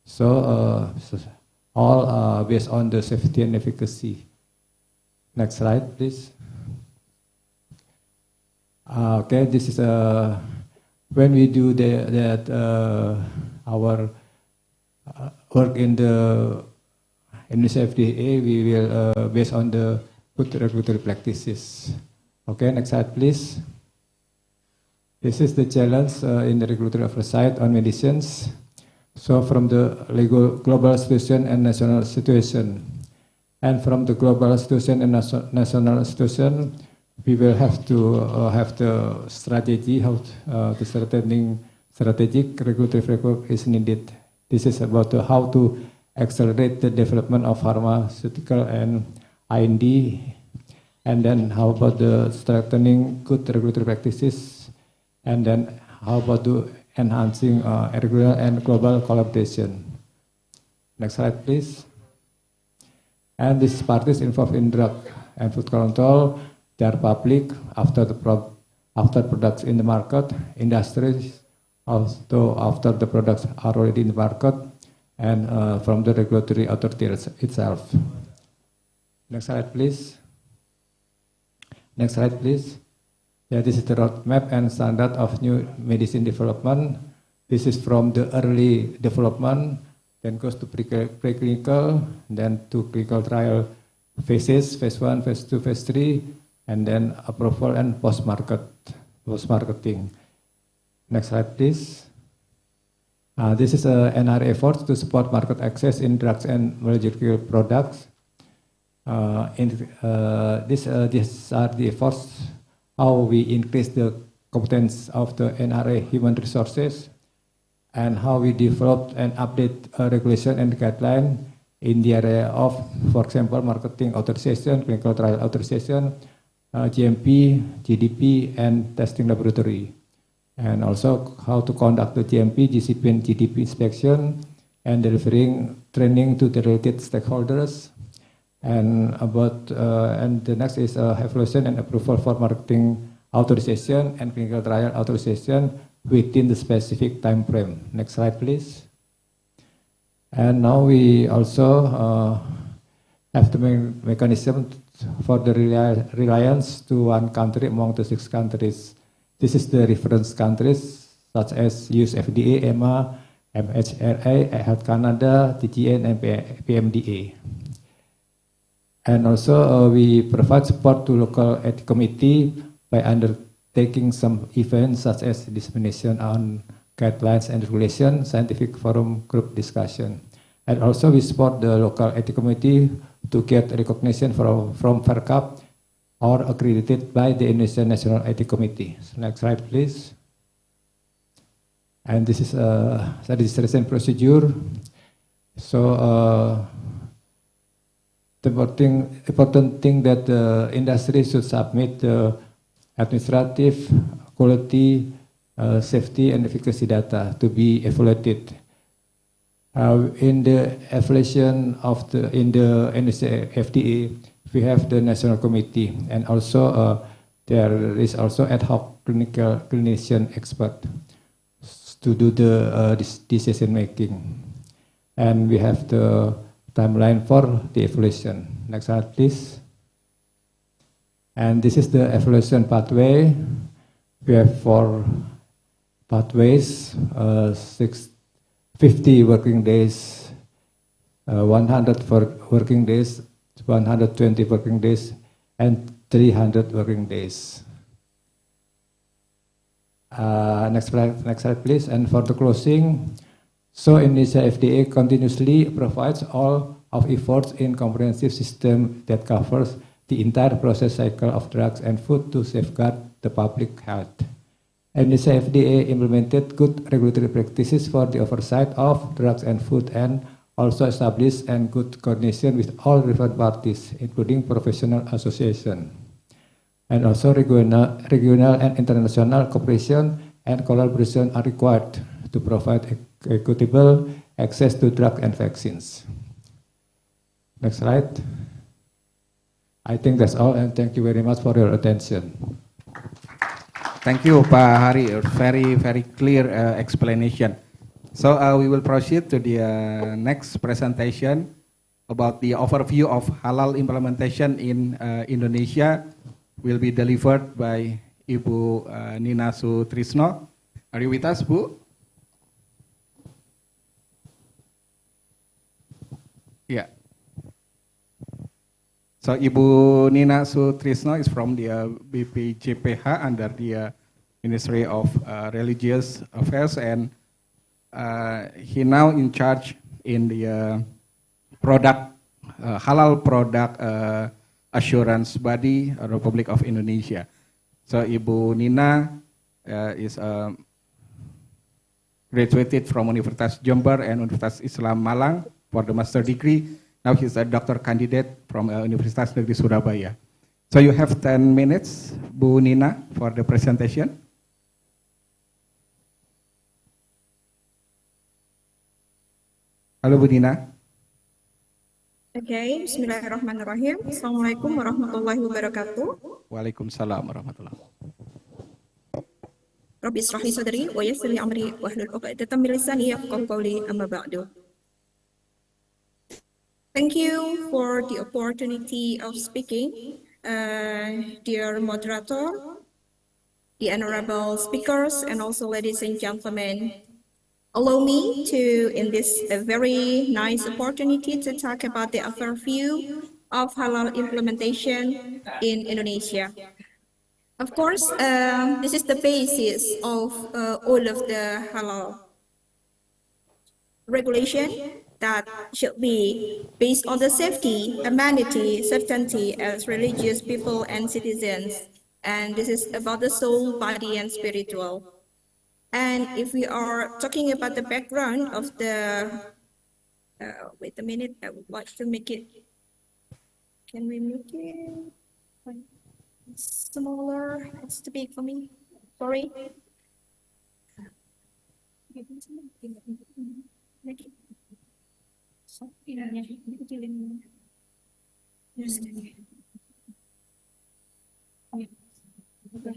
So all based on the safety and efficacy. Next slide, please. Okay, this is when we do our work in the Indonesia FDA, we will based on the good regulatory practices. Okay, next slide, please. This is the challenge in the regulatory oversight on medicines. So from the global situation and national situation, and from the global situation and national situation, we will have to have the strategy how the strategic regulatory framework is needed. This is about how to accelerate the development of pharmaceutical and IND, and then how about the strengthening good regulatory practices, and then how about the enhancing regional and global collaboration. Next slide, please. And these parties involved in drug and food control, they are public after products in the market, industries also after the products are already in the market, and from the regulatory authority itself. Next slide, please. Next slide, please. Yeah, this is the roadmap and standard of new medicine development. This is from the early development, then goes to preclinical, then to clinical trial phases, phase 1, phase 2, phase 3, and then approval and post-marketing. Next slide, please. This is an NRA effort to support market access in drugs and biological products. These are the efforts how we increase the competence of the NRA human resources, and how we develop and update regulation and guideline in the area of, for example, marketing authorization, clinical trial authorization, GMP, GDP, and testing laboratory. And also how to conduct the GMP, GCP, and GDP inspection, and delivering training to the related stakeholders. And the next is evaluation and approval for marketing authorization and clinical trial authorization within the specific time frame. Next slide, please. And now we also have the mechanism for the reliance to one country among the 6 countries. This is the reference countries such as US FDA, EMA, MHRA, Health Canada, TGN, and PMDA. And also we provide support to local ethics committee by undertaking some events such as dissemination on guidelines and regulations, scientific forum, group discussion. And also we support the local ethics committee to get recognition from FARCAP or accredited by the Indonesian National Ethics Committee. So next slide, please. And this is a registration procedure. So the important thing that the industry should submit the administrative, quality, safety, and efficacy data to be evaluated. In the evaluation of in the FDA, we have the national committee, and also there is also ad hoc clinician expert to do the decision making, and we have the timeline for the evaluation. Next slide, please. And this is the evaluation pathway. We have 4 pathways: 50 working days, 100 working days, 120 working days, and 300 working days. Next slide, please. And for the closing, so Indonesia FDA continuously provides all of efforts in comprehensive system that covers the entire process cycle of drugs and food to safeguard the public health. Indonesia FDA implemented good regulatory practices for the oversight of drugs and food, and also established and good coordination with all relevant parties, including professional association. And also regional and international cooperation and collaboration are required to provide equitable access to drugs and vaccines. Next slide. I think that's all, and thank you very much for your attention. Thank you, Pak Hari. Very, very clear explanation. So we will proceed to the next presentation about the overview of halal implementation in Indonesia. Will be delivered by Ibu Nina Sutrisno. Are you with us, Bu? Yeah. So Ibu Nina Sutrisno is from the BPJPH under the Ministry of Religious Affairs, and he now in charge in the product halal product assurance body Republic of Indonesia. So Ibu Nina is graduated from Universitas Jember and Universitas Islam Malang for the master degree. Now he's a doctor candidate from Universitas Negeri Surabaya. So you have 10 minutes, Bu Nina, for the presentation. Halo Bu Nina. Okay, bismillahirrahmanirrahim. Assalamualaikum warahmatullahi wabarakatuh. Waalaikumsalam warahmatullahi wabarakatuh. Rabbi israh li sadri wa yassir li amri wahlul 'uqdatam min lisani yafqahu qawli, amma ba'du. Thank you for the opportunity of speaking, dear moderator, the honorable speakers, and also ladies and gentlemen. Allow me to, in this very nice opportunity, to talk about the overview of halal implementation in Indonesia. Of course, this is the basis of all of the halal regulation that should be based on the safety, humanity, certainty as religious people and citizens. And this is about the soul, body, and spiritual. And if we are talking about the background of the, wait a minute, I would like to make it, can we make it smaller? It's too big for me, sorry.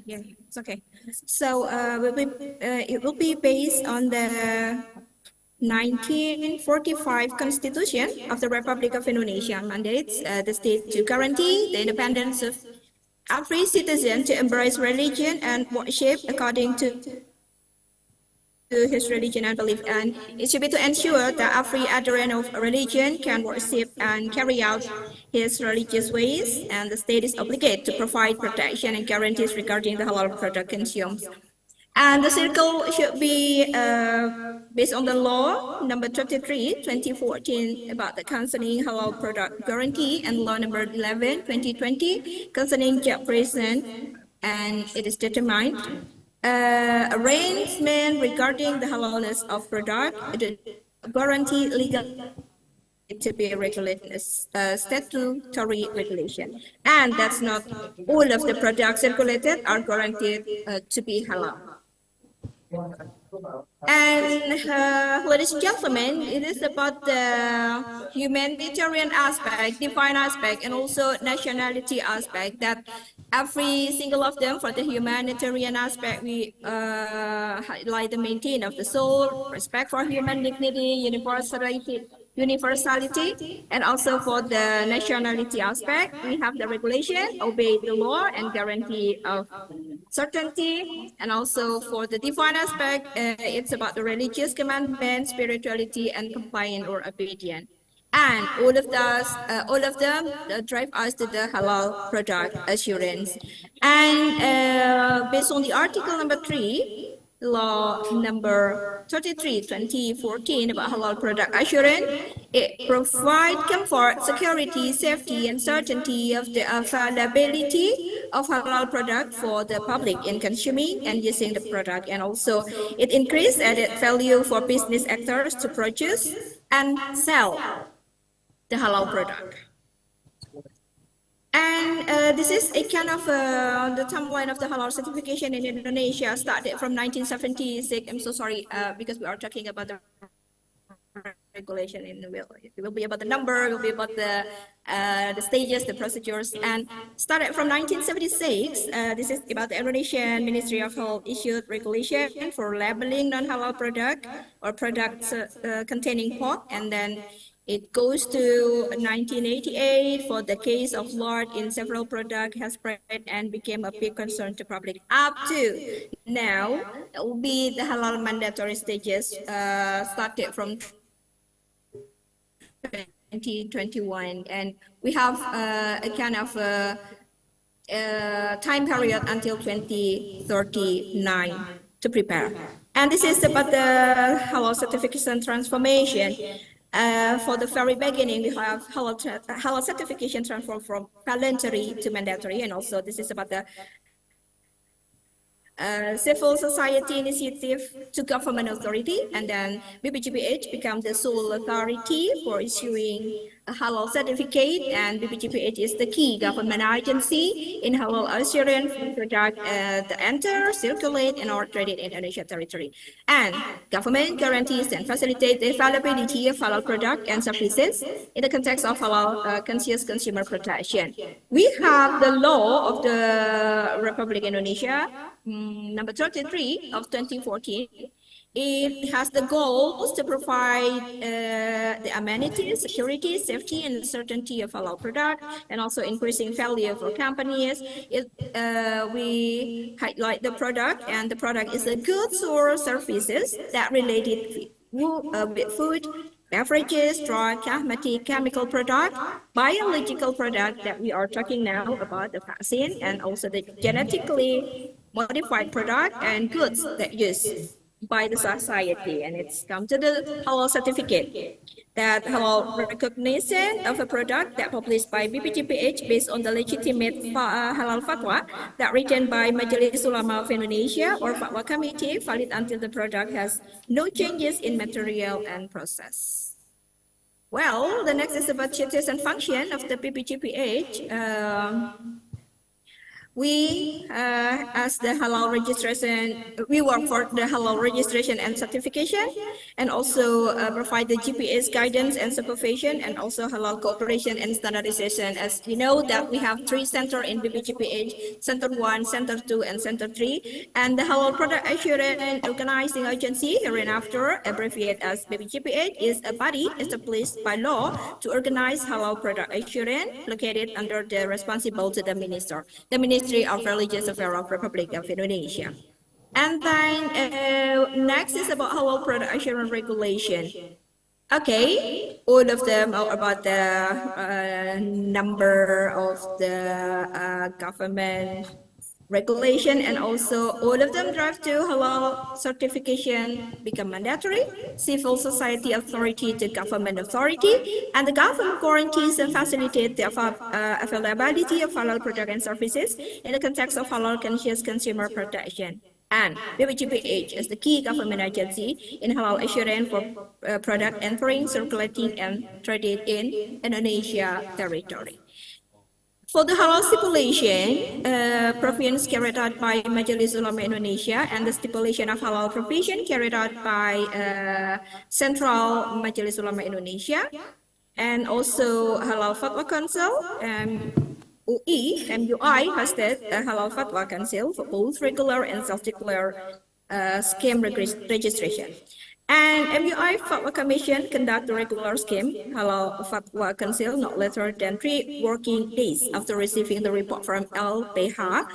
Yeah, it's okay. So it will be based on the 1945 Constitution of the Republic of Indonesia, mandates the state to guarantee the independence of every citizen to embrace religion and worship according to his religion and belief, and it should be to ensure that every adherent of a religion can worship and carry out his religious ways, and the state is obligated to provide protection and guarantees regarding the halal product consumed. And the circle should be based on the law number 23, 2014 about the concerning halal product guarantee, and law number 11, 2020 concerning job present, and it is determined arrangement regarding the halalness of product, the guarantee legal to be regulated as statutory regulation. And that's not all of the products circulated are guaranteed to be halal. And ladies and gentlemen, it is about the humanitarian aspect, divine aspect, and also nationality aspect, that every single of them. For the humanitarian aspect, we highlight the maintain of the soul, respect for human dignity, universality, and also for the nationality aspect, we have the regulation, obey the law, and guarantee of certainty. And also for the divine aspect, it's about the religious commandment, spirituality, and compliant or obedient. And all of them drive us to the halal product assurance. And based on the article number 3, law number 33, 2014 about halal product assurance, it provides comfort, security, safety, and certainty of the availability of halal product for the public in consuming and using the product. And also it increases added value for business actors to produce and sell the halal product. And this is a kind of the timeline of the halal certification in Indonesia, started from 1976. I'm so sorry, because we are talking about the regulation. It will be about the number, it will be about the stages, the procedures, and started from 1976. This is about the Indonesian Ministry of Health issued regulation for labeling non-halal product or products containing pork, and then It goes to 1988 for the case of Lord in several products has spread and became a big concern to public. Up to now, it will be the halal mandatory stages started from 2021, and we have a kind of time period until 2039 to prepare. And this is about the halal certification transformation. For the very beginning, we have halal certification transform from voluntary to mandatory, and also this is about the civil society initiative to government authority, and then BPJPH become the sole authority for issuing a halal certificate, and BPJPH is the key government agency in halal assurance for product that enter, circulate, and or traded in Indonesia territory. And government guarantees and facilitate the availability of halal product and services in the context of halal conscious consumer protection. We have the law of the Republic Indonesia, number 33 of 2014. It has the goals to provide the amenities, security, safety, and certainty of halal product, and also increasing value for companies. We highlight the product, and the product is a goods or services that related with food, beverages, drug, cosmetic, chemical product, biological product that we are talking now about, the vaccine, and also the genetically modified product and goods that used by the society. And it's come to the halal certificate, that halal recognition of a product that published by BPJPH based on the legitimate halal fatwa that written by Majelis Ulama of Indonesia or Fatwa Committee, valid until the product has no changes in material and process. Well, the next is about status and function of the BPJPH. We, as the halal registration, we work for the halal registration and certification, and also provide the GPS guidance and supervision, and also halal cooperation and standardization. As you know that we have 3 centers in BPJPH, Center 1, Center 2, and Center 3, and the halal product assurance organizing agency, hereinafter abbreviated as BPJPH, is a body established by law to organize halal product assurance, located under the responsible to the minister. The Ministry of Religious Affairs of Republic of Indonesia. And then next is about halal product assurance regulation. Okay, all of them are about the number of the government regulation, and also all of them drive to halal certification become mandatory, civil society authority to government authority, and the government guarantees and facilitate the availability of halal product and services in the context of halal conscious consumer protection. And BPJPH is the key government agency in halal assurance for product entering, circulating, and traded in Indonesia territory. For the halal stipulation, provisions carried out by Majelis Ulama Indonesia, and the stipulation of halal provision carried out by Central Majelis Ulama Indonesia, and also Halal Fatwa Council, MUI hosted a Halal Fatwa Council for both regular and self-declared scheme registration. And MUI Fatwa Commission conduct the regular scheme Halal Fatwa Council not later than 3 working days after receiving the report from LPH.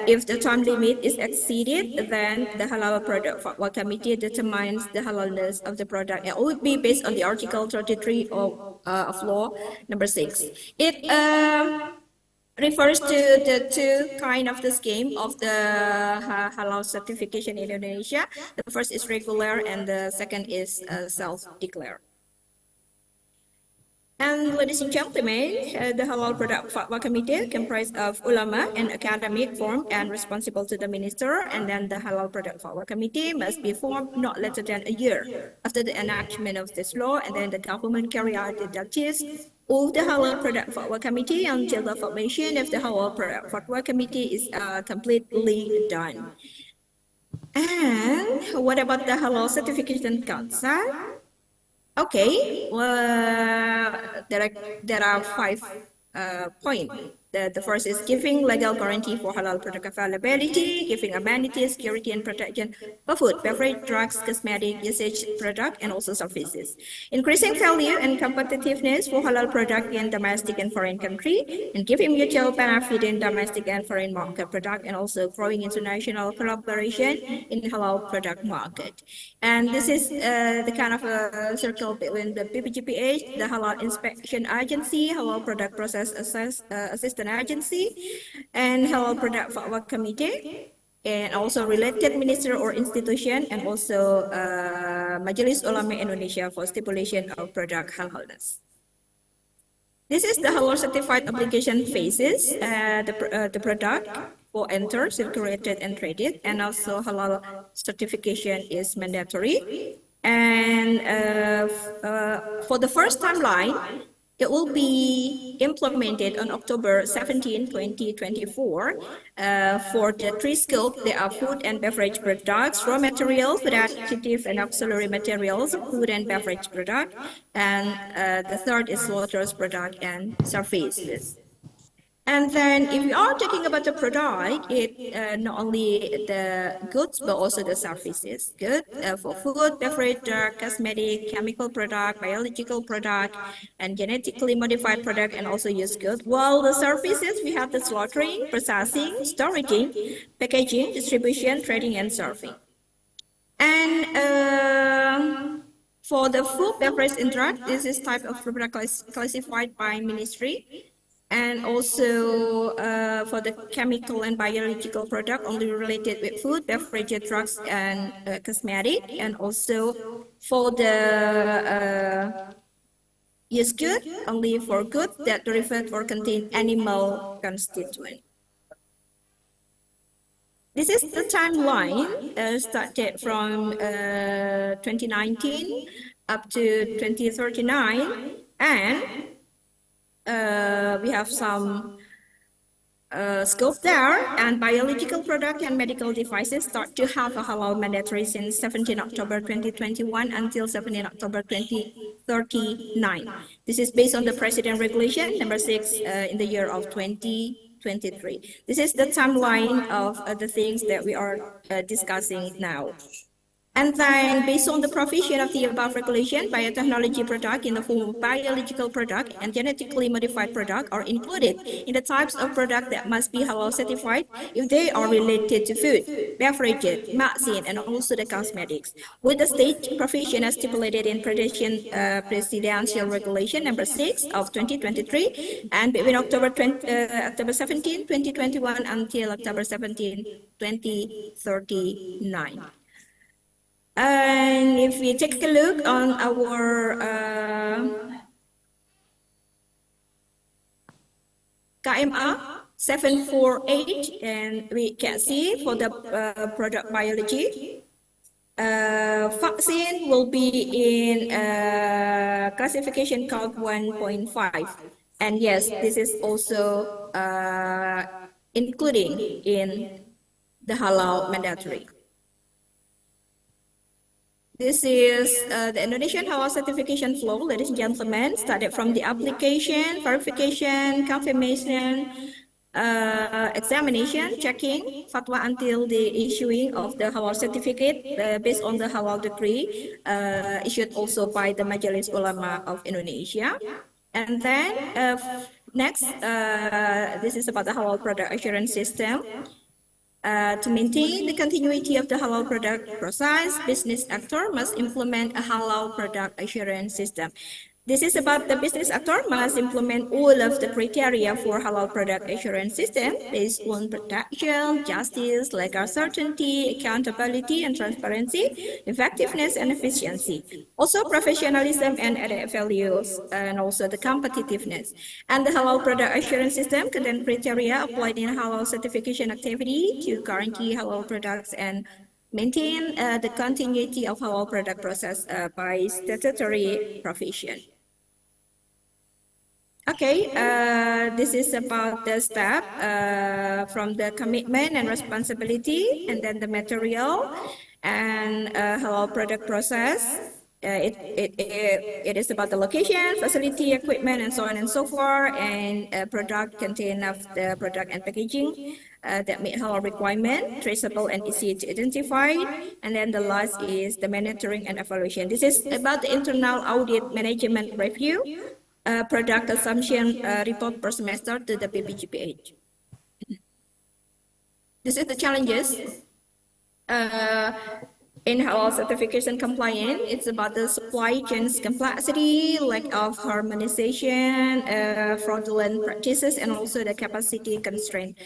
If the time limit is exceeded, then the Halal Product Fatwa Committee determines the halalness of the product. It would be based on the Article 33 of Law number 6. It refers to the 2 kind of the scheme of the halal certification in Indonesia. The first is regular, and the second is self-declared. And ladies and gentlemen, the Halal Product Fatwa Committee comprised of ulama and academic formed and responsible to the minister, and then the Halal Product Fatwa Committee must be formed not later than a year after the enactment of this law, and then the government carry out the duties of the Halal Product Fatwa Committee until the formation of the Halal Product Fatwa Committee is completely done. And what about the Halal Certification Council? Okay, well, there are 5 points The first is giving legal guarantee for halal product availability, giving amenities, security, and protection for food, beverage, drugs, cosmetic, usage product, and also services. Increasing value and competitiveness for halal product in domestic and foreign country, and giving mutual benefit in domestic and foreign market product, and also growing international collaboration in halal product market. And this is the kind of a circle between the BPGPH, the Halal Inspection Agency, Halal Product Process Assistant Agency, and Halal Product Fatwa Committee, and also related minister or institution, and also Majelis Ulama Indonesia for stipulation of product halalness. This is the halal certified application phases, the product for enter, circulated, and traded, and also halal certification is mandatory. And for the first timeline, it will be implemented on October 17, 2024. For the three scopes, there are food and beverage products, raw materials, food additive and auxiliary materials, food and beverage product, and the third is slaughterous product and services. And then if we are talking about the product, it not only the goods, but also the services. Good for food, beverage, drug, cosmetic, chemical product, biological product, and genetically modified product, and also used goods. While the services, we have the slaughtering, processing, storage, packaging, distribution, trading, and serving. And for the food, beverage, and drug, this is type of product classified by ministry. And also for the chemical and biological product only related with food, beverage, drugs, and cosmetic. And also for the used good, only for goods that derive or contain animal constituent. This is the timeline started from 2019 up to 2039, and we have some scope there, and biological product and medical devices start to have a halal mandatory since 17 October 2021 until 17 October 2039. This is based on the President Regulation number 6 in the year of 2023. This is the timeline of the things that we are discussing now. And then, based on the provision of the above regulation, biotechnology product in the form of biological product and genetically modified product are included in the types of product that must be halal certified if they are related to food, beverages, medicine, and also the cosmetics, with the state provision as stipulated in Presidential Regulation number 6 of 2023, and between October 17, 2021 until October 17, 2039. And if we take a look on our KMA 748, and we can see for the product biology, vaccine will be in classification code 1.5. And yes, this is also including in the halal mandatory. This is the Indonesian halal certification flow, ladies and gentlemen, started from the application, verification, confirmation, examination, checking, fatwa until the issuing of the halal certificate based on the halal decree issued also by the Majelis Ulama of Indonesia. And then next, this is about the halal product assurance system. To maintain the continuity of the halal product process, business actor must implement a halal product assurance system. This is about the business actor must implement all of the criteria for halal product assurance system based on protection, justice, legal certainty, accountability and transparency, effectiveness and efficiency. Also professionalism and added values, and also the competitiveness. And the halal product assurance system contains criteria applied in halal certification activity to guarantee halal products and maintain the continuity of halal product process by statutory provision. Okay, this is about the step from the commitment and responsibility, and then the material and halal product process, It is about the location, facility, equipment, and so on and so forth, and product contain of the product and packaging that meet halal requirement, traceable and easy to identify. And then the last is the monitoring and evaluation. This is about the internal audit management review, product assumption report per semester to the BPGPH. This is the challenges. In halal certification compliance, it's about the supply chain's complexity, lack of harmonization, fraudulent practices, and also the capacity constraint.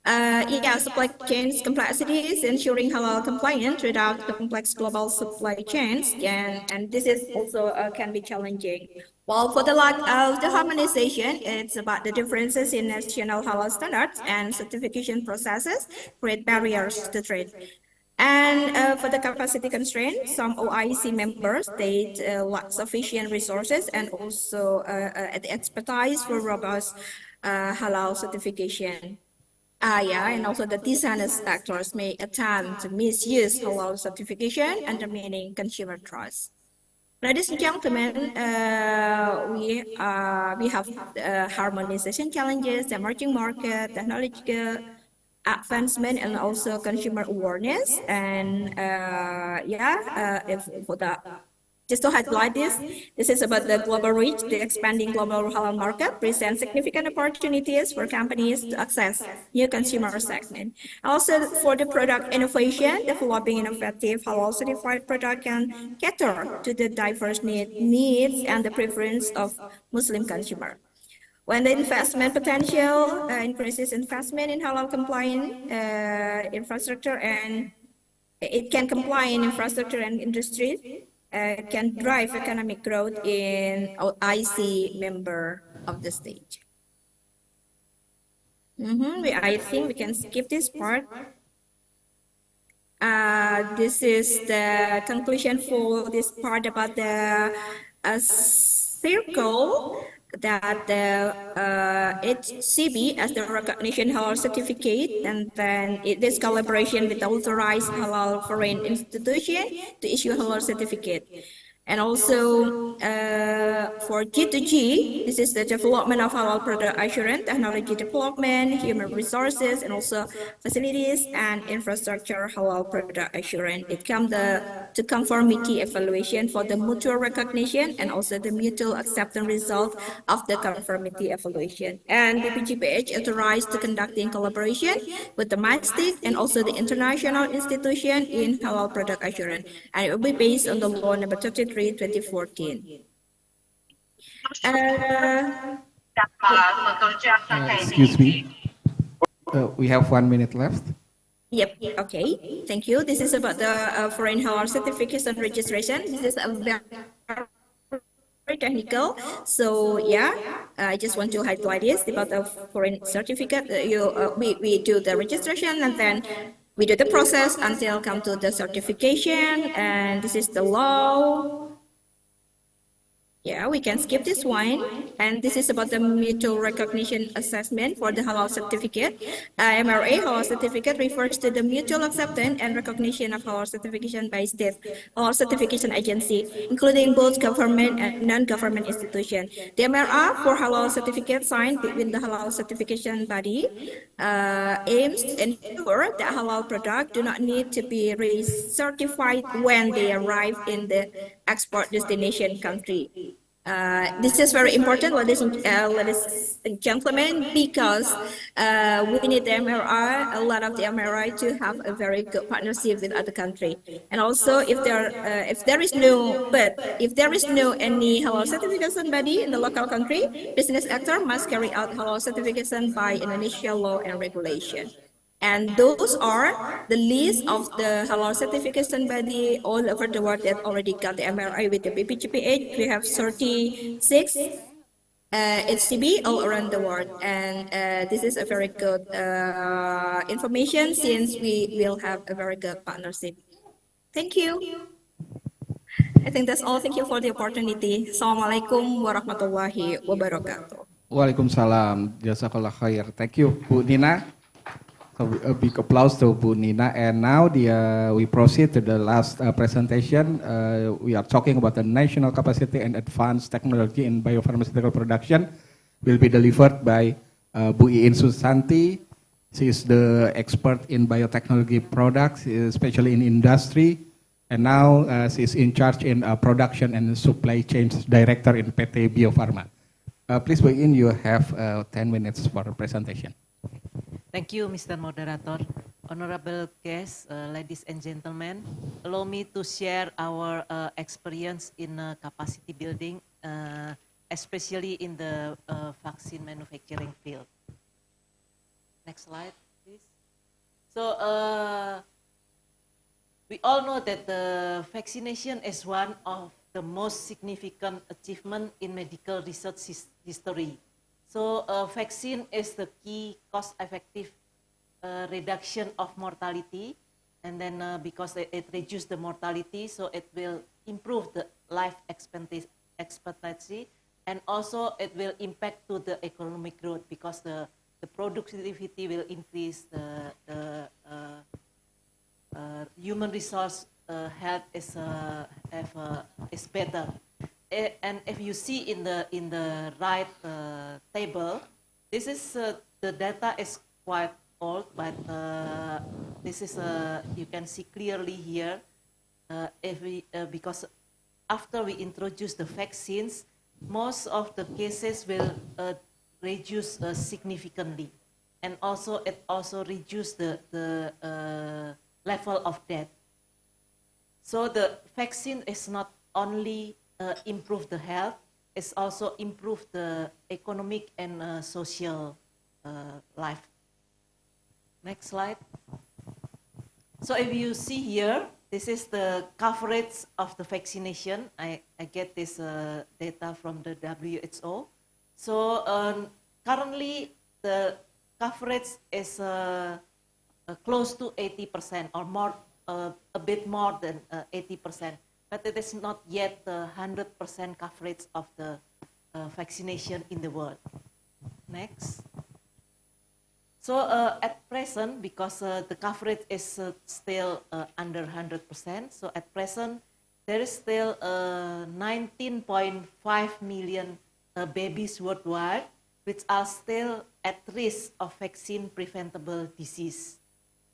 Supply chain's complexity is ensuring halal compliance without complex global supply chains, and this is also can be challenging. While for the lack of the harmonization, it's about the differences in national halal standards and certification processes create barriers to trade. And for the capacity constraint, some OIC members state lack sufficient resources and also the expertise for robust halal certification. And also the dishonest actors may attempt to misuse halal certification, undermining consumer trust. Ladies and gentlemen, we have harmonization challenges, emerging market, technological advancement, and also consumer awareness. And just to highlight this is about the global reach. The expanding global halal market presents significant opportunities for companies to access new consumer segment. Also, for the product innovation, developing innovative halal certified product can cater to the diverse needs and the preference of Muslim consumer. When the investment potential increases investment in halal compliant infrastructure, and it can comply in infrastructure and industry, can drive economic growth in IC member of the state. I think we can skip this part. This is the conclusion for this part about the circle that the HCB as the recognition halal certificate, and then this collaboration with the authorized halal foreign institution to issue halal certificate. And also for G2G, this is the development of halal product assurance, technology development, human resources, and also facilities and infrastructure halal product assurance. It comes to conformity evaluation for the mutual recognition and also the mutual acceptance result of the conformity evaluation. And BPGPH authorized to conducting collaboration with domestic and also the international institution in halal product assurance. And it will be based on the law number 33, 2014. Excuse me. We have 1 minute left. Yep. Okay. Thank you. This is about the foreign halal certificates and registration. This is a very technical. So I just want to highlight this about the foreign certificate. We do the registration, and then we do the process until come to the certification. And this is the law. We can skip this one. And this is about the mutual recognition assessment for the halal certificate. MRA halal certificate refers to the mutual acceptance and recognition of halal certification by state halal certification agency, including both government and non-government institutions. The MRA for halal certificate signed between the halal certification body aims to ensure that halal products do not need to be recertified when they arrive in the export destination country. This is very important, ladies and gentlemen, because we need the MRI, a lot of the MRI, to have a very good partnership with other country. And also, if there is no any halal certification body in the local country, business actor must carry out halal certification by Indonesia law and regulation. And those are the list of the halal certification body all over the world that already got the MRI with the BPGPH. We have 36 HCB all around the world. And this is a very good information, since we will have a very good partnership. Thank you. I think that's all. Thank you for the opportunity. Assalamualaikum warahmatullahi wabarakatuh. Waalaikumsalam. Jazakallah khair. Thank you, Bu Nina. A big applause to Bu Nina. And now we proceed to the last presentation. We are talking about the national capacity and advanced technology in biopharmaceutical production. Will be delivered by Bu Iin Susanti. She is the expert in biotechnology products, especially in industry. And now she is in charge in production and supply chain director in PT Bio Farma. Please, Bu Iin, you have 10 minutes for the presentation. Thank you, Mr. Moderator. Honorable guests, ladies and gentlemen, allow me to share our experience in capacity building, especially in the vaccine manufacturing field. Next slide, please. So, we all know that the vaccination is one of the most significant achievements in medical research history. So vaccine is the key cost-effective reduction of mortality, and then because it reduces the mortality, so it will improve the life expectancy, and also it will impact to the economic growth because the productivity will increase, the human resource health is better. And if you see in the right table, this is the data is quite old, but this is you can see clearly here. Because after we introduce the vaccines, most of the cases will reduce significantly, and also it also reduce the level of death. So the vaccine is not only improve the health, it's also improve the economic and social life. Next slide. So if you see here, this is the coverage of the vaccination. I get this data from the WHO. So currently the coverage is close to 80% or more, a bit more than 80%. But it is not yet the 100% coverage of the vaccination in the world. Next. So at present, because the coverage is still under 100%, so at present there is still 19.5 million babies worldwide which are still at risk of vaccine preventable disease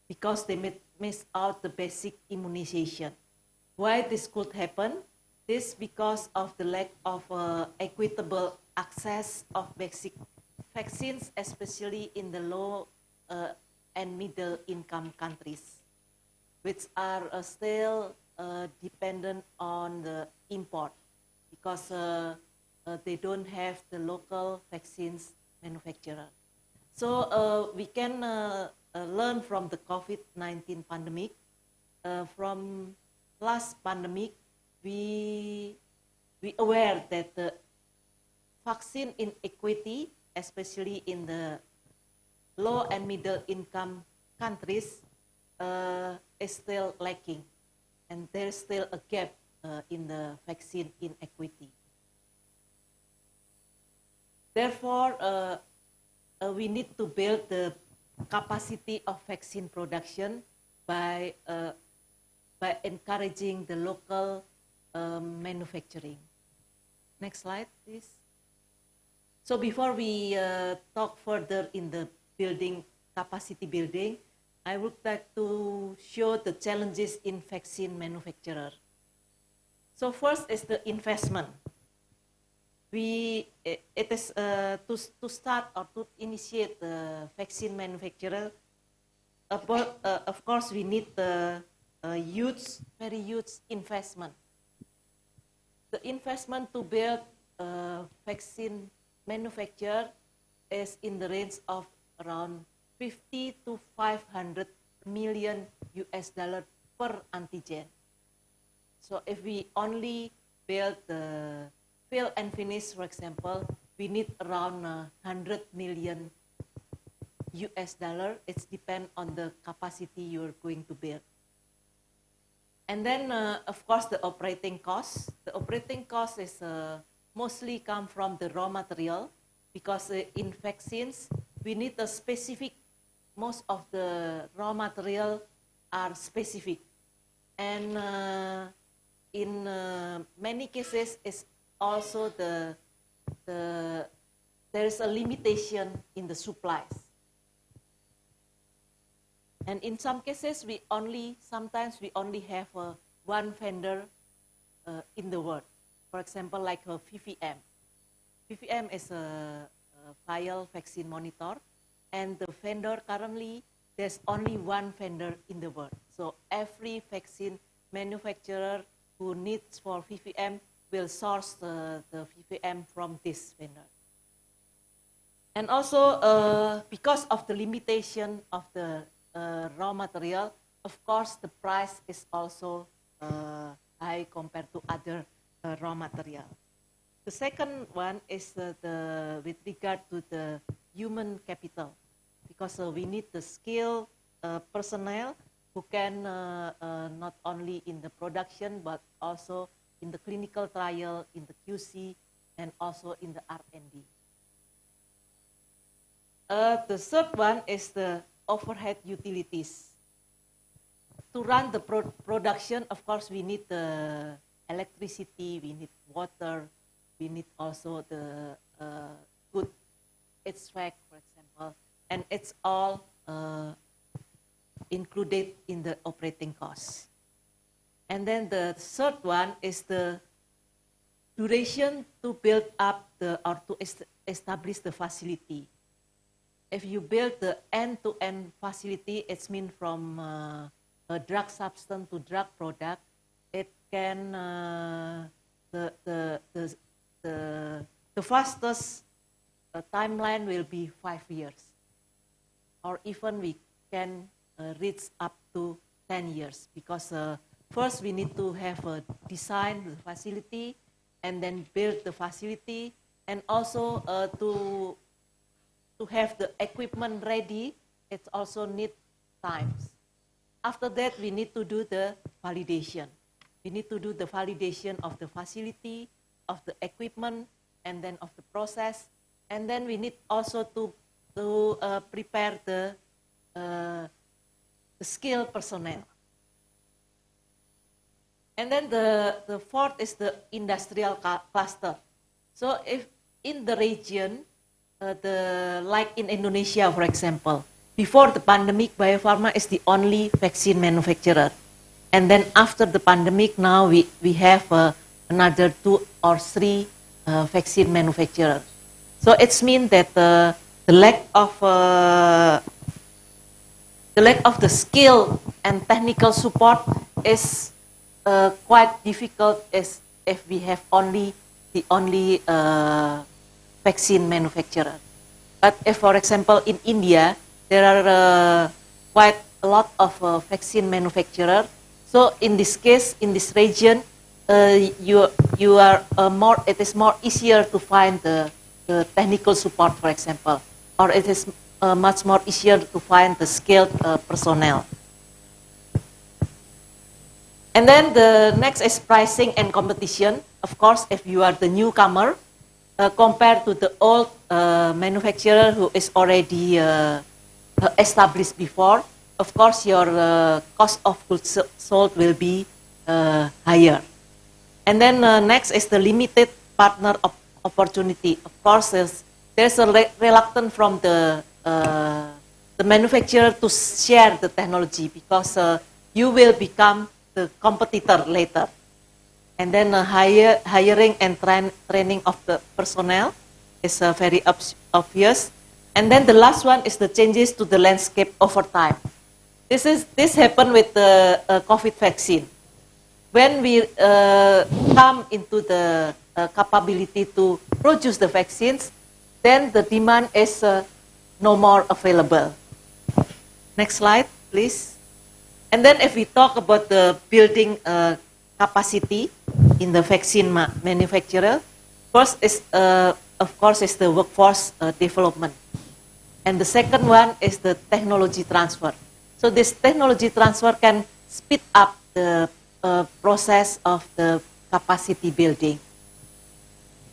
because they miss out the basic immunization. Why this could happen? This because of the lack of equitable access of basic vaccines, especially in the low and middle income countries, which are still dependent on the import because they don't have the local vaccines manufacturer. So we can learn from the COVID-19 pandemic. From last pandemic, we aware that the vaccine inequity, especially in the low and middle income countries, is still lacking, and there is still a gap in the vaccine inequity. Therefore, we need to build the capacity of vaccine production by encouraging the local manufacturing. Next slide, please. So before we talk further in the capacity building, I would like to show the challenges in vaccine manufacturer. So first is the investment. It is to start or to initiate the vaccine manufacturer. Of course, we need the very huge investment. The investment to build a vaccine manufacturer is in the range of around 50 to 500 million US dollar per antigen. So if we only build the fill and finish, for example, we need around 100 million US dollar. It depends on the capacity you're going to build. And then, of course, the operating costs. The operating cost is mostly come from the raw material because in vaccines, we need a specific most of the raw material are specific. And in many cases, it's also there is a limitation in the supplies. And in some cases, sometimes we only have one vendor in the world. For example, like a VVM. VVM is a viral vaccine monitor, and the vendor currently, there's only one vendor in the world. So every vaccine manufacturer who needs for VVM will source the VVM from this vendor. And also, because of the limitation of the raw material, of course, the price is also high compared to other raw material. The second one is with regard to the human capital, because we need the skilled personnel who can not only in the production but also in the clinical trial, in the QC, and also in the R&D. The third one is the overhead utilities. To run the production, of course, we need the electricity, we need water, we need also the good HVAC, for example, and it's all included in the operating costs. And then the third one is the duration to build up or to establish the facility. If you build the end-to-end facility, it's mean from a drug substance to drug product, it can the fastest timeline will be 5 years, or even we can reach up to 10 years, because first we need to have a design the facility and then build the facility, and also to have the equipment ready, it also needs times. After that, we need to do the validation. We need to do the validation of the facility, of the equipment, and then of the process. And then we need also to prepare the skilled personnel. And then the fourth is the industrial cluster. So if in the region, like in Indonesia, for example, before the pandemic, Bio Farma is the only vaccine manufacturer. And then after the pandemic, now we have another 2 or 3 vaccine manufacturers. So it's means that the lack of the skill and technical support is quite difficult as if we have the only vaccine manufacturer. But if, for example, in India, there are quite a lot of vaccine manufacturers. So in this case, in this region, you are it is more easier to find the technical support, for example, or it is much more easier to find the skilled personnel. And then the next is pricing and competition. Of course, if you are the newcomer, compared to the old manufacturer who is already established before, of course your cost of goods sold will be higher. And then next is the limited partner opportunity. Of course, there's a reluctance from the manufacturer to share the technology, because you will become the competitor later. And then hiring and training of the personnel is very obvious. And then the last one is the changes to the landscape over time. This happened with the COVID vaccine. When we come into the capability to produce the vaccines, then the demand is no more available. Next slide, please. And then if we talk about the building capacity in the vaccine manufacturer, first is, of course, is the workforce development. And the second one is the technology transfer. So this technology transfer can speed up the process of the capacity building.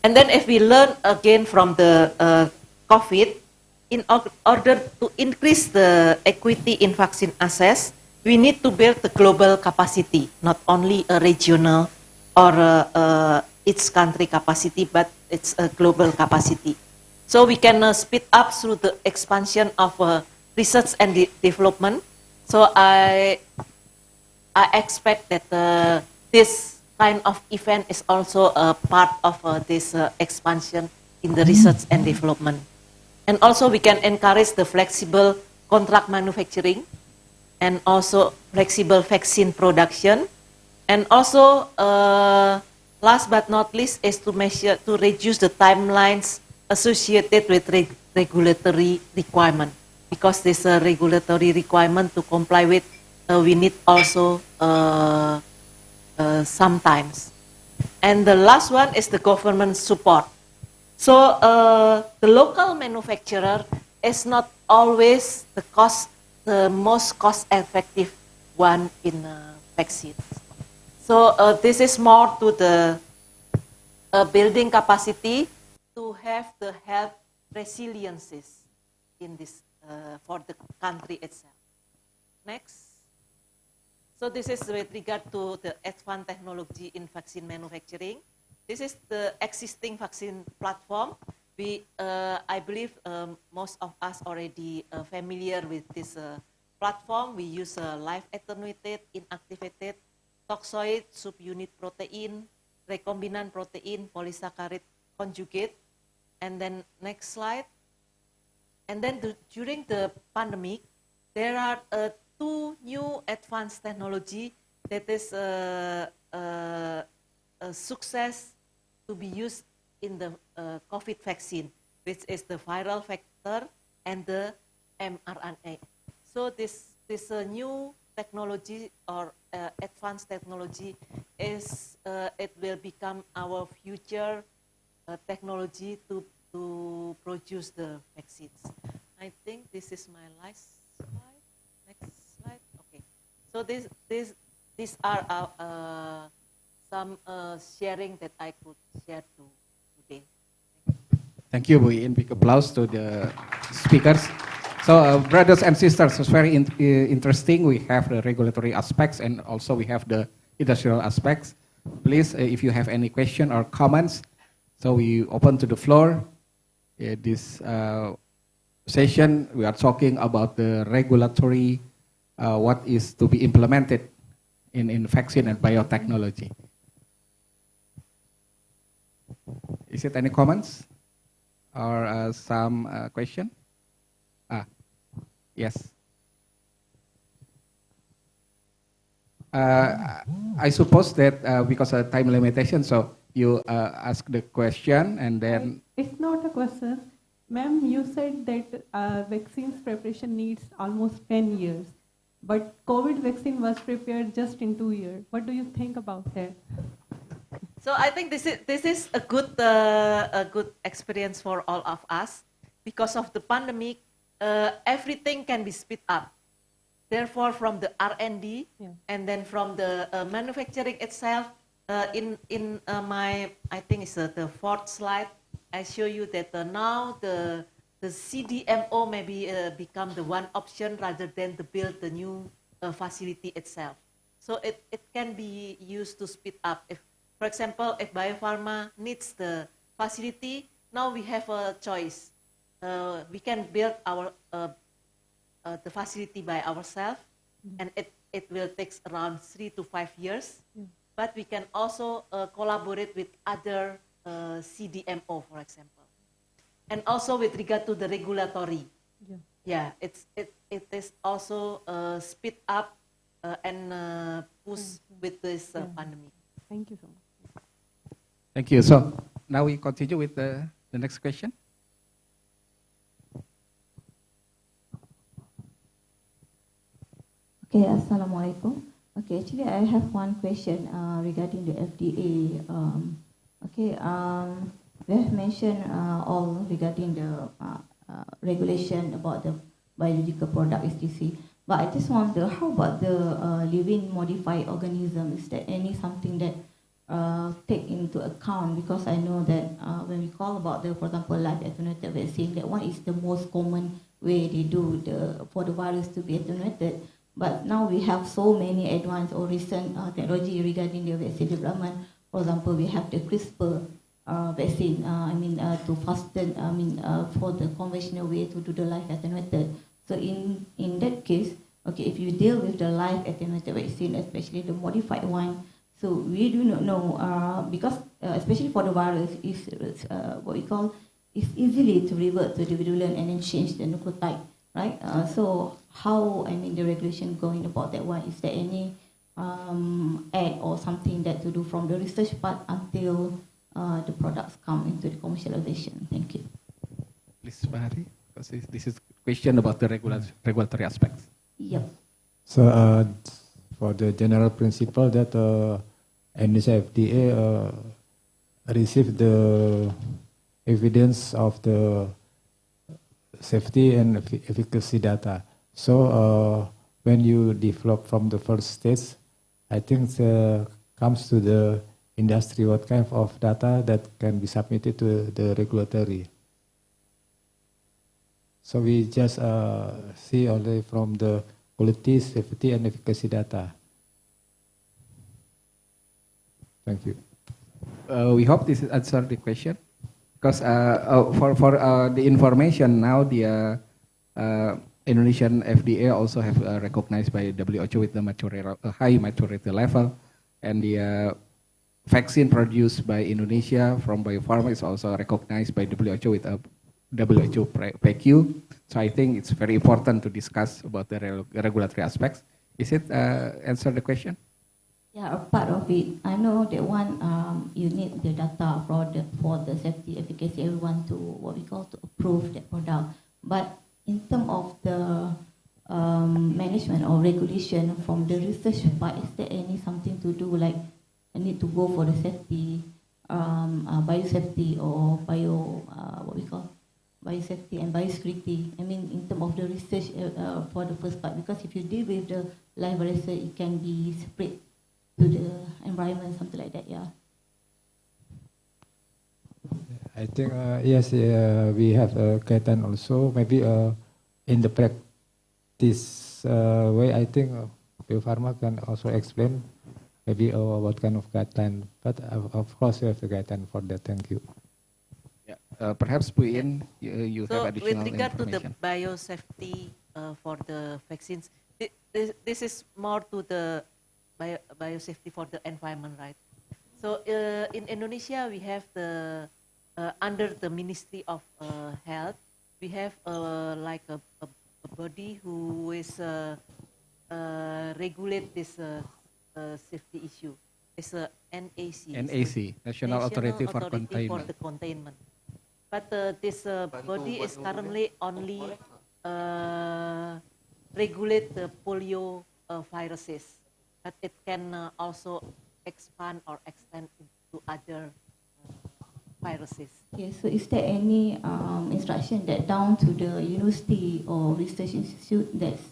And then if we learn again from the COVID, in order to increase the equity in vaccine access, we need to build the global capacity, not only a regional or each country capacity, but it's a global capacity. So we can speed up through the expansion of research and development. So I expect that this kind of event is also a part of this expansion in the research and development. And also we can encourage the flexible contract manufacturing and also flexible vaccine production. And also, last but not least, is to reduce the timelines associated with regulatory requirement. Because this regulatory requirement to comply with, we need also sometimes. And the last one is the government support. So the local manufacturer is not always the most cost-effective one in vaccines. So this is more to the building capacity to have the health resiliences in this for the country itself. Next. So this is with regard to the advanced technology in vaccine manufacturing. This is the existing vaccine platform. I believe most of us already familiar with this platform. We use live attenuated, inactivated, toxoid, subunit protein, recombinant protein, polysaccharide conjugate. And then next slide. And then during the pandemic, there are two new advanced technology that is a success to be used in the COVID vaccine, which is the viral vector and the mRNA. So this new technology or advanced technology is it will become our future technology to produce the vaccines. I think this is my last slide. Next slide. Okay. So these are some sharing that I could share today. Thank you, Bu Iin. Big applause to the speakers. So, brothers and sisters, it's very interesting. We have the regulatory aspects and also we have the industrial aspects. Please, if you have any question or comments, so we open to the floor. This session, we are talking about the regulatory, what is to be implemented in vaccine and biotechnology. Is it any comments or some question? Yes. I suppose that because of time limitation, so you ask the question and then... It's not a question. Ma'am, you said that vaccines preparation needs almost 10 years, but COVID vaccine was prepared just in 2 years. What do you think about that? So I think this is a good experience for all of us. Because of the pandemic, everything can be speed up. Therefore, from the R&D and then from the manufacturing itself, in my, I think it's the fourth slide, I show you that now the CDMO maybe become the one option rather than to build the new facility itself. So it can be used to speed up. If, for example, if biopharma needs the facility, now we have a choice. We can build our the facility by ourselves, and it will take around 3 to 5 years. But we can also collaborate with other CDMO, for example, and also with regard to the regulatory. It is also speed up and push with this pandemic. Thank you so much. Thank you. So now we continue with the next question. Okay, Assalamualaikum. Okay, actually I have one question regarding the FDA. We have mentioned all regarding the regulation about the biological product STC. But I just wonder, how about the living modified organism? Is there any something that take into account, because I know that when we call about the, for example, live attenuated vaccine, that one is the most common way they do for the virus to be attenuated. But now we have so many advanced or recent technology regarding the vaccine development. For example, we have the CRISPR vaccine, to fasten, for the conventional way to do the live attenuated. So in that case, okay, if you deal with the live attenuated vaccine, especially the modified one, so we do not know, because especially for the virus, is what we call, it's easily to revert to the virulent and then change the nucleotide, right? So how, the regulation going about that one? Is there any add or something that to do from the research part until the products come into the commercialization? Thank you. Please, Bahari, because this is a question about the regulatory aspects. Yep. So for the general principle that Indonesia FDA received the evidence of the safety and efficacy data. So when you develop from the first stage, I think comes to the industry what kind of data that can be submitted to the regulatory. So we just see only from the quality, safety, and efficacy data. Thank you. We hope this answered the question. Because for the information now, the Indonesian FDA also have recognized by WHO with the high maturity level, and the vaccine produced by Indonesia from Bio Farma is also recognized by WHO with a WHO PQ. So I think it's very important to discuss about the regulatory aspects. Is it answer the question? Yeah, a part of it. I know that one, you need the data for the safety, efficacy, everyone to what we call to approve the product. But in terms of the management or regulation from the research part, is there any something to do like I need to go for the safety, biosafety or what we call biosafety and biosecurity? In terms of the research for the first part, because if you deal with the live virus, it can be spread to the environment, something like that, yeah. I think, yes, we have a guideline also. Maybe in the practice way, I think Bio Farma can also explain maybe what kind of guideline. But of course, we have a guideline for that. Thank you. Yeah, perhaps Bu In, you have additional information. With regard to the biosafety for the vaccines, this is more to the biosafety for the environment, right? So in Indonesia, we have the under the Ministry of Health, we have like a body who is regulate this safety issue. It's a NAC. NAC, National Authority for Containment. For the containment. But this body is currently only regulate the polio viruses. But it can also expand or extend into other viruses. Yes, so is there any instruction that down to the university or research institute that's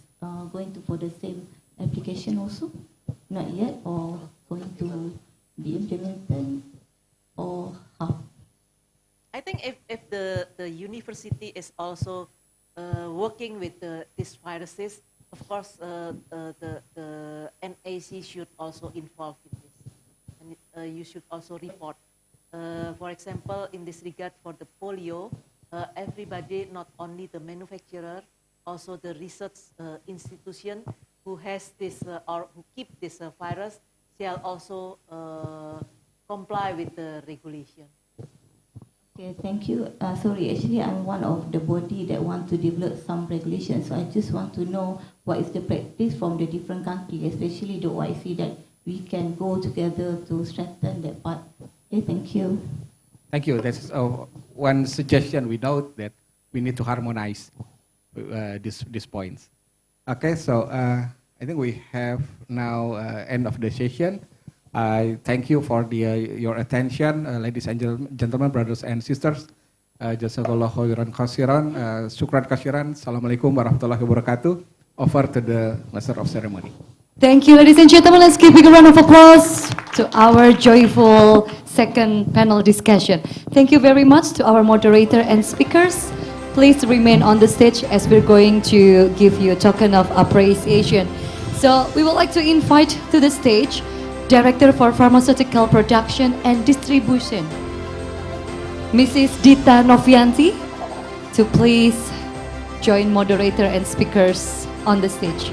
going to for the same application also? Not yet, or going to be implemented, or how? I think if the university is also working with these viruses, of course, the NAC should also involve in this, and you should also report. For example, in this regard for the polio, everybody, not only the manufacturer, also the research institution who has this or who keep this virus shall also comply with the regulation. Okay, thank you. Sorry, actually I'm one of the body that want to develop some regulations. So I just want to know what is the practice from the different countries, especially the OIC, that we can go together to strengthen that part. Okay, thank you. Thank you. That's one suggestion. We know that we need to harmonize these points. Okay, so I think we have now end of the session. I thank you for your attention, ladies and gentlemen, brothers and sisters. Jazakallah khairan khasiran, syukran khasiran. Assalamualaikum warahmatullahi wabarakatuh. Over to the Master of Ceremony. Thank you, ladies and gentlemen. Let's give a big round of applause. to our joyful second panel discussion. Thank you very much to our moderator and speakers. Please remain on the stage as we're going to give you a token of appreciation. So we would like to invite to the stage Director for Pharmaceutical Production and Distribution, Mrs. Dita Novianti, to please join moderator and speakers on the stage.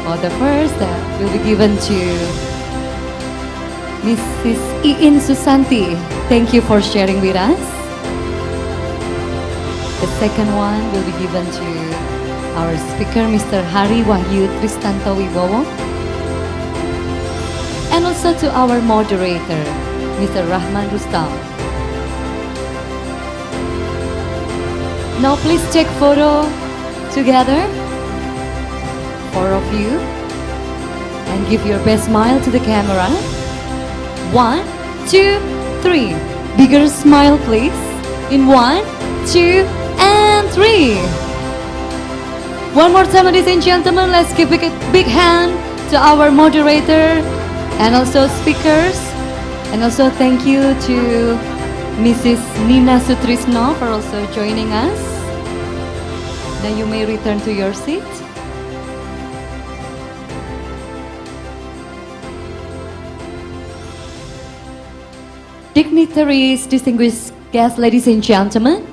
For the first, will be given to Mrs. Iin Susanti. Thank you for sharing with us. The second one will be given to our speaker, Mr. Hari Wahyu Tristanto Wibowo. And also to our moderator, Mr. Rahman Rustam. Now please take photo together, 4 of you, and give your best smile to the camera. 1, 2, 3. Bigger smile, please. In 1, 2, and 3. One more time, ladies and gentlemen, let's give a big hand to our moderator and also speakers. And also thank you to Mrs. Nina Sutrisno for also joining us. Now you may return to your seat. Dignitaries, distinguished guests, ladies and gentlemen,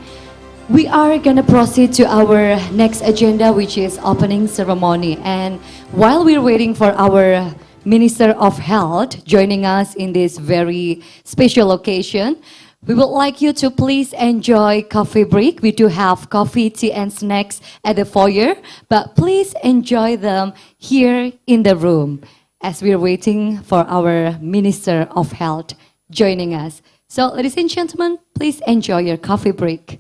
we are gonna proceed to our next agenda, which is opening ceremony. And while we're waiting for our Minister of Health joining us in this very special occasion, we would like you to please enjoy coffee break. We do have coffee, tea, and snacks at the foyer, but please enjoy them here in the room as we're waiting for our Minister of Health joining us. So, ladies and gentlemen, please enjoy your coffee break.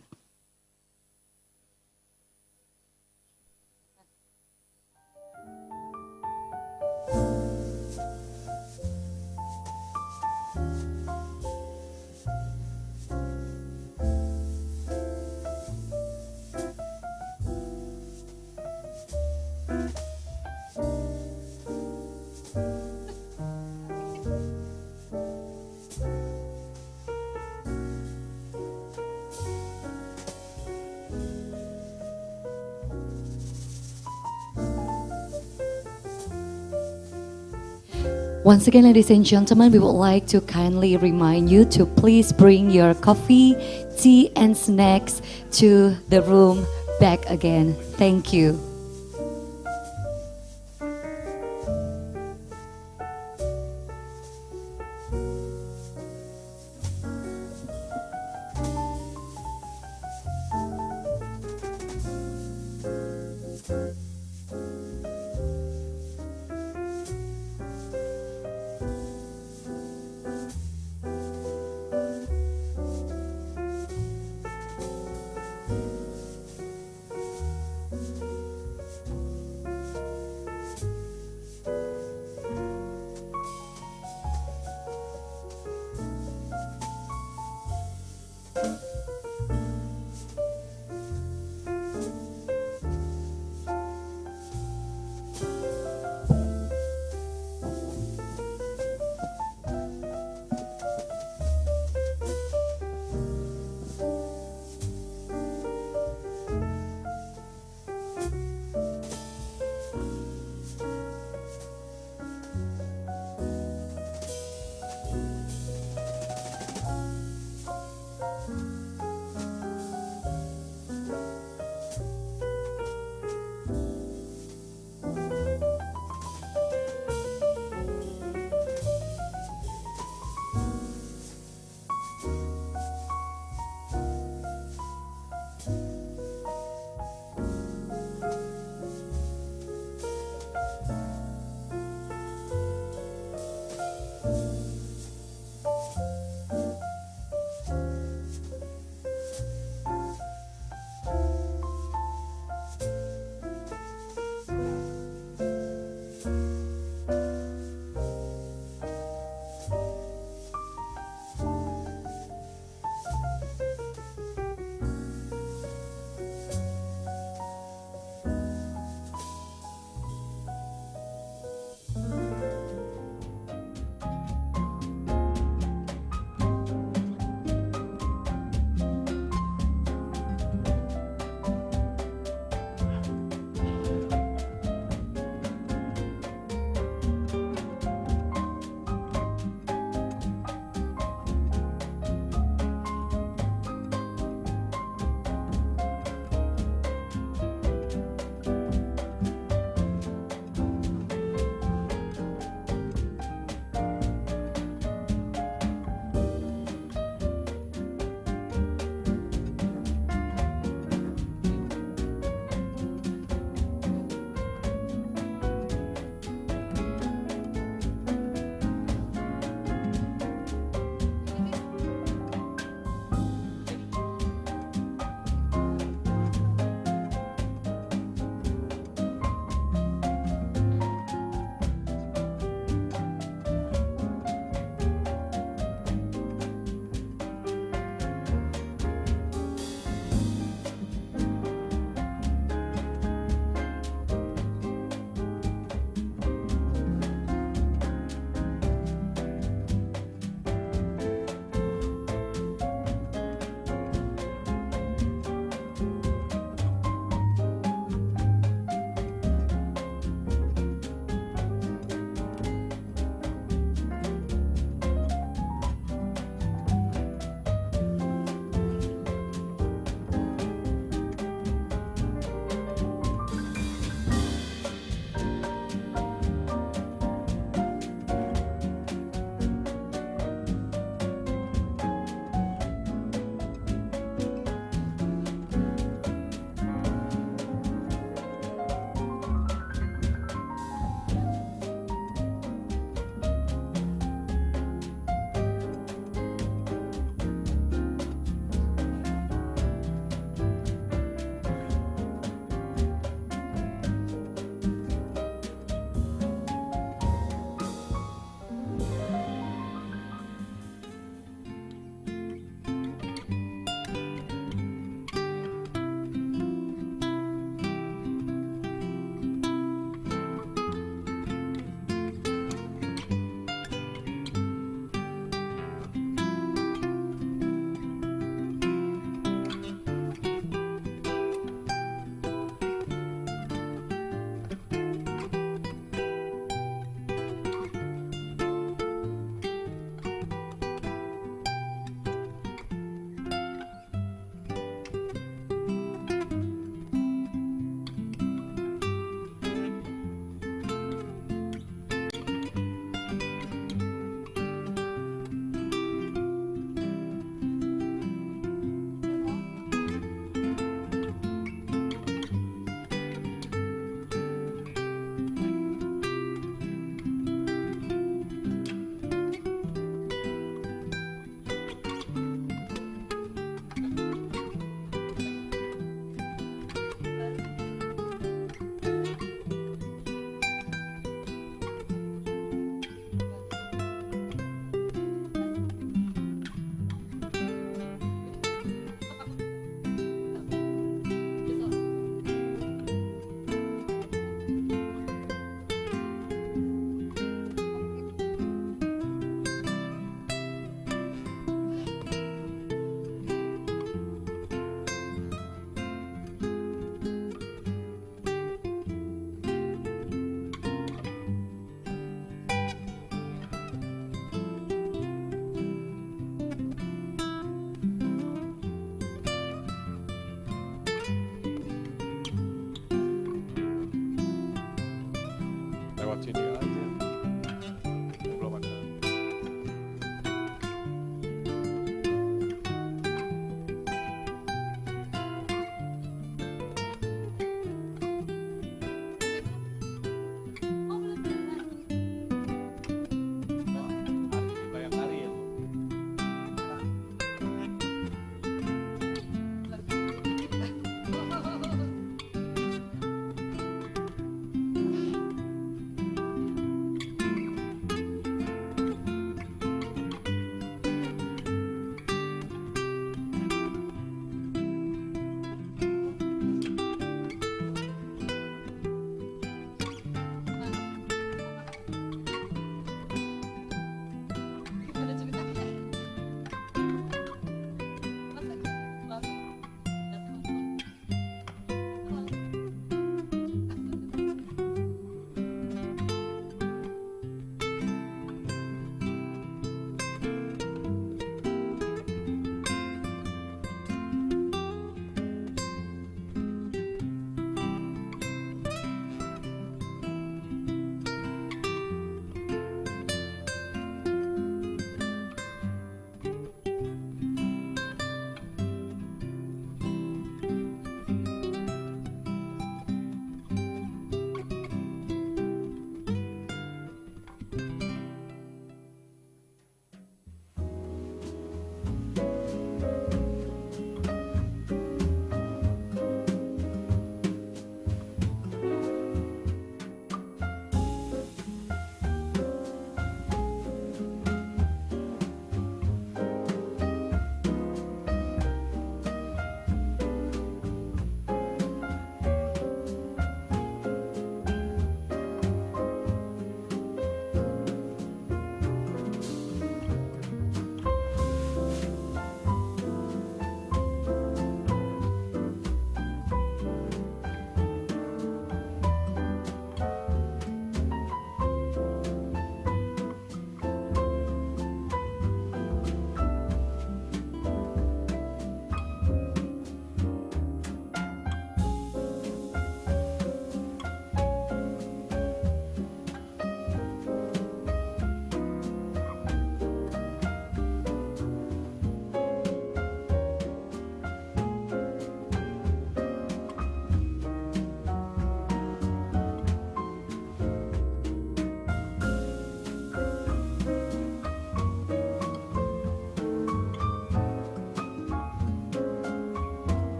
Once again, ladies and gentlemen, we would like to kindly remind you to please bring your coffee, tea, and snacks to the room back again. Thank you.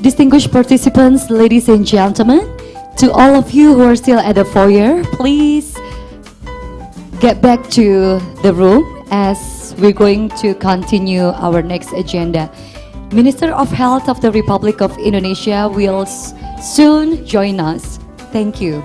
Distinguished participants, ladies and gentlemen, to all of you who are still at the foyer, please get back to the room as we're going to continue our next agenda. Minister of Health of the Republic of Indonesia will soon join us. Thank you.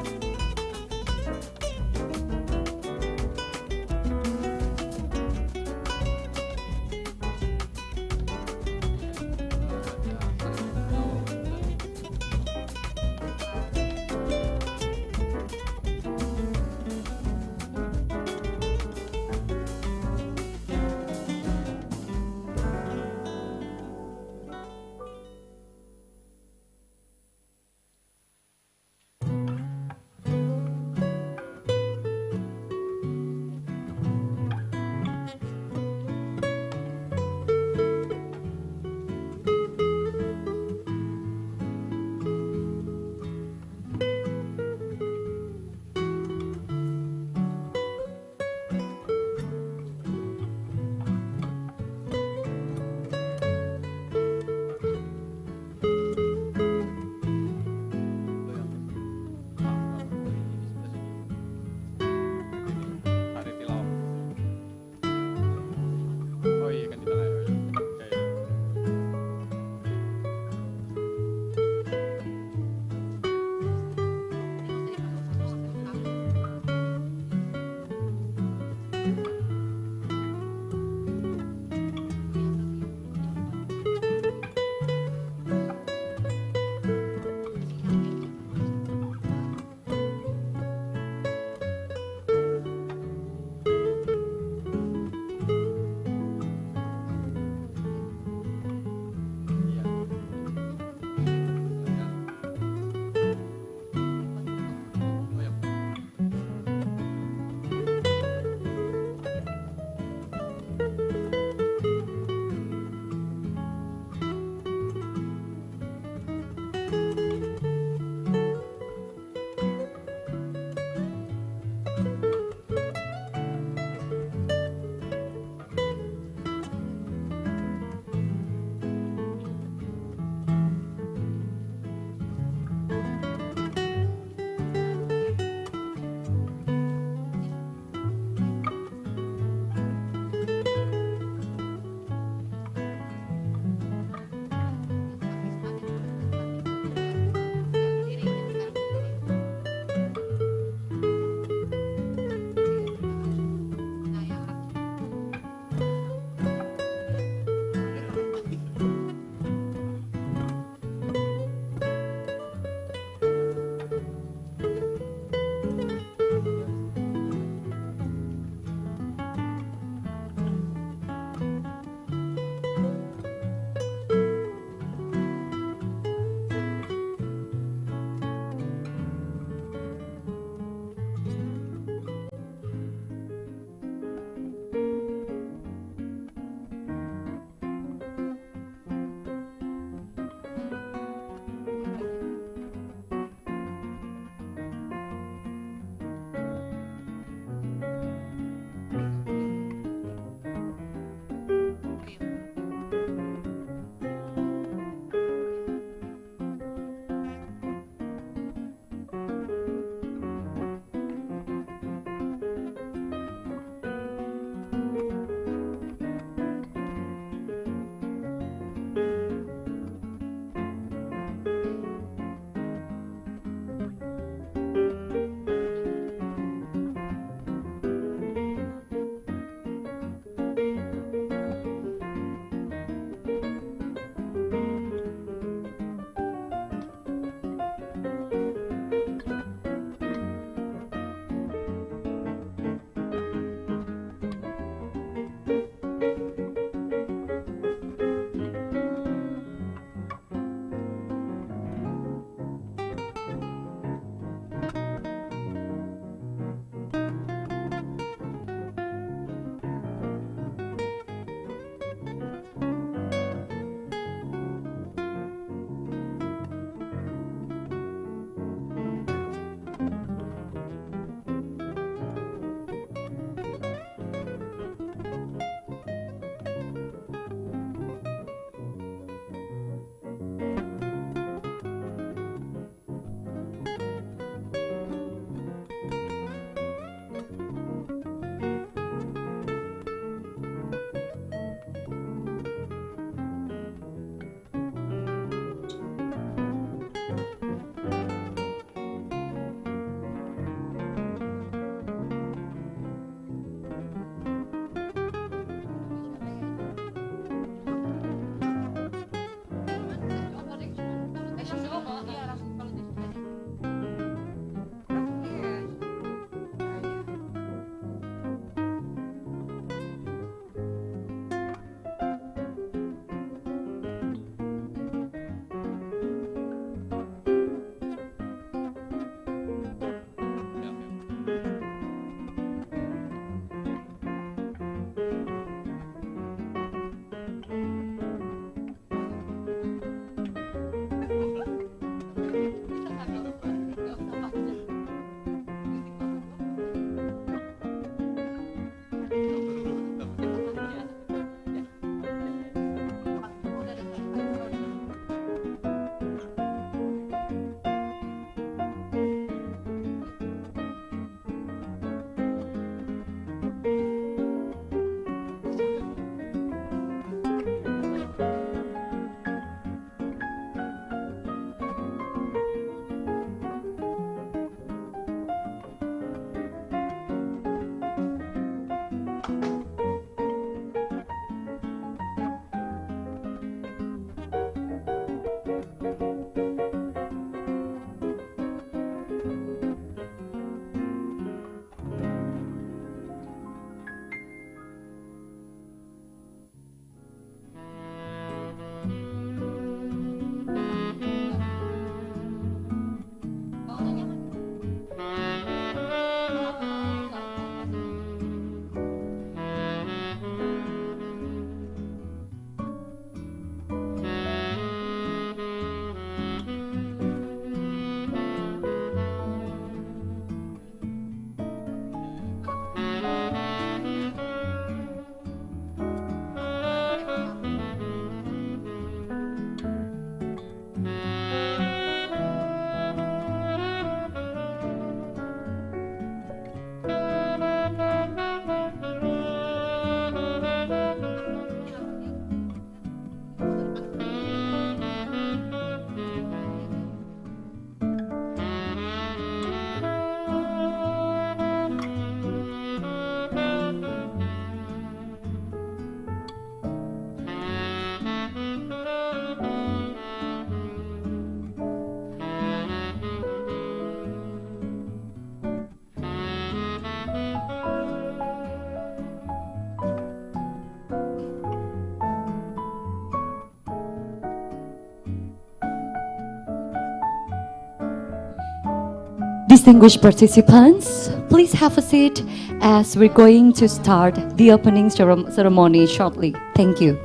distinguished participants, please have a seat as we're going to start the opening ceremony shortly. Thank you.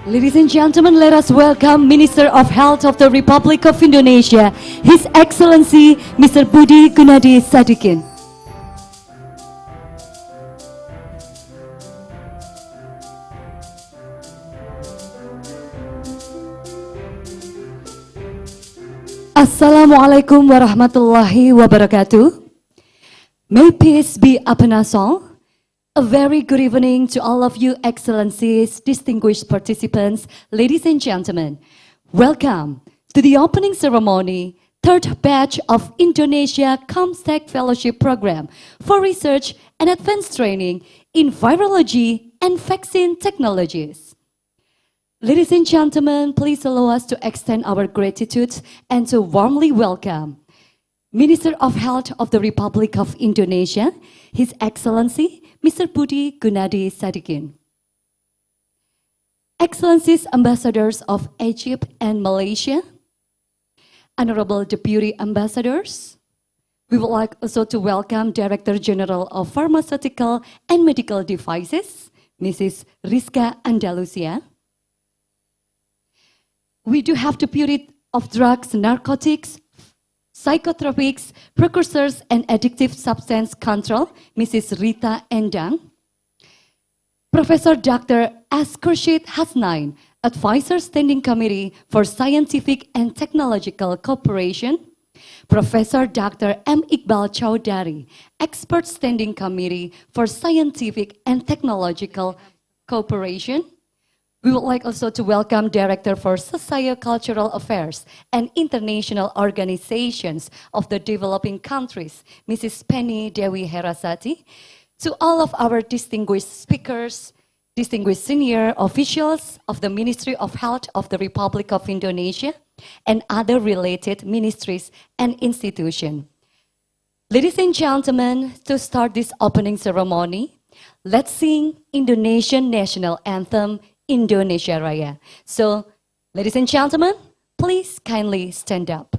Ladies and gentlemen, let us welcome Minister of Health of the Republic of Indonesia, His Excellency Mr. Budi Gunadi Sadikin. Assalamualaikum warahmatullahi wabarakatuh. May peace be upon us all. A very good evening to all of you excellencies, distinguished participants, ladies and gentlemen. Welcome to the opening ceremony, third batch of Indonesia Comsec Fellowship Program for Research and Advanced Training in Virology and Vaccine Technologies. Ladies and gentlemen, please allow us to extend our gratitude and to warmly welcome Minister of Health of the Republic of Indonesia, His Excellency Mr. Budi Gunadi Sadikin. Excellencies Ambassadors of Egypt and Malaysia, Honorable Deputy Ambassadors, we would like also to welcome Director General of Pharmaceutical and Medical Devices, Mrs. Rizka Andalusia. We do have Deputy of Drugs, Narcotics, Psychotropics, Precursors and Addictive Substance Control, Mrs. Rita Endang. Professor Dr. S. Khurshid Hasnain, Advisor Standing Committee for Scientific and Technological Cooperation. Professor Dr. M. Iqbal Chowdhury, Expert Standing Committee for Scientific and Technological Cooperation. We would like also to welcome Director for Socio-Cultural Affairs and International Organizations of the Developing Countries, Mrs. Penny Dewi Herasati. To all of our distinguished speakers, distinguished senior officials of the Ministry of Health of the Republic of Indonesia, and other related ministries and institutions. Ladies and gentlemen, to start this opening ceremony, let's sing Indonesian National Anthem, Indonesia Raya. So, ladies and gentlemen, please kindly stand up.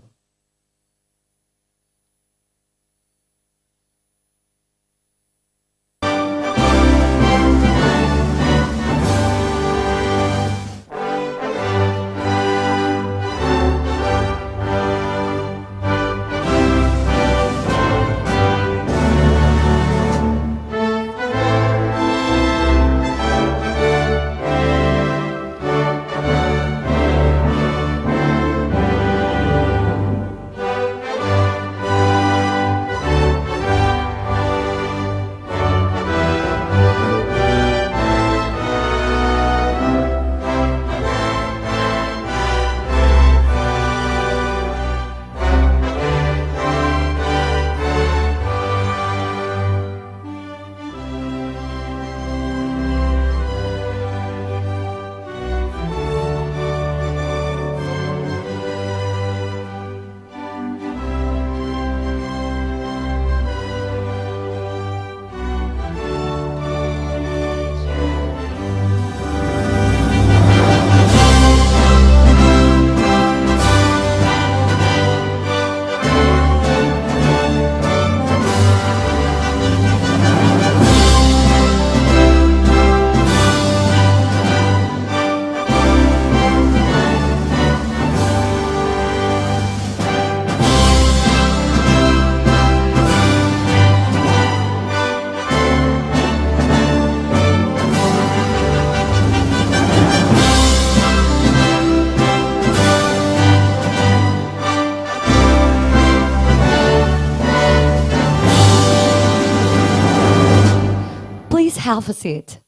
Please have a seat.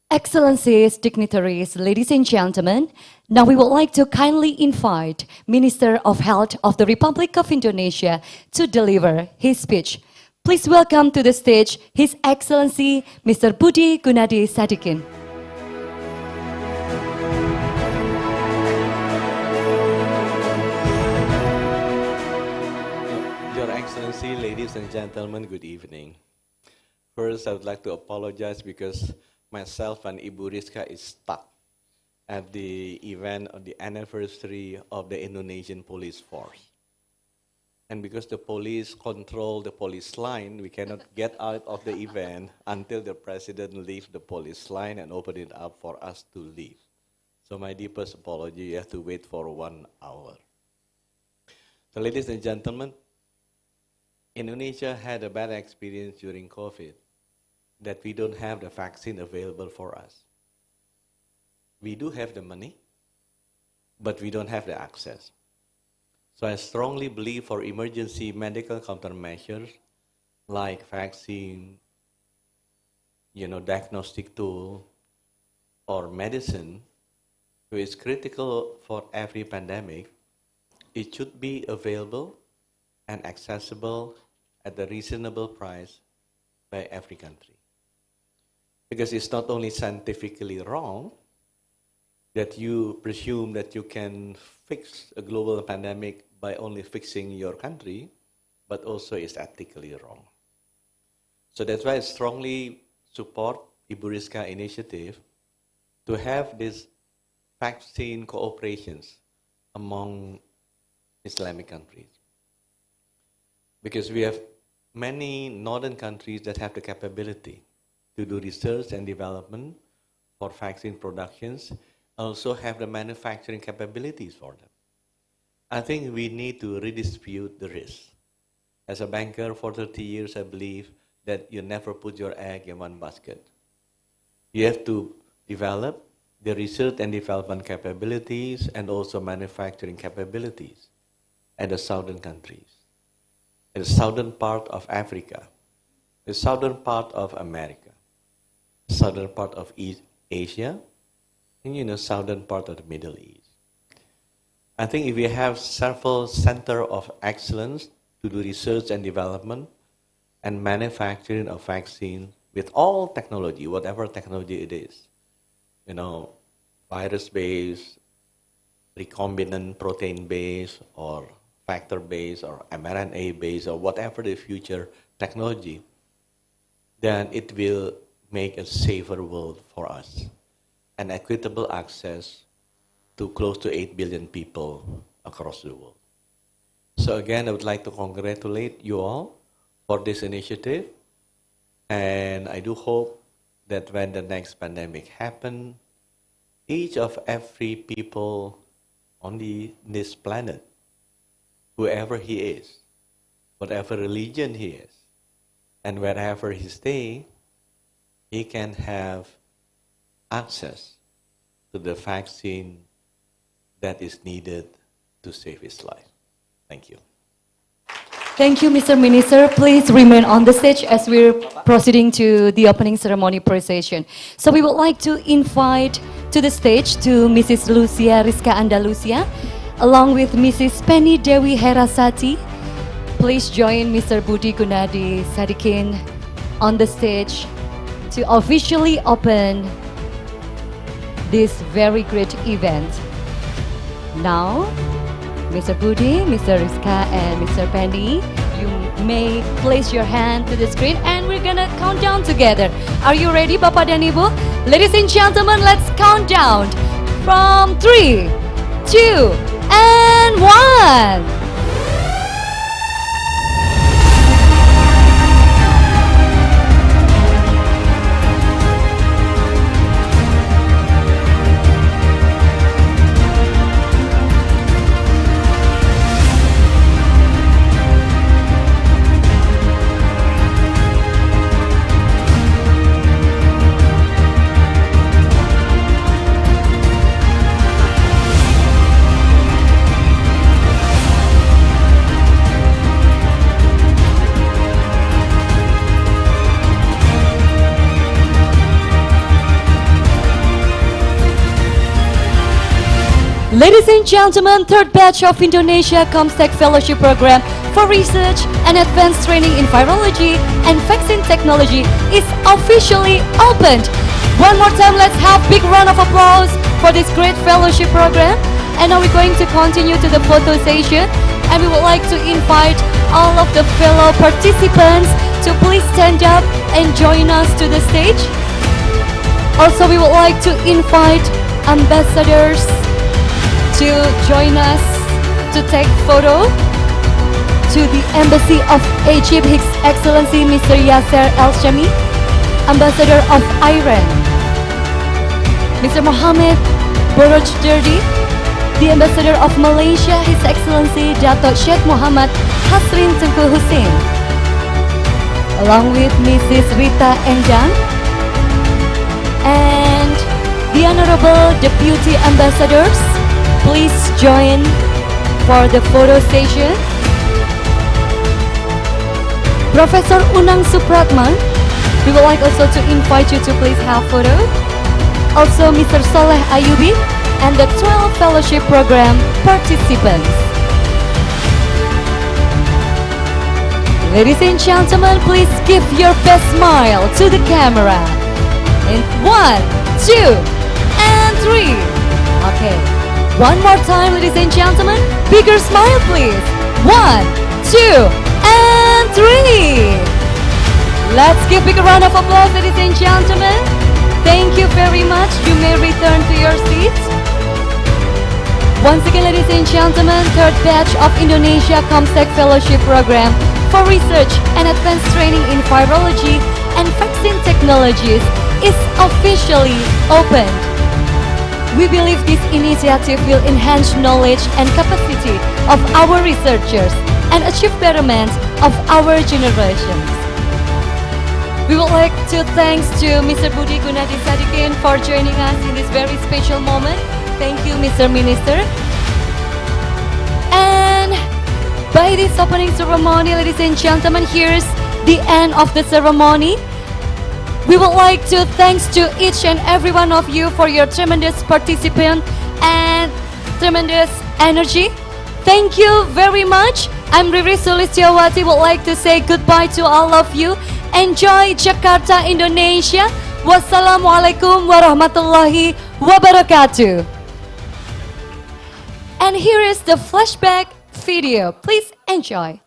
Excellencies, dignitaries, ladies and gentlemen, now we would like to kindly invite Minister of Health of the Republic of Indonesia to deliver his speech. Please welcome to the stage His Excellency Mr. Budi Gunadi Sadikin. Your Excellency, ladies and gentlemen, good evening. First, I would like to apologize because myself and Ibu Rizka is stuck at the event of the anniversary of the Indonesian police force. And because the police control the police line, we cannot get out of the event until the president leaves the police line and open it up for us to leave. So my deepest apology, you have to wait for 1 hour. So ladies and gentlemen, Indonesia had a bad experience during COVID, that we don't have the vaccine available for us. We do have the money, but we don't have the access. So I strongly believe for emergency medical countermeasures like vaccine, diagnostic tool, or medicine, which is critical for every pandemic, it should be available and accessible at a reasonable price by every country. Because it's not only scientifically wrong that you presume that you can fix a global pandemic by only fixing your country, but also it's ethically wrong. So that's why I strongly support Ibu Rizka initiative to have this vaccine cooperations among Islamic countries. Because we have many northern countries that have the capability to do research and development for vaccine productions, also have the manufacturing capabilities for them. I think we need to redistribute the risk. As a banker for 30 years, I believe that you never put your egg in one basket. You have to develop the research and development capabilities and also manufacturing capabilities at the southern countries, in the southern part of Africa, the southern part of America, southern part of East Asia, and southern part of the Middle East. I think if we have several centers of excellence to do research and development and manufacturing of vaccine with all technology, whatever technology it is, virus-based, recombinant protein-based, or factor-based, or mRNA-based, or whatever the future technology, then it will make a safer world for us and equitable access to close to 8 billion people across the world. So again, I would like to congratulate you all for this initiative, and I do hope that when the next pandemic happens, each of every people on this planet, whoever he is, whatever religion he is, and wherever he stays, he can have access to the vaccine that is needed to save his life. Thank you. Thank you, Mr. Minister. Please remain on the stage as we're proceeding to the opening ceremony procession. So we would like to invite to the stage to Mrs. Lucia Rizka Andalusia, along with Mrs. Penny Dewi Herasati. Please join Mr. Budi Gunadi Sadikin on the stage to officially open this very great event. Now, Mr. Budi, Mr. Rizka, and Mr. Penny, you may place your hand to the screen and we're gonna count down together. Are you ready, Bapak dan Ibu? Ladies and gentlemen, let's count down from 3, 2, and 1. Ladies and gentlemen, third batch of Indonesia Comsec Fellowship Program for Research and Advanced Training in Virology and Vaccine Technology is officially opened. One more time, let's have big round of applause for this great fellowship program. And now we're going to continue to the photo session, and we would like to invite all of the fellow participants to please stand up and join us to the stage. Also, we would like to invite ambassadors to join us to take photo to the Embassy of Egypt, His Excellency Mr. Yasser El-Shami, Ambassador of Iran, Mr. Mohammed Borojderdi, the Ambassador of Malaysia, His Excellency Dato' Sheikh Muhammad Hasrin Tengku Hussein, along with Mrs. Rita Endang, and the Honorable Deputy Ambassadors. Please join for the photo session. Professor Unang Supratman, we would like also to invite you to please have photo. Also Mr. Soleh Ayubi and the 12 Fellowship Program participants. Ladies and gentlemen, please give your best smile to the camera. In 1, 2, and 3. Okay. One more time, ladies and gentlemen. Bigger smile, please. 1, 2, and 3. Let's give big round of applause, ladies and gentlemen. Thank you very much. You may return to your seats. Once again, ladies and gentlemen, third batch of Indonesia Comsec Fellowship Program for Research and Advanced Training in Virology and Vaccine Technologies is officially opened. We believe this initiative will enhance knowledge and capacity of our researchers and achieve betterment of our generations. We would like to thank to Mr. Budi Gunadi Sadikin for joining us in this very special moment. Thank you, Mr. Minister. And by this opening ceremony, ladies and gentlemen, here's the end of the ceremony. We would like to thanks to each and every one of you for your tremendous participation and tremendous energy. Thank you very much. I'm Riri Sulistiawati, would like to say goodbye to all of you. Enjoy Jakarta, Indonesia. Wassalamualaikum warahmatullahi wabarakatuh. And here is the flashback video. Please enjoy.